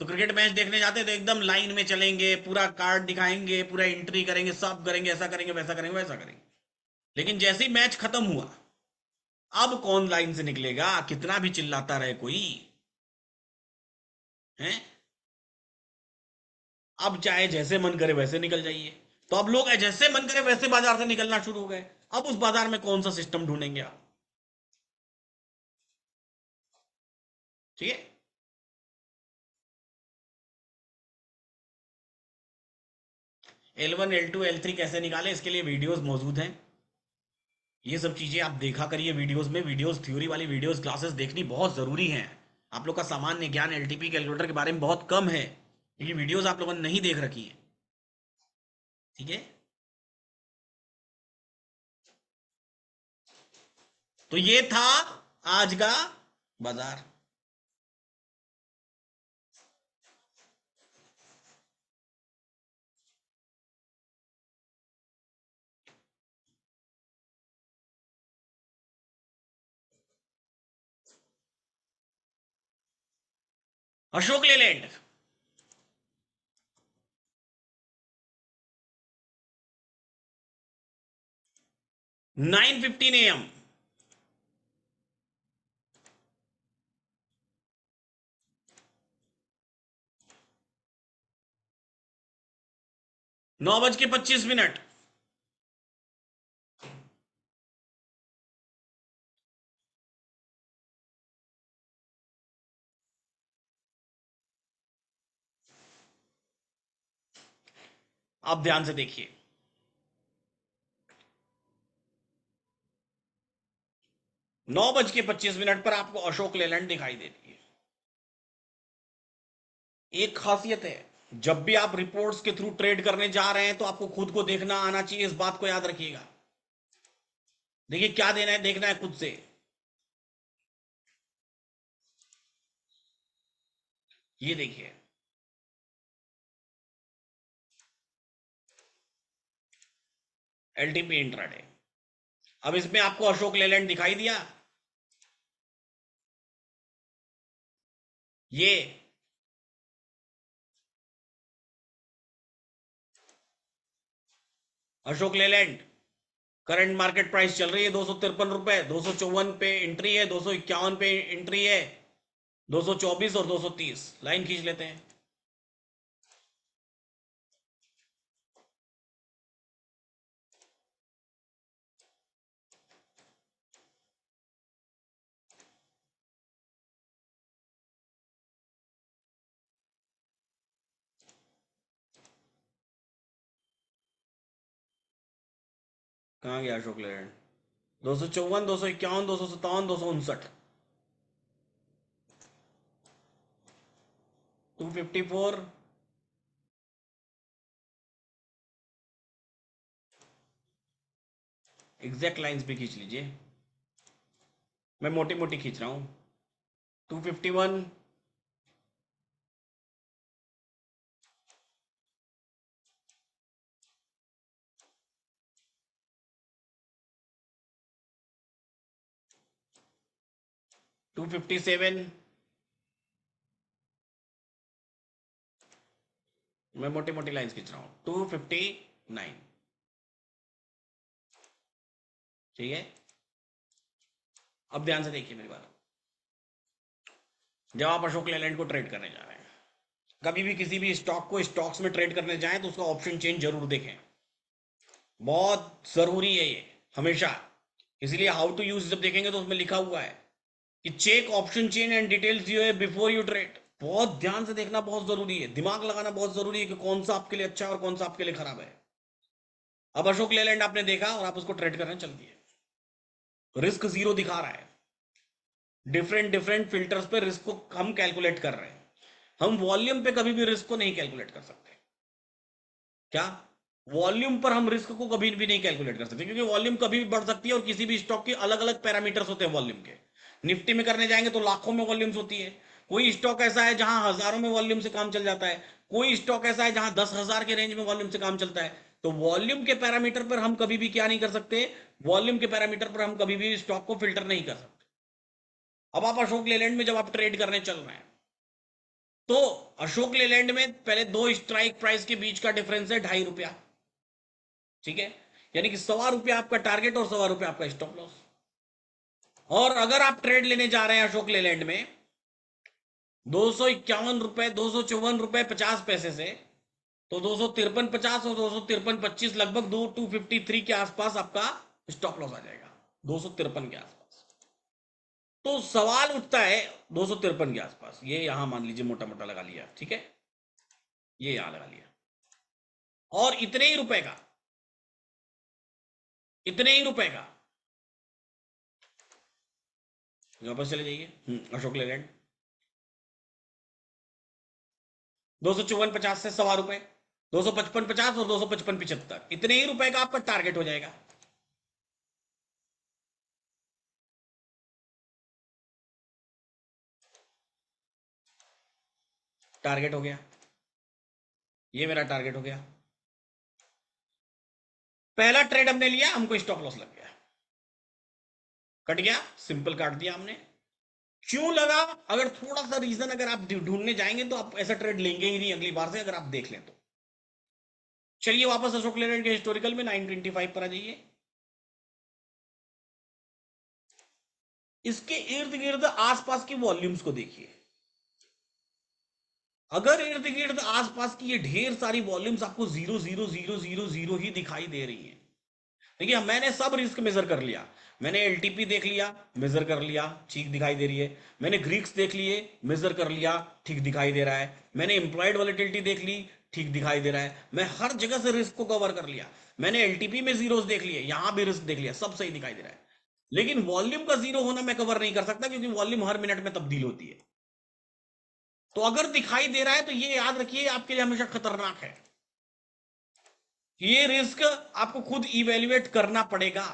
तो क्रिकेट मैच देखने जाते हैं तो एकदम लाइन में चलेंगे, पूरा कार्ड दिखाएंगे, पूरा एंट्री करेंगे, सब करेंगे, ऐसा करेंगे, वैसा करेंगे, वैसा करेंगे। लेकिन जैसे ही मैच खत्म हुआ, अब कौन लाइन से निकलेगा, कितना भी चिल्लाता रहे कोई है। अब चाहे जैसे मन करे वैसे निकल जाइए। तो अब लोग जैसे मन करे वैसे बाजार से निकलना शुरू हो गए। अब उस बाजार में कौन सा सिस्टम ढूंढेंगे आप? ठीक है। L1 L2 L3 कैसे निकाले, इसके लिए वीडियोस मौजूद हैं। ये सब चीजें आप देखा करिए वीडियोस में। वीडियोस, थ्योरी वाली वीडियोस, क्लासेस देखनी बहुत जरूरी है। आप लोग का सामान्य ज्ञान एलटीपी कैलकुलेटर के बारे में बहुत कम है, क्योंकि वीडियोस आप लोगों ने नहीं देख रखी है। ठीक है। तो ये था आज का बाजार। अशोक लेलैंड 9:15 AM। 9:25। आप ध्यान से देखिए, 9:25 पर आपको अशोक लेलैंड दिखाई देती है। एक खासियत है, जब भी आप रिपोर्ट्स के थ्रू ट्रेड करने जा रहे हैं तो आपको खुद को देखना आना चाहिए, इस बात को याद रखिएगा। देखिए क्या देना है, देखना है खुद से। ये देखिए, एलटीपी इंट्राडे। अब इसमें आपको अशोक लेलैंड दिखाई दिया, ये Ashok Leyland current market price चल रही है 253 रुपए। 254 पे एंट्री है, 251 पे एंट्री है, 224 और 230 लाइन खींच लेते हैं। कहाँ गया अशोक लेलैंड? 254, 251, 257, 259, 254। एग्जैक्ट लाइंस भी खींच लीजिए, मैं मोटी मोटी खींच रहा हूं। 251, 257, मैं मोटी मोटी लाइंस खींच रहा हूं। 259। ठीक है। अब ध्यान से देखिए मेरी बात। जब आप अशोक लेलैंड को ट्रेड करने जा रहे हैं, कभी भी किसी भी स्टॉक को स्टॉक्स में ट्रेड करने जाएं तो उसका ऑप्शन चेन जरूर देखें, बहुत जरूरी है ये हमेशा। इसलिए हाउ टू यूज जब देखेंगे तो उसमें लिखा हुआ है कि check option chain and details you है बिफोर यू ट्रेड। बहुत ध्यान से देखना बहुत जरूरी है, दिमाग लगाना बहुत जरूरी है कि कौन सा आपके लिए अच्छा है और कौन सा आपके लिए खराब है। अब अशोक लेलैंड आपने देखा और आप उसको ट्रेड करने चल दिए, रिस्क जीरो दिखा रहा है, डिफरेंट डिफरेंट फिल्टर्स पे रिस्क को हम कैलकुलेट कर रहे हैं। हम वॉल्यूम पे कभी भी रिस्क को नहीं कैलकुलेट कर सकते। क्या? वॉल्यूम पर हम रिस्क को कभी भी नहीं कैलकुलेट कर सकते, क्योंकि वॉल्यूम कभी भी बढ़ सकती है और किसी भी स्टॉक के अलग अलग पैरामीटर्स होते हैं वॉल्यूम के। निफ्टी में करने जाएंगे तो लाखों में वॉल्यूम्स होती है, कोई स्टॉक ऐसा है जहां हजारों में वॉल्यूम से काम चल जाता है, कोई स्टॉक ऐसा है जहां 10,000 के रेंज में वॉल्यूम से काम चलता है। तो वॉल्यूम के पैरामीटर पर हम कभी भी क्या नहीं कर सकते, वॉल्यूम के पैरामीटर पर हम कभी भी स्टॉक को फिल्टर नहीं कर सकते। अब आप अशोक लेलैंड में जब आप ट्रेड करने चल रहे हैं, तो अशोक लेलैंड में पहले दो स्ट्राइक प्राइस के बीच का डिफरेंस है ₹2.5, ठीक है, यानी कि ₹1.25 आपका टारगेट और ₹1.25 आपका स्टॉप लॉस। और अगर आप ट्रेड लेने जा रहे हैं अशोक लेलैंड में ₹251, ₹254.50 से, तो 253.50 और 253.25 लगभग 253 के आसपास आपका स्टॉप लॉस आ जाएगा, 253 के आसपास। तो सवाल उठता है 253 के आसपास, ये यहां मान लीजिए मोटा मोटा लगा लिया, ठीक है, ये यहां लगा लिया, और इतने ही रुपए का, इतने ही रुपए का वापस चले जाइए, अशोक लेलैंड 254.50 से ₹1.25, 255.50 और 255.75, इतने ही रुपए का आपका टारगेट हो जाएगा। टारगेट हो गया, ये मेरा टारगेट हो गया। पहला ट्रेड हमने लिया, हमको स्टॉप लॉस लग गया, कट गया, सिंपल काट दिया हमने। क्यों लगा? अगर थोड़ा सा रीजन अगर आप ढूंढने जाएंगे तो आप ऐसा ट्रेड लेंगे ही नहीं अगली बार से, अगर आप देख लें तो। चलिए वापस अशोक लेलैंड के हिस्टोरिकल में 925 पर आ जाइए। इसके इर्द गिर्द आसपास की वॉल्यूम्स को देखिए। अगर इर्द गिर्द आसपास की ये ढेर सारी वॉल्यूम्स आपको 0,0,0,0,0 ही दिखाई दे रही है, देखिए मैंने सब रिस्क मेजर कर लिया, मैंने एलटीपी देख लिया, मेजर कर लिया, ठीक दिखाई दे रही है, मैंने ग्रीक्स देख लिए, मेजर कर लिया, ठीक दिखाई दे रहा है, मैंने इंप्लॉयड वॉलेटिलिटी देख ली, ठीक दिखाई दे रहा है, मैं हर जगह से रिस्क को कवर कर लिया, मैंने एलटीपी में जीरोस देख लिए, यहां भी रिस्क देख लिया, सब सही दिखाई दे रहा है। लेकिन वॉल्यूम का जीरो होना मैं कवर नहीं कर सकता, क्योंकि वॉल्यूम हर मिनट में तब्दील होती है। तो अगर दिखाई दे रहा है तो ये याद रखिए आपके लिए हमेशा खतरनाक है, ये रिस्क आपको खुद इवेल्युएट करना पड़ेगा।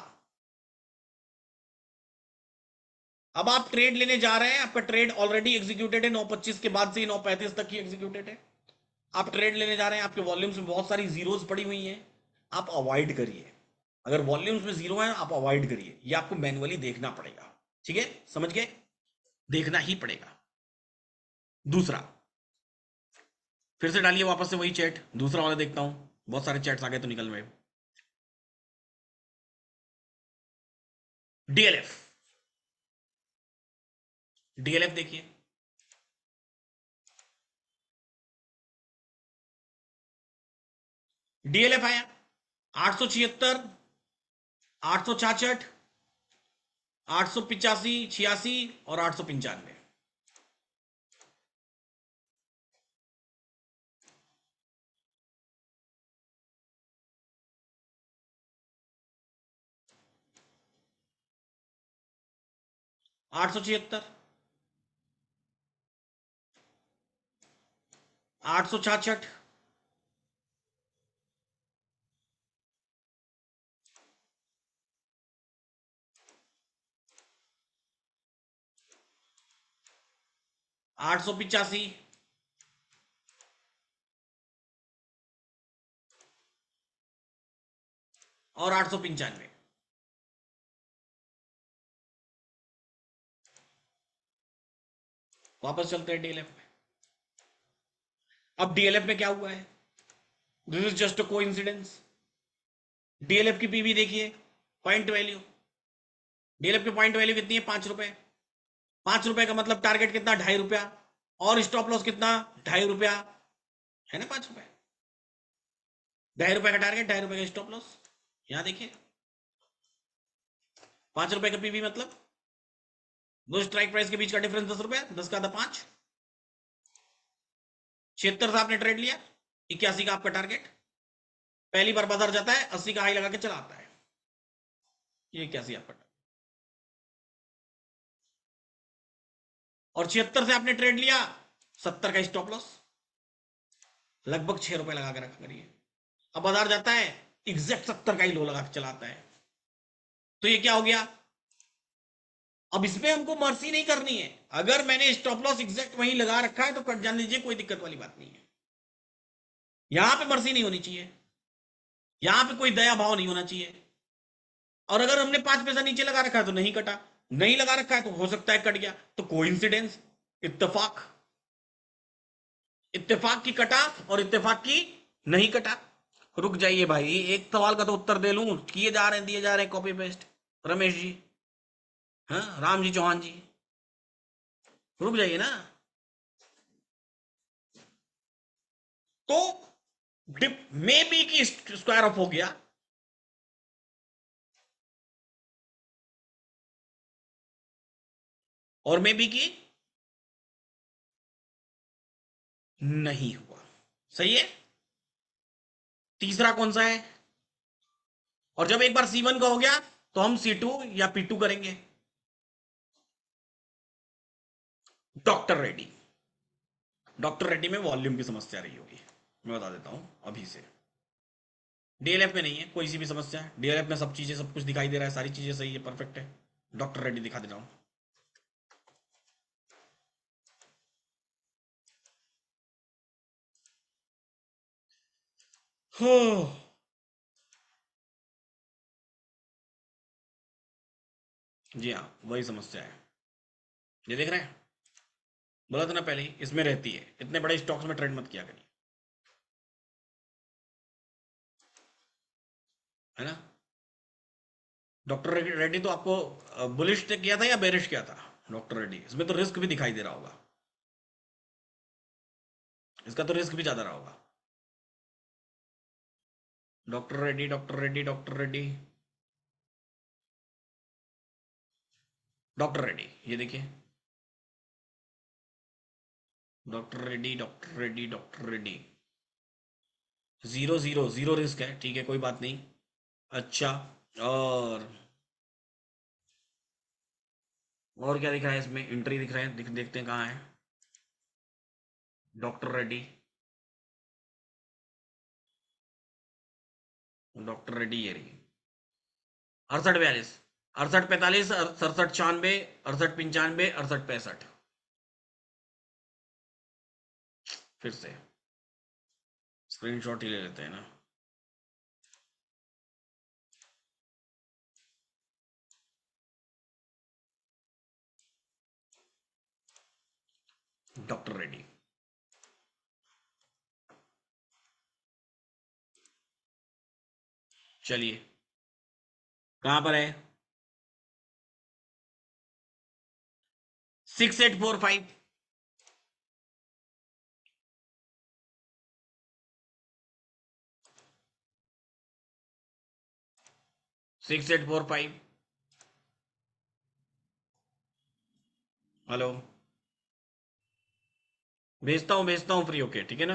अब आप ट्रेड लेने जा रहे हैं, आपका ट्रेड ऑलरेडी एग्जीक्यूटेड है, 9:25 के बाद से ही 9:35 तक ही एग्जीक्यूटेड है। आप ट्रेड लेने जा रहे हैं, आपके वॉल्यूम्स में बहुत सारी जीरोस पड़ी हुई हैं, आप अवॉइड करिए। अगर वॉल्यूम्स में जीरो है आप अवॉइड करिए, ये आपको मैन्युअली देखना पड़ेगा, ठीक है, समझ गए, देखना ही पड़ेगा। दूसरा, फिर से डालिए वापस से वही चैट, दूसरा वाला देखता हूं, बहुत सारे चैट्स आगे तो निकल रहे। डीएलएफ, डीएलएफ देखिए, डीएलएफ आया 876, 866, 885, 86 और 895। 876, 866, 885 और 895। वापस चलते हैं डीएलएफ में। अब डीएलएफ में क्या हुआ है, this is just a coincidence. DLF की पीवी देखिए, पॉइंट वैल्यू, डीएलएफ की पॉइंट वैल्यू कितनी है, ₹5। ₹5 का मतलब टारगेट कितना, ₹2.5, और स्टॉप लॉस कितना, ₹2.5, है ना, ₹5, ₹2.5 का टारगेट, ₹2.5 का स्टॉप लॉस। यहां देखिए, ₹5 का पीवी मतलब दो स्ट्राइक प्राइस के बीच का डिफरेंस ₹10, 10 का 5, 76 से आपने ट्रेड लिया, 81 का आपका टारगेट, पहली बार बाजार जाता है 80 का हाई लगा के चला आता है, ये 81 आपका टारगेट। और 76 से आपने ट्रेड लिया, 70 का स्टॉप लॉस, लगभग 6 रुपए लगा के रखा करिए। अब बाजार जाता है एग्जैक्ट 70 का ही लो लगा के चलाता है, तो ये क्या हो गया, अब इसमें हमको मर्सी नहीं करनी है। अगर मैंने स्टॉप लॉस एग्जैक्ट वहीं लगा रखा है तो कट जान लीजिए, कोई दिक्कत वाली बात नहीं है। यहां पे मर्सी नहीं होनी चाहिए, यहां पे कोई दया भाव नहीं होना चाहिए। और अगर हमने 5 पैसा नीचे लगा रखा है तो नहीं कटा, नहीं लगा रखा है तो हो सकता है कट गया, तो कोइंसिडेंस, इत्तेफाक, इत्तेफाक की कटा और इत्तेफाक की नहीं कटा। रुक जाइए भाई, एक सवाल का तो उत्तर दे लूं, किए जा रहे हैं दिए जा रहे हैं कॉपी पेस्ट, रमेश जी, हाँ राम जी चौहान जी, रुक जाइए ना। तो डिप मे बी की स्क्वायर ऑफ हो गया, और मे बी की नहीं हुआ, सही है। तीसरा कौन सा है, और जब एक बार C1 का हो गया तो हम C2 या P2 करेंगे। डॉक्टर रेड्डी, डॉक्टर रेड्डी में वॉल्यूम की समस्या रही होगी, मैं बता देता हूं अभी से। डीएलएफ में नहीं है कोई सी भी समस्या, डीएलएफ में सब चीजें, सब कुछ दिखाई दे रहा है, सारी चीजें सही है, परफेक्ट है। डॉक्टर रेड्डी दिखा दे रहा हूं। जी हाँ वही समस्या है, ये देख रहे हैं, बोला था ना पहले ही इसमें रहती है, इतने बड़े स्टॉक्स में ट्रेड मत किया करिए, है ना। डॉक्टर रेड्डी तो आपको बुलिश किया था या बेरिश किया था, डॉक्टर रेड्डी, इसमें तो रिस्क भी दिखाई दे रहा होगा, इसका तो रिस्क भी ज्यादा रहा होगा। Doctor Reddy, doctor Reddy, doctor Reddy, doctor Reddy, ये देखिए, doctor Reddy, doctor Reddy, doctor Reddy, zero zero zero risk है, ठीक है कोई बात नहीं। अच्छा, और और क्या दिख रहा है इसमें, एंट्री दिख रहा है, देखते हैं कहाँ है डॉक्टर रेड्डी, डॉक्टर रेड्डी ये रही, 68 42, 68 45, 67 96, 68 95, 68 65, फिर से स्क्रीनशॉट ही ले लेते हैं ना। डॉक्टर रेड्डी, चलिए कहां पर है, 6845, 6845, हेलो, भेजता हूँ फ्री होके, ठीक है ना।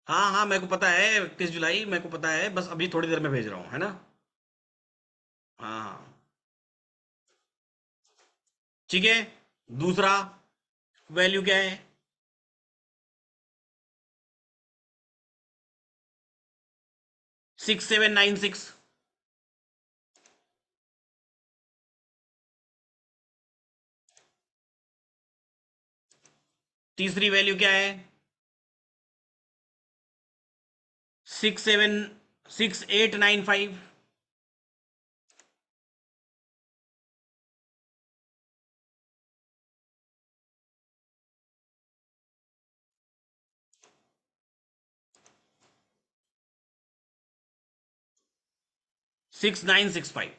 हाँ हाँ मेरे को पता है 31 जुलाई, मेरे को पता है, बस अभी थोड़ी देर में भेज रहा हूँ, है ना। हाँ हाँ ठीक है। दूसरा वैल्यू क्या है, 6796, तीसरी वैल्यू क्या है, 676895, 6965।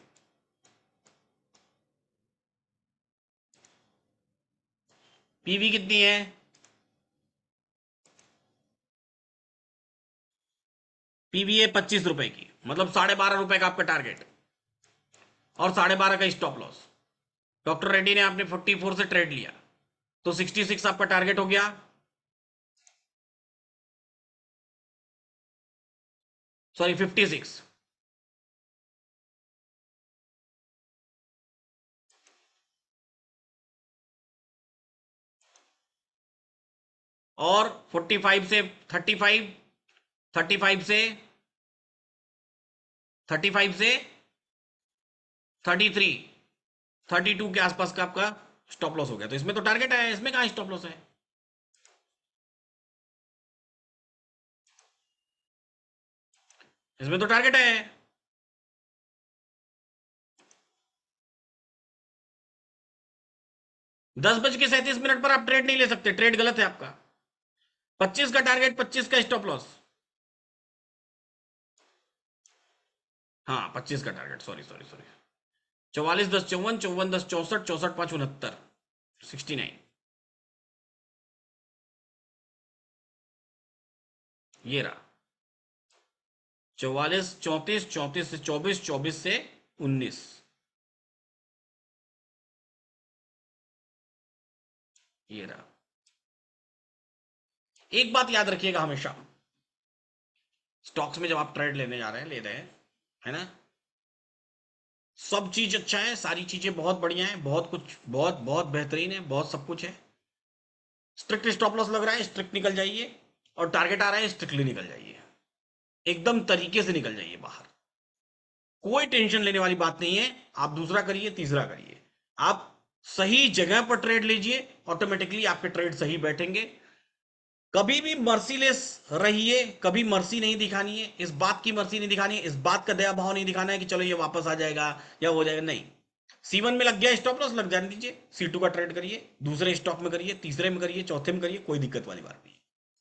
पीवी कितनी है, पीवी है 25 रुपए की, मतलब 12.5 रुपए का आपका टारगेट, और 12.5 का स्टॉप लॉस, डॉक्टर रेड्डी ने आपने 44 से ट्रेड लिया तो 66 आपका टारगेट हो गया, सॉरी 56। और 45 से 35, 35 से 35 से 33, 32 के आसपास का आपका स्टॉप लॉस हो गया। तो इसमें तो टारगेट है, इसमें कहां स्टॉप लॉस है? इसमें तो टारगेट है। 10:37 पर आप ट्रेड नहीं ले सकते, ट्रेड गलत है आपका। 25 का टारगेट, 25 का स्टॉप लॉस। हाँ 25 का टारगेट, सॉरी सॉरी सॉरी। 44:10 54, 54:10 64, 64:5 69, 69। ये रहा 44 34, 34 से 24, 24 से 19। ये रहा। एक बात याद रखिएगा हमेशा, स्टॉक्स में जब आप ट्रेड लेने जा रहे हैं, ले रहे हैं, है ना, सब चीज अच्छा है, सारी चीजें बहुत बढ़िया है, बहुत कुछ बहुत बहुत बेहतरीन है, बहुत सब कुछ है। स्ट्रिक्ट स्टॉप लॉस लग रहा है, स्ट्रिक्ट निकल जाइए। और टारगेट आ रहा है, स्ट्रिक्टली निकल जाइए, एकदम तरीके से निकल जाइए बाहर। कोई टेंशन लेने वाली बात नहीं है। आप दूसरा करिए, तीसरा करिए, आप सही जगह पर ट्रेड लीजिए, ऑटोमेटिकली आपके ट्रेड सही बैठेंगे। कभी भी मर्सीलेस रहिए, कभी मर्सी नहीं दिखानी है, इस बात की मर्सी नहीं दिखानी है, इस बात का दया भाव नहीं दिखाना है कि चलो ये वापस आ जाएगा या हो जाएगा, नहीं। C1 में लग गया स्टॉप लॉस, लग जाने दीजिए, C2 का ट्रेड करिए, दूसरे स्टॉक में करिए, तीसरे में करिए, चौथे में करिए, कोई दिक्कत वाली बात नहीं,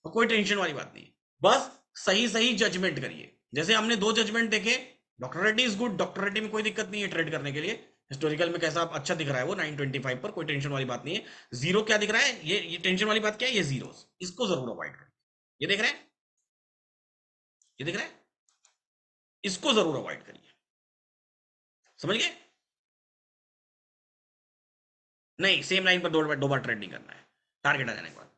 और कोई टेंशन वाली बात नहीं। बस सही सही जजमेंट करिए। जैसे हमने 2 जजमेंट देखे, doctor Reddy is good, doctor Reddy में कोई दिक्कत नहीं है ट्रेड करने के लिए। हिस्टोरिकल में कैसा अच्छा दिख रहा है वो 925 पर, कोई टेंशन वाली बात नहीं है। जीरो क्या दिख रहा है, ये टेंशन वाली बात क्या है, ये जीरोस, इसको जरूर अवॉइड करिए। ये देख रहे हैं, ये देख रहे हैं, इसको जरूर अवॉइड करिए। समझ गए? नहीं, सेम लाइन पर दो बार ट्रेड नहीं करना है, टारगेट आ जाने के बाद।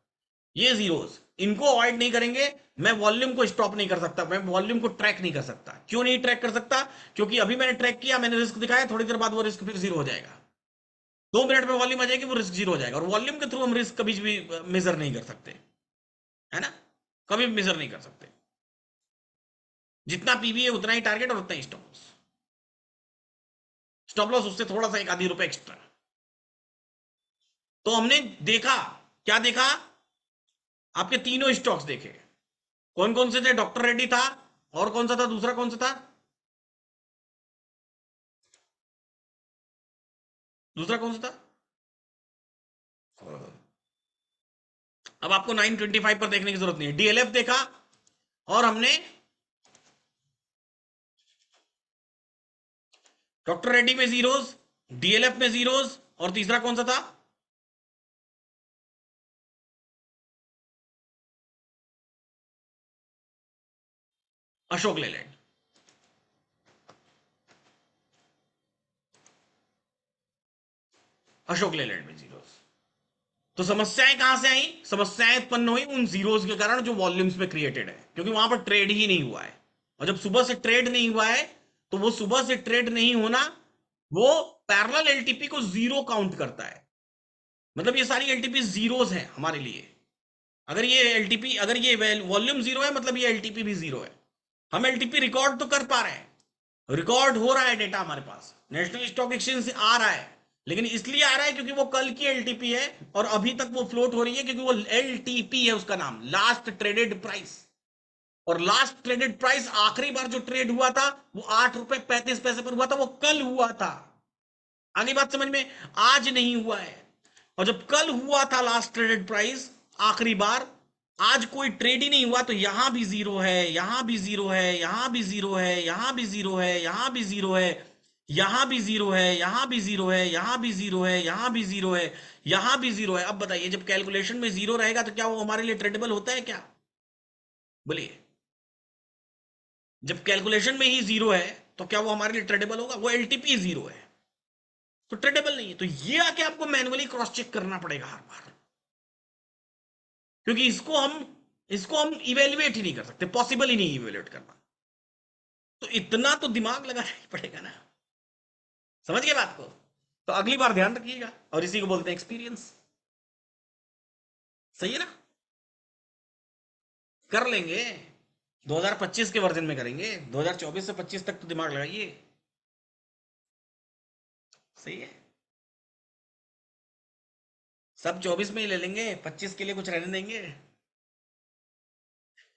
ये जीरोस, इनको अवॉइड नहीं करेंगे। मैं वॉल्यूम को स्टॉप नहीं कर सकता, मैं वॉल्यूम को ट्रैक नहीं कर सकता। क्यों नहीं ट्रैक कर सकता? क्योंकि अभी मैंने ट्रैक किया, मैंने रिस्क दिखाया, थोड़ी देर बाद वो रिस्क फिर जीरो हो जाएगा। 2 मिनट में वॉल्यूम आ जाएगी, वो रिस्क जीरो हो जाएगा। और वॉल्यूम के थ्रू हम रिस्क कभी भी मेजर नहीं कर सकते, है ना, कभी भी मेजर नहीं कर सकते। जितना पीवी है उतना ही टारगेट और उतना ही स्टॉप लॉस। स्टॉप लॉस उससे थोड़ा सा 1 आधी रुपए एक्स्ट्रा। तो हमने देखा, क्या देखा, आपके तीनों स्टॉक्स देखे। कौन कौन से थे? डॉक्टर रेड्डी था, और कौन सा था, दूसरा कौन सा था, दूसरा कौन सा था? अब आपको 925 पर देखने की जरूरत नहीं है। डीएलएफ देखा, और हमने डॉक्टर रेड्डी में जीरोस, डीएलएफ में जीरोस, और तीसरा कौन सा था? अशोक लेलैंड। अशोक लेलैंड में जीरोस। तो समस्याएं कहां से आई? समस्याएं उत्पन्न हुई उन जीरोस के कारण जो वॉल्यूम्स में क्रिएटेड है, क्योंकि वहां पर ट्रेड ही नहीं हुआ है। और जब सुबह से ट्रेड नहीं हुआ है, तो वो सुबह से ट्रेड नहीं होना, वो पैरेलल एलटीपी को जीरो काउंट करता है। मतलब ये सारी एलटीपी जीरोस हैं हमारे लिए। अगर ये एलटीपी, अगर ये वॉल्यूम जीरो है, मतलब ये एलटीपी भी जीरो है। हम एलटीपी रिकॉर्ड तो कर पा रहे हैं, रिकॉर्ड हो रहा है डेटा हमारे पास, नेशनल स्टॉक एक्सचेंज से आ रहा है। लेकिन इसलिए आ रहा है क्योंकि वो कल की एलटीपी है, और अभी तक वो फ्लोट हो रही है, क्योंकि वो एलटीपी है, उसका नाम लास्ट ट्रेडेड प्राइस। और लास्ट ट्रेडेड प्राइस, आखिरी बार जो ट्रेड हुआ था वो 8 रुपए 35 पैसे पर हुआ था, वो कल हुआ था। आगे बात समझ में? आज नहीं हुआ है। और जब कल हुआ था लास्ट ट्रेडेड प्राइस, आखिरी बार, आज कोई ट्रेड ही नहीं हुआ, तो यहां भी जीरो है, यहां भी जीरो है, यहां भी जीरो है, यहां भी जीरो है, यहां भी जीरो है, यहां भी जीरो है, यहां भी जीरो है, यहां भी जीरो है, यहां भी जीरो है, यहां भी जीरो है। अब बताइए, जब कैलकुलेशन में जीरो रहेगा तो क्या वो हमारे लिए ट्रेडेबल होता है क्या? बोलिए। जब कैलकुलेशन में ही जीरो है तो क्या वो हमारे लिए ट्रेडेबल होगा? वो एलटीपी जीरो है। तो ट्रेडेबल नहीं है। तो ये आके आपको मैनुअली क्रॉस चेक करना पड़ेगा हर बार, क्योंकि इसको हम इवेल्युएट ही नहीं कर सकते, पॉसिबल ही नहीं इवेल्युएट करना। तो इतना तो दिमाग लगाना ही पड़ेगा ना। समझ गए बात को? तो अगली बार ध्यान रखिएगा, और इसी को बोलते हैं एक्सपीरियंस। सही है ना? कर लेंगे, 2025 के वर्जन में करेंगे, 2024 से 25 तक तो दिमाग लगाइए। सही है, सब 24 में ही ले लेंगे, 25 के लिए कुछ रहने देंगे।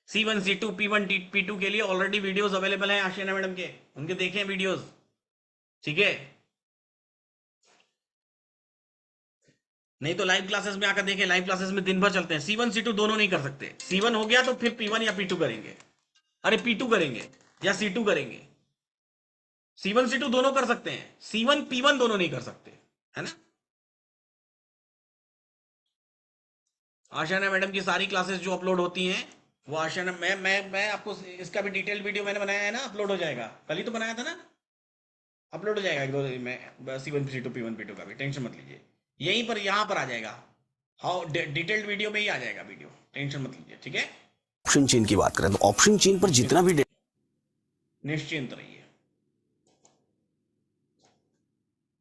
C1 C2 P1 P2 के लिए ऑलरेडी वीडियोस अवेलेबल हैं आशियाना मैडम के, उनके देखें वीडियोस। ठीक है, नहीं तो लाइव क्लासेस में आकर देखें, लाइव क्लासेस में दिन भर चलते हैं। C1 C2 दोनों नहीं कर सकते, C1 हो गया तो फिर P1 या P2 करेंगे, अरे P2 करेंगे या C2 करेंगे। C1 C2 दोनों कर सकते हैं, C1 P1 दोनों नहीं कर सकते, है ना? आशाना मैडम की सारी क्लासेस जो अपलोड होती हैं, वो आशाना मैं आपको इसका भी डिटेल वीडियो मैंने बनाया है ना, अपलोड हो जाएगा, कल ही तो बनाया था ना, अपलोड हो जाएगा एक दो दिन में। C1 C2 P1 P2 का भी टेंशन मत लीजिए, यहीं पर यहाँ पर आ जाएगा। हाउ डिटेल्ड वीडियो में ही आ जाएगा वीडियो, टेंशन मत लीजिए। ठीक है, ऑप्शन चेन की बात करें तो ऑप्शन चेन पर जितना भी निश्चिंत रहिए।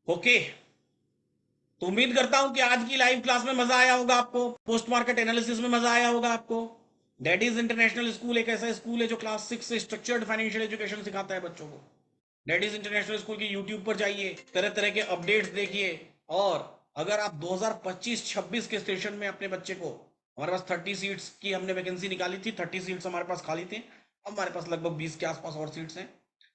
ओके, तो उम्मीद करता हूं कि आज की लाइव क्लास में मजा आया होगा आपको, पोस्ट मार्केट एनालिसिस में मजा आया होगा आपको। डैडीज इंटरनेशनल स्कूल एक ऐसा स्कूल है जो क्लास 6 से स्ट्रक्चर्ड फाइनेंशियल एजुकेशन सिखाता है बच्चों को। डैडीज इंटरनेशनल स्कूल की यूट्यूब पर जाइए, तरह तरह के अपडेट्स देखिए। और अगर आप 2025-26 के सेशन में अपने बच्चे को, हमारे पास 30 सीट्स की हमने वैकेंसी निकाली थी, 30 सीट्स हमारे पास खाली थे, अब हमारे पास लगभग 20 के आसपास और सीट्स हैं।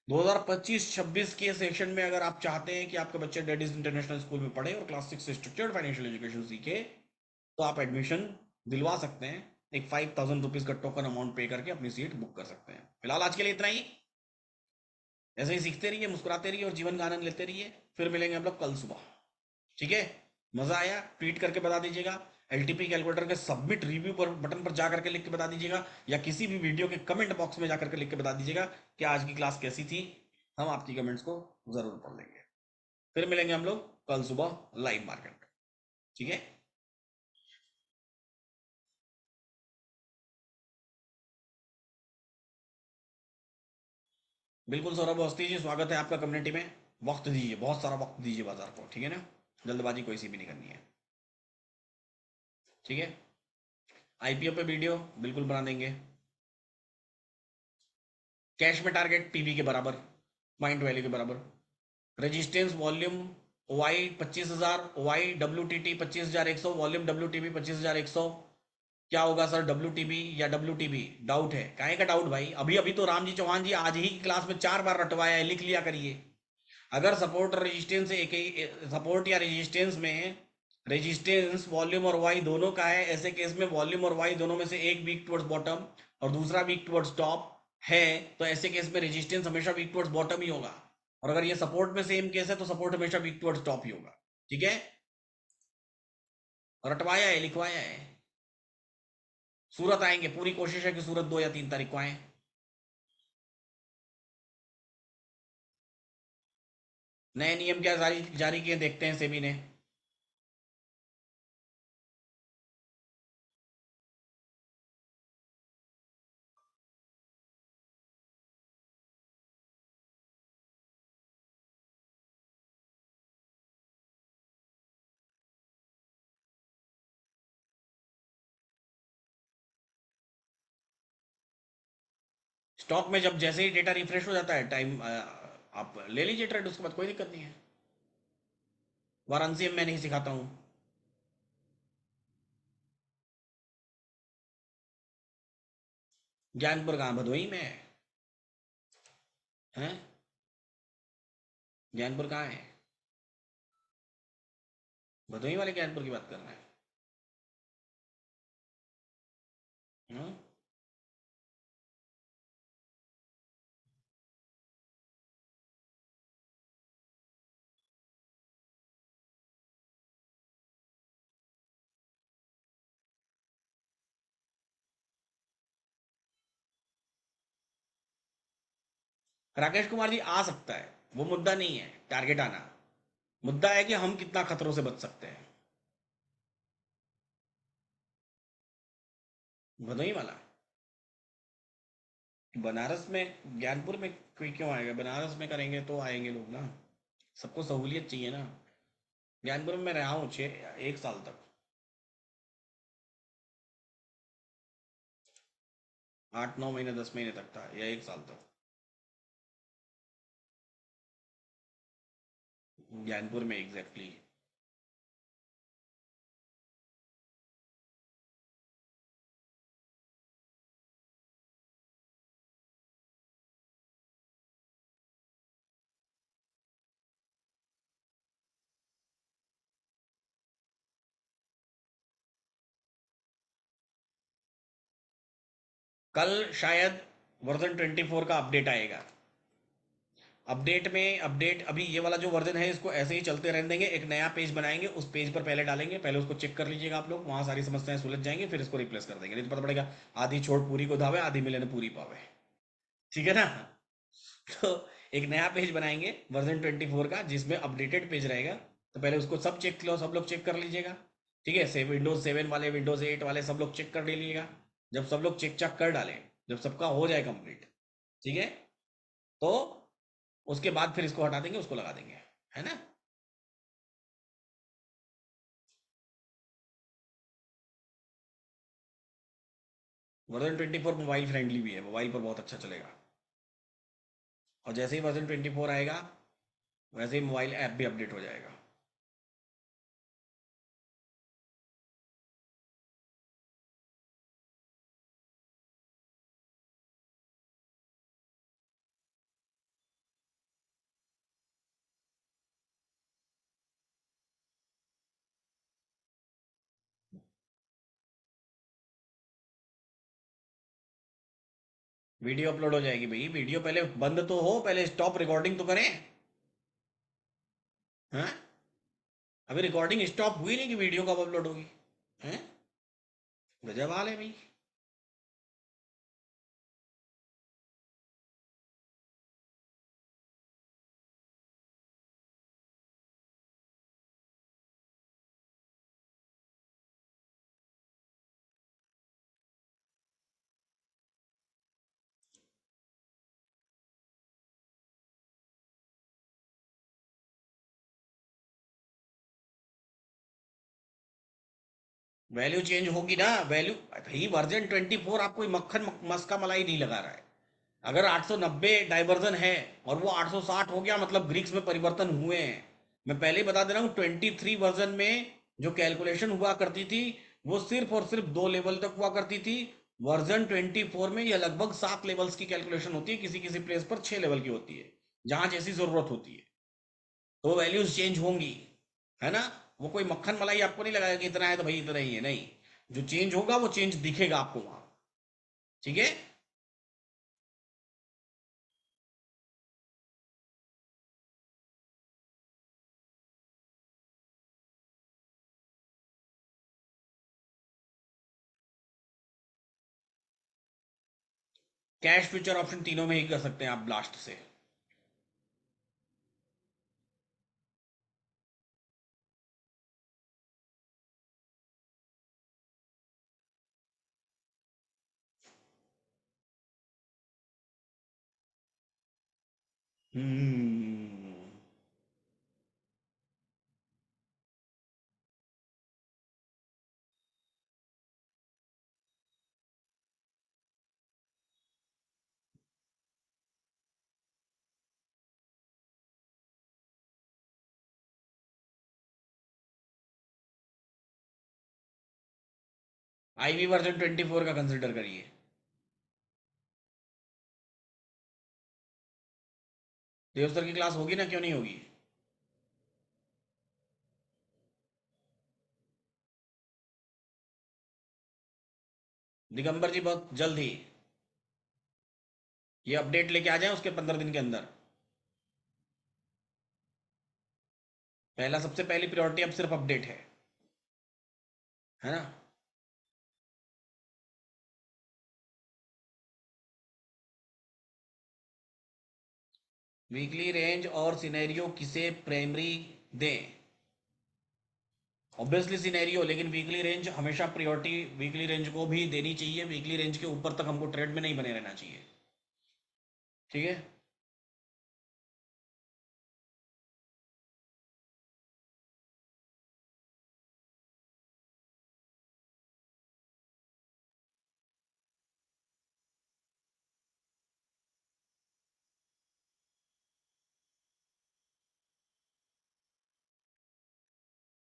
2025-26 के सेशन में अगर आप चाहते हैं कि आपके बच्चे डैडीज इंटरनेशनल स्कूल में पढ़े और क्लास 6 से स्ट्रक्चर्ड फाइनेंशियल एजुकेशन सीखे, तो आप एडमिशन दिलवा सकते हैं। एक 5,000 रुपीज का टोकन अमाउंट पे करके अपनी सीट बुक कर सकते हैं। फिलहाल आज के लिए इतना ही। ऐसे ही सीखते रहिए, मुस्कुराते रहिए और जीवन का आनंद लेते रहिए। फिर मिलेंगे हम लोग कल सुबह। ठीक है, मजा आया ट्वीट करके बता दीजिएगा, एलटीपी कैलकुलेटर के सबमिट रिव्यू पर बटन पर जाकर के लिख के बता दीजिएगा, या किसी भी वीडियो के कमेंट बॉक्स में जाकर के लिख के बता दीजिएगा कि आज की क्लास कैसी थी। हम आपकी कमेंट्स को जरूर पढ़ लेंगे। फिर मिलेंगे हम लोग कल सुबह लाइव मार्केट में। ठीक है, बिल्कुल सौरभ अवस्थी जी, स्वागत है आपका कम्युनिटी में। वक्त दीजिए, बहुत सारा वक्त दीजिए बाजार को, ठीक है ना? जल्दबाजी कोई सी भी नहीं करनी है। ठीक है, आईपीओ पे वीडियो बिल्कुल बना देंगे। कैश में टारगेट पीवी के बराबर, पॉइंट वैल्यू के बराबर। Resistance volume Y 25,000, Y WTT 25,100, volume WTB 25,100। क्या होगा सर, WTB या WTB? डाउट है, काहे का डाउट भाई? अभी अभी तो राम जी चौहान जी आज ही की क्लास में 4 बार रटवाया है, लिख लिया करिए। अगर सपोर्ट और रेजिस्टेंस एक ही, सपोर्ट या रेजिस्टेंस में रेजिस्टेंस वॉल्यूम और वाई दोनों का है, ऐसे केस में वॉल्यूम और वाई दोनों में से एक वीक टुवर्ड्स बॉटम और दूसरा वीक टुवर्ड्स टॉप है, तो ऐसे केस में रेजिस्टेंस हमेशा वीक टुवर्ड्स बॉटम ही होगा। और अगर ये सपोर्ट में सेम केस है तो सपोर्ट हमेशा वीक टुवर्ड्स टॉप ही होगा। ठीक है, रटवाया है, लिखवाया है। सूरत आएंगे, पूरी कोशिश है कि सूरत 2 या 3 तारीख को आए। नए नियम क्या जारी जारी किए देखते हैं सेबी ने। स्टॉक में जब जैसे ही डेटा रिफ्रेश हो जाता है, टाइम आप ले लीजिए ट्रेड, उसके बाद कोई दिक्कत नहीं है। वाराणसी में मैं नहीं सिखाता हूँ। ज्ञानपुर कहाँ, भदोही में है? ज्ञानपुर कहाँ है? भदोही वाले ज्ञानपुर की बात कर रहे हैं? हम्म? राकेश कुमार जी आ सकता है, वो मुद्दा नहीं है टारगेट आना। मुद्दा है कि हम कितना खतरों से बच सकते हैं, भदोही वाला। बनारस में, ज्ञानपुर में कोई क्यों आएगा? बनारस में करेंगे तो आएंगे लोग ना, सबको सहूलियत चाहिए ना। ज्ञानपुर में मैं रहा हूँ 1 साल तक, 8 9 महीने 10 महीने तक था, या 1 साल तक ज्ञानपुर में एग्जैक्टली। कल शायद वर्जन 24 का अपडेट आएगा। अपडेट में अपडेट, अभी ये वाला जो वर्जन है इसको ऐसे ही चलते रहने देंगे, एक नया पेज बनाएंगे, उस पेज पर पहले डालेंगे, पहले उसको चेक कर लीजिएगा आप लोग, वहां सारी समस्याएं सुलझ जाएंगी, फिर इसको रिप्लेस कर देंगे। नहीं तो पता पड़ेगा आधी छोड़ पूरी को धावे, आधी मिले न पूरी पावे। ठीक है ना? तो एक नया पेज बनाएंगे वर्जन 24 का, जिसमें अपडेटेड पेज रहेगा, तो पहले उसको सब चेक लो, सब लोग चेक कर लीजिएगा। ठीक है, से विंडोज 7 वाले, विंडोज 8 वाले सब लोग चेक कर लीजिएगा। जब सब लोग चेक चेक कर डालें, जब सबका हो जाए कंप्लीट, ठीक है, तो उसके बाद फिर इसको हटा देंगे, उसको लगा देंगे, है ना? वर्जन 24 मोबाइल फ्रेंडली भी है, मोबाइल पर बहुत अच्छा चलेगा। और जैसे ही वर्जन 24 आएगा, वैसे ही मोबाइल ऐप भी अपडेट हो जाएगा। वीडियो अपलोड हो जाएगी भाई, वीडियो पहले बंद तो हो, पहले स्टॉप रिकॉर्डिंग तो करें। हाँ, अभी रिकॉर्डिंग स्टॉप हुई नहीं कि वीडियो कब अपलोड होगी? हैं? गजब हाल है भाई। वैल्यू चेंज होगी ना, वैल्यू भाई, वर्जन 24 आपको कोई मक्खन मस्का मलाई नहीं लगा रहा है। अगर 890 डाइवर्जन है और वो 860 हो गया, मतलब ग्रीक्स में परिवर्तन हुए हैं। मैं पहले ही बता दे रहा हूँ, 23 वर्जन में जो कैलकुलेशन हुआ करती थी, वो सिर्फ और सिर्फ 2 लेवल तक हुआ करती थी। वर्जन 24 में यह लगभग 7 लेवल्स की कैलकुलेशन होती है, किसी किसी प्लेस पर 6 लेवल की होती है, जहां जैसी जरूरत होती है। तो वैल्यूज चेंज होंगी, है ना? वो कोई मक्खन मलाई आपको नहीं लगाएगा कि इतना है तो भाई इतना ही है, नहीं। जो चेंज होगा वो चेंज दिखेगा आपको वहां। ठीक है। कैश फ्यूचर ऑप्शन तीनों में ही कर सकते हैं आप ब्लास्ट से। हम्म। आईवी वर्जन 24 का कंसिडर करिए। देवस्तर की क्लास होगी ना, क्यों नहीं होगी? दिगंबर जी बहुत जल्द ही ये अपडेट लेके आ जाए, उसके 15 दिन के अंदर। पहला, सबसे पहली प्रायोरिटी अब सिर्फ अपडेट है ना? वीकली रेंज और सिनेरियो किसे प्राइमरी दें, ऑब्वियसली सिनेरियो, लेकिन वीकली रेंज हमेशा प्रायोरिटी वीकली रेंज को भी देनी चाहिए। वीकली रेंज के ऊपर तक हमको ट्रेड में नहीं बने रहना चाहिए, ठीक है।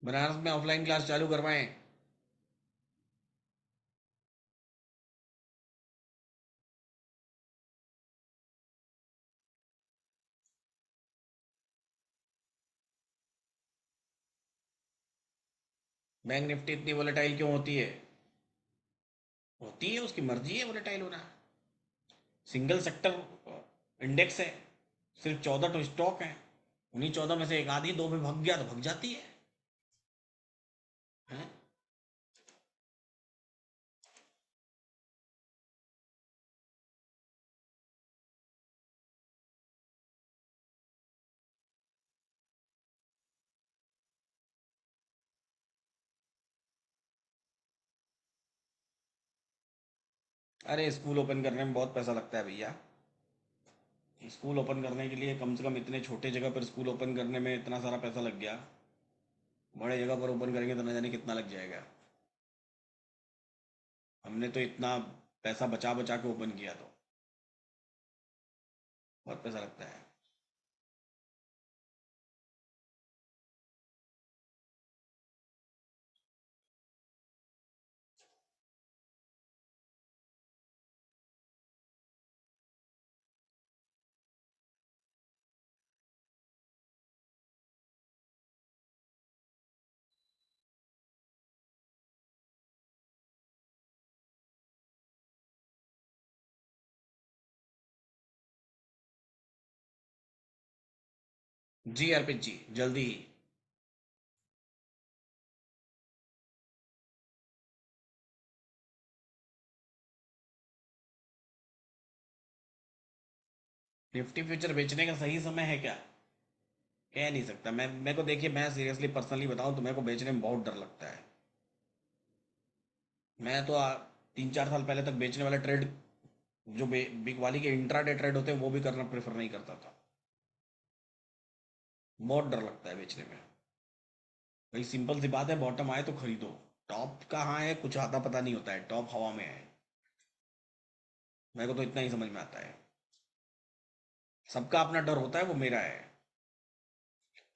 बनारस में ऑफलाइन क्लास चालू करवाएं। बैंक निफ्टी इतनी वोलेटाइल क्यों होती है? होती है, उसकी मर्जी है वोलेटाइल होना। सिंगल सेक्टर इंडेक्स है, सिर्फ 14 तो स्टॉक है, उन्हीं 14 में से एक आधी दो में भग गया तो भग जाती है, हैं? अरे स्कूल ओपन करने में बहुत पैसा लगता है भैया। स्कूल ओपन करने के लिए कम से कम इतने छोटे जगह पर स्कूल ओपन करने में इतना सारा पैसा लग गया, बड़े जगह पर ओपन करेंगे तो न जाने कितना लग जाएगा। हमने तो इतना पैसा बचा बचा के ओपन किया, तो बहुत पैसा लगता है। जी अर्पित जी, जल्दी ही। निफ्टी फ्यूचर बेचने का सही समय है क्या? कह नहीं सकता मैं। मेरे को देखिए, मैं सीरियसली पर्सनली बताऊं तो मेरे को बेचने में बहुत डर लगता है। मैं तो 3-4 साल पहले तक बेचने वाला ट्रेड, जो बिग वाली के इंट्राडे ट्रेड होते हैं, वो भी करना प्रेफर नहीं करता था। बहुत डर लगता है बेचने में। भाई सिंपल सी बात है, बॉटम आए तो खरीदो। टॉप कहाँ है कुछ आता पता नहीं होता है, टॉप हवा में है। मेरे को तो इतना ही समझ में आता है। सबका अपना डर होता है, वो मेरा है।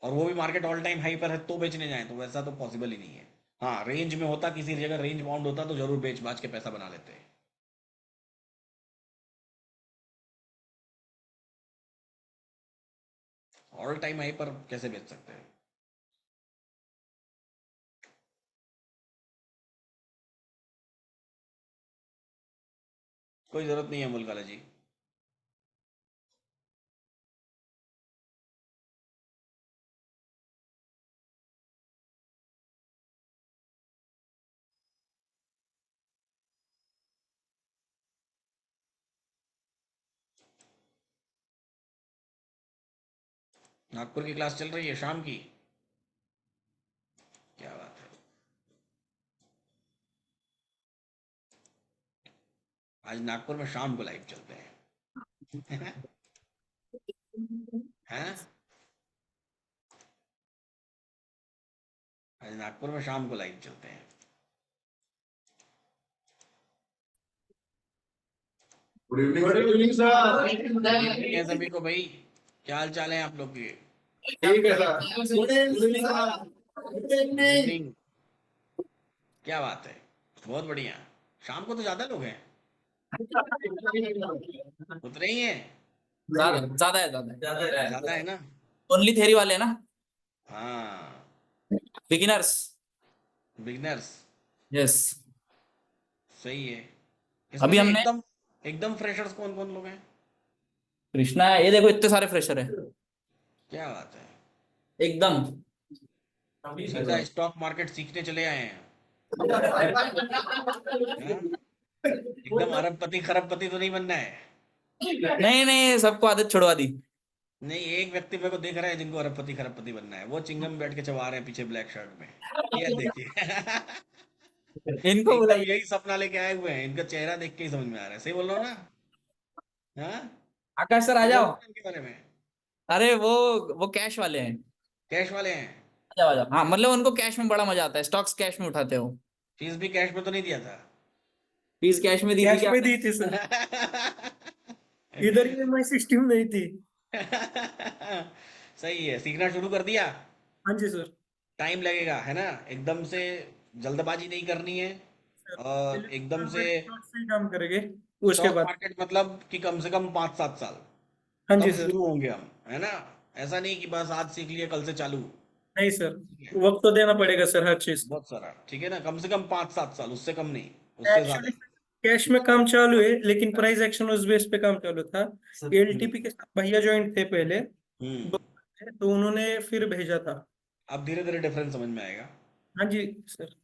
और वो भी मार्केट ऑल टाइम हाई पर है तो बेचने जाए, तो वैसा तो पॉसिबल ही नहीं है। हाँ, रेंज में होता, किसी जगह रेंज बाउंड होता तो जरूर बेच बाच के पैसा बना लेते। ऑल टाइम हाई पर कैसे बेच सकते हैं? कोई जरूरत नहीं है मुल्क जी। नागपुर की क्लास चल रही है शाम की? क्या बात है। आज नागपुर में शाम को लाइव चलते हैं। हैं? आज नागपुर में शाम को लाइव चलते हैं। Good evening sir. ठीक है सभी को भाई, क्या हाल चाल है आप लोग के? ठीक है sir. Good evening sir. Good good evening. Evening. क्या बात है, बहुत बढ़िया। शाम को तो ज्यादा लोग हैं, उतने ही हैं। ज्यादा ज्यादा है, ज्यादा है। ज्यादा है ना? ओनली थ्योरी वाले हैं ना, हाँ, बिगिनर्स। बिगनर्स। यस। सही है। इसमें अभी से हमने एकदम एकदम फ्रेशर्स कौन कौन लोग हैं? कृष्णा है, ये देखो इतने सारे फ्रेशर है क्या बात है, एकदम। सीधा स्टॉक मार्केट सीखने चले आए हैं। हाँ? एकदम अरबपति खरबपति तो नहीं बनना है। नहीं नहीं, सबको आदत छुड़वा दी। नहीं, एक व्यक्ति मेरे को दिख रहा है जिनको अरबपति खरबपति बनना है, वो चिंगम बैठ के चबा रहे हैं पीछे ब्लैक शर्ट में। ये देखिए। इनको एकदम बुलाइए। यही सपना लेके आए हुए हैं, इनका चेहरा देख के ही समझ में आ रहा है। सही बोल रहा हूँ ना? हाँ, आकाश सर आ सही बोल जाओ। रहा हूँ ना इनके बारे में? अरे वो कैश वाले हैं। कैश वाले हैं। आ जाओ आ जाओ। हाँ मतलब उनको कैश में बड़ा मजा आता है, स्टॉक्स कैश में उठाते हो। फीस भी कैश में तो नहीं दिया था? फीस कैश में दी थी कैश क्या में आपने? दी थी सर, इधर EMI सिस्टम नहीं थी। सही है, सीखना शुरू कर दिया। हाँ जी सर। टाइम लगेगा, है ना? एकदम से जल्दबाजी नहीं करनी है। सर और पहले एकदम से प्राइवेट स्टॉक से ही काम करेंगे, उसके स्टॉक बाद। मार्केट मतलब कि कम से कम 5-7 साल हाँ जी तब सर। शुरू होंगे हम, है ना? ऐसा नहीं कि बस आज सीख लिया कल से चालू। नहीं सर, ठीक है, वक्त तो देना पड़ेगा सर हर चीज का। बहुत सारा, ठीक है ना? कम से कम 5-7 साल, उससे कम नहीं, उससे ज्यादा एक्चुअली ही। कैश में काम चालू है, लेकिन प्राइस एक्शन उस बेस पे काम चालू था। LTP के साथ भैया ज्वाइंट थे पहले, हम्म। दो थे, तो उन्होंने फिर भेजा था। अब धीरे धीरे डिफरेंस समझ में आएगा। हाँ जी सर।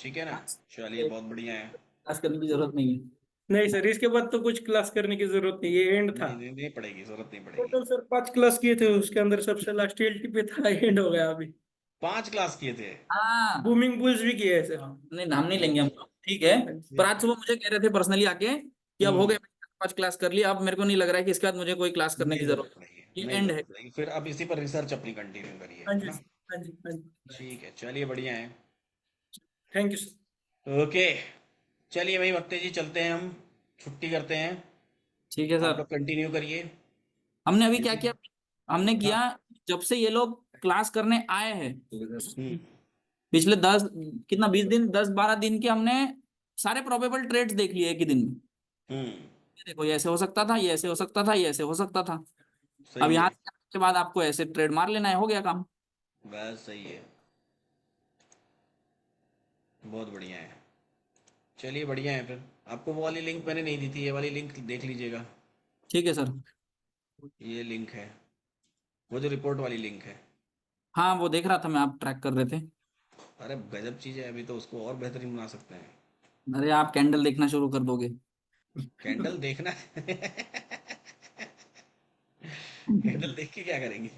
ठीक है ना? चलिए, बहुत बढ़िया है। क्लास करने की जरूरत नहीं है। नहीं सर, इसके बाद तो कुछ क्लास करने की जरूरत नहीं, ये एंड था। नहीं नहीं, नहीं पड़ेगी, जरूरत नहीं पड़ेगी। टोटल सर 5 क्लास किए थे, उसके अंदर सबसे लास्ट LTP था, एंड हो गया अभी। 5 क्लास किए थे? हाँ। बूमिंग बुल्स भी किए हैं सर। नहीं नाम नहीं लेंगे हम लोग, ठीक है। पर आज सुबह मुझे कह रहे थे पर्सनली आके कि अब हो हम्म। गए, 5 क्लास कर लिया, अब मेरे को नहीं लग रहा है कि इसके बाद मुझे कोई क्लास करने की नहीं जरूरत जरूरत है। पड़ेगी, ये नहीं एंड जरूरत है। पड़ेगी, फिर अब इसी पर रिसर्च अपनी कंटिन्यू करिए, हाँ है जी ना? हाँ जी हाँ जी। ठीक है, चलिए, बढ़िया है। Thank you sir. ओके, चलिए भाई भक्ते जी, चलते हैं हम, छुट्टी करते हैं। ठीक है आप सर। लोग कंटिन्यू करिए। हमने अभी ठीक क्या है। किया, हमने हाँ। किया, जब से ये लोग क्लास करने आए हैं हम्म। पिछले 10 कितना 20 दिन 10-12 दिन के, हमने सारे प्रोबेबल ट्रेड्स देख लिए एक ही दिन में। हम्म। ये देखो, ये ऐसे हो सकता था, ये ऐसे हो सकता था, ये ऐसे हो सकता था। अब सही यहाँ है, से आने के बाद आपको ऐसे ट्रेड मार लेना है, हो गया काम। बस सही है, बहुत बढ़िया है। चलिए, बढ़िया है फिर। आपको वो वाली लिंक मैंने नहीं दी थी, ये वाली लिंक देख लीजिएगा। ठीक है सर। ये लिंक है, वो जो रिपोर्ट वाली लिंक है। हाँ वो देख रहा था मैं, आप ट्रैक कर रहे थे। अरे गजब चीज़ है, अभी तो उसको और बेहतरीन बना सकते हैं। अरे आप कैंडल देखना शुरू कर दोगे। कैंडल देखना है। कैंडल देख के क्या करेंगे?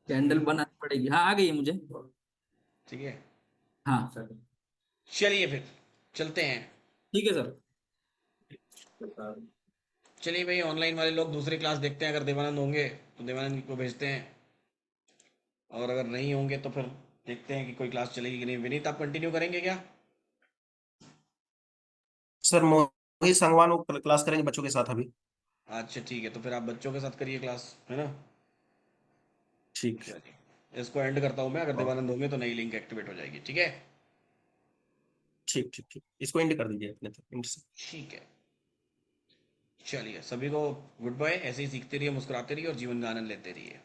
कैंडल बनानी पड़ेगी, हाँ आ गई है मुझे। ठीक है, हाँ चलिए फिर चलते हैं। ठीक है सर। चलिए भाई, ऑनलाइन वाले लोग दूसरी क्लास देखते हैं, अगर देवानंद होंगे तो देवानंद को भेजते हैं, और अगर नहीं होंगे तो फिर देखते हैं कि कोई क्लास चलेगी कि नहीं। विनीत, आप कंटिन्यू करेंगे क्या? सर मोहित संगवान वो क्लास करेंगे बच्चों के साथ अभी। अच्छा ठीक है, तो फिर आप बच्चों के साथ करिए क्लास, है ना? ठीक। चलिए, इसको एंड करता हूँ मैं, अगर देवानंद होंगे तो नई लिंक एक्टिवेट हो जाएगी, ठीक है? ठीक ठीक ठीक, इसको एंड कर दीजिए अपने तक एंड से। ठीक है, चलिए, सभी को गुड बाय। ऐसे ही सीखते रहिए, मुस्कुराते रहिए और जीवन का आनंद लेते रहिए।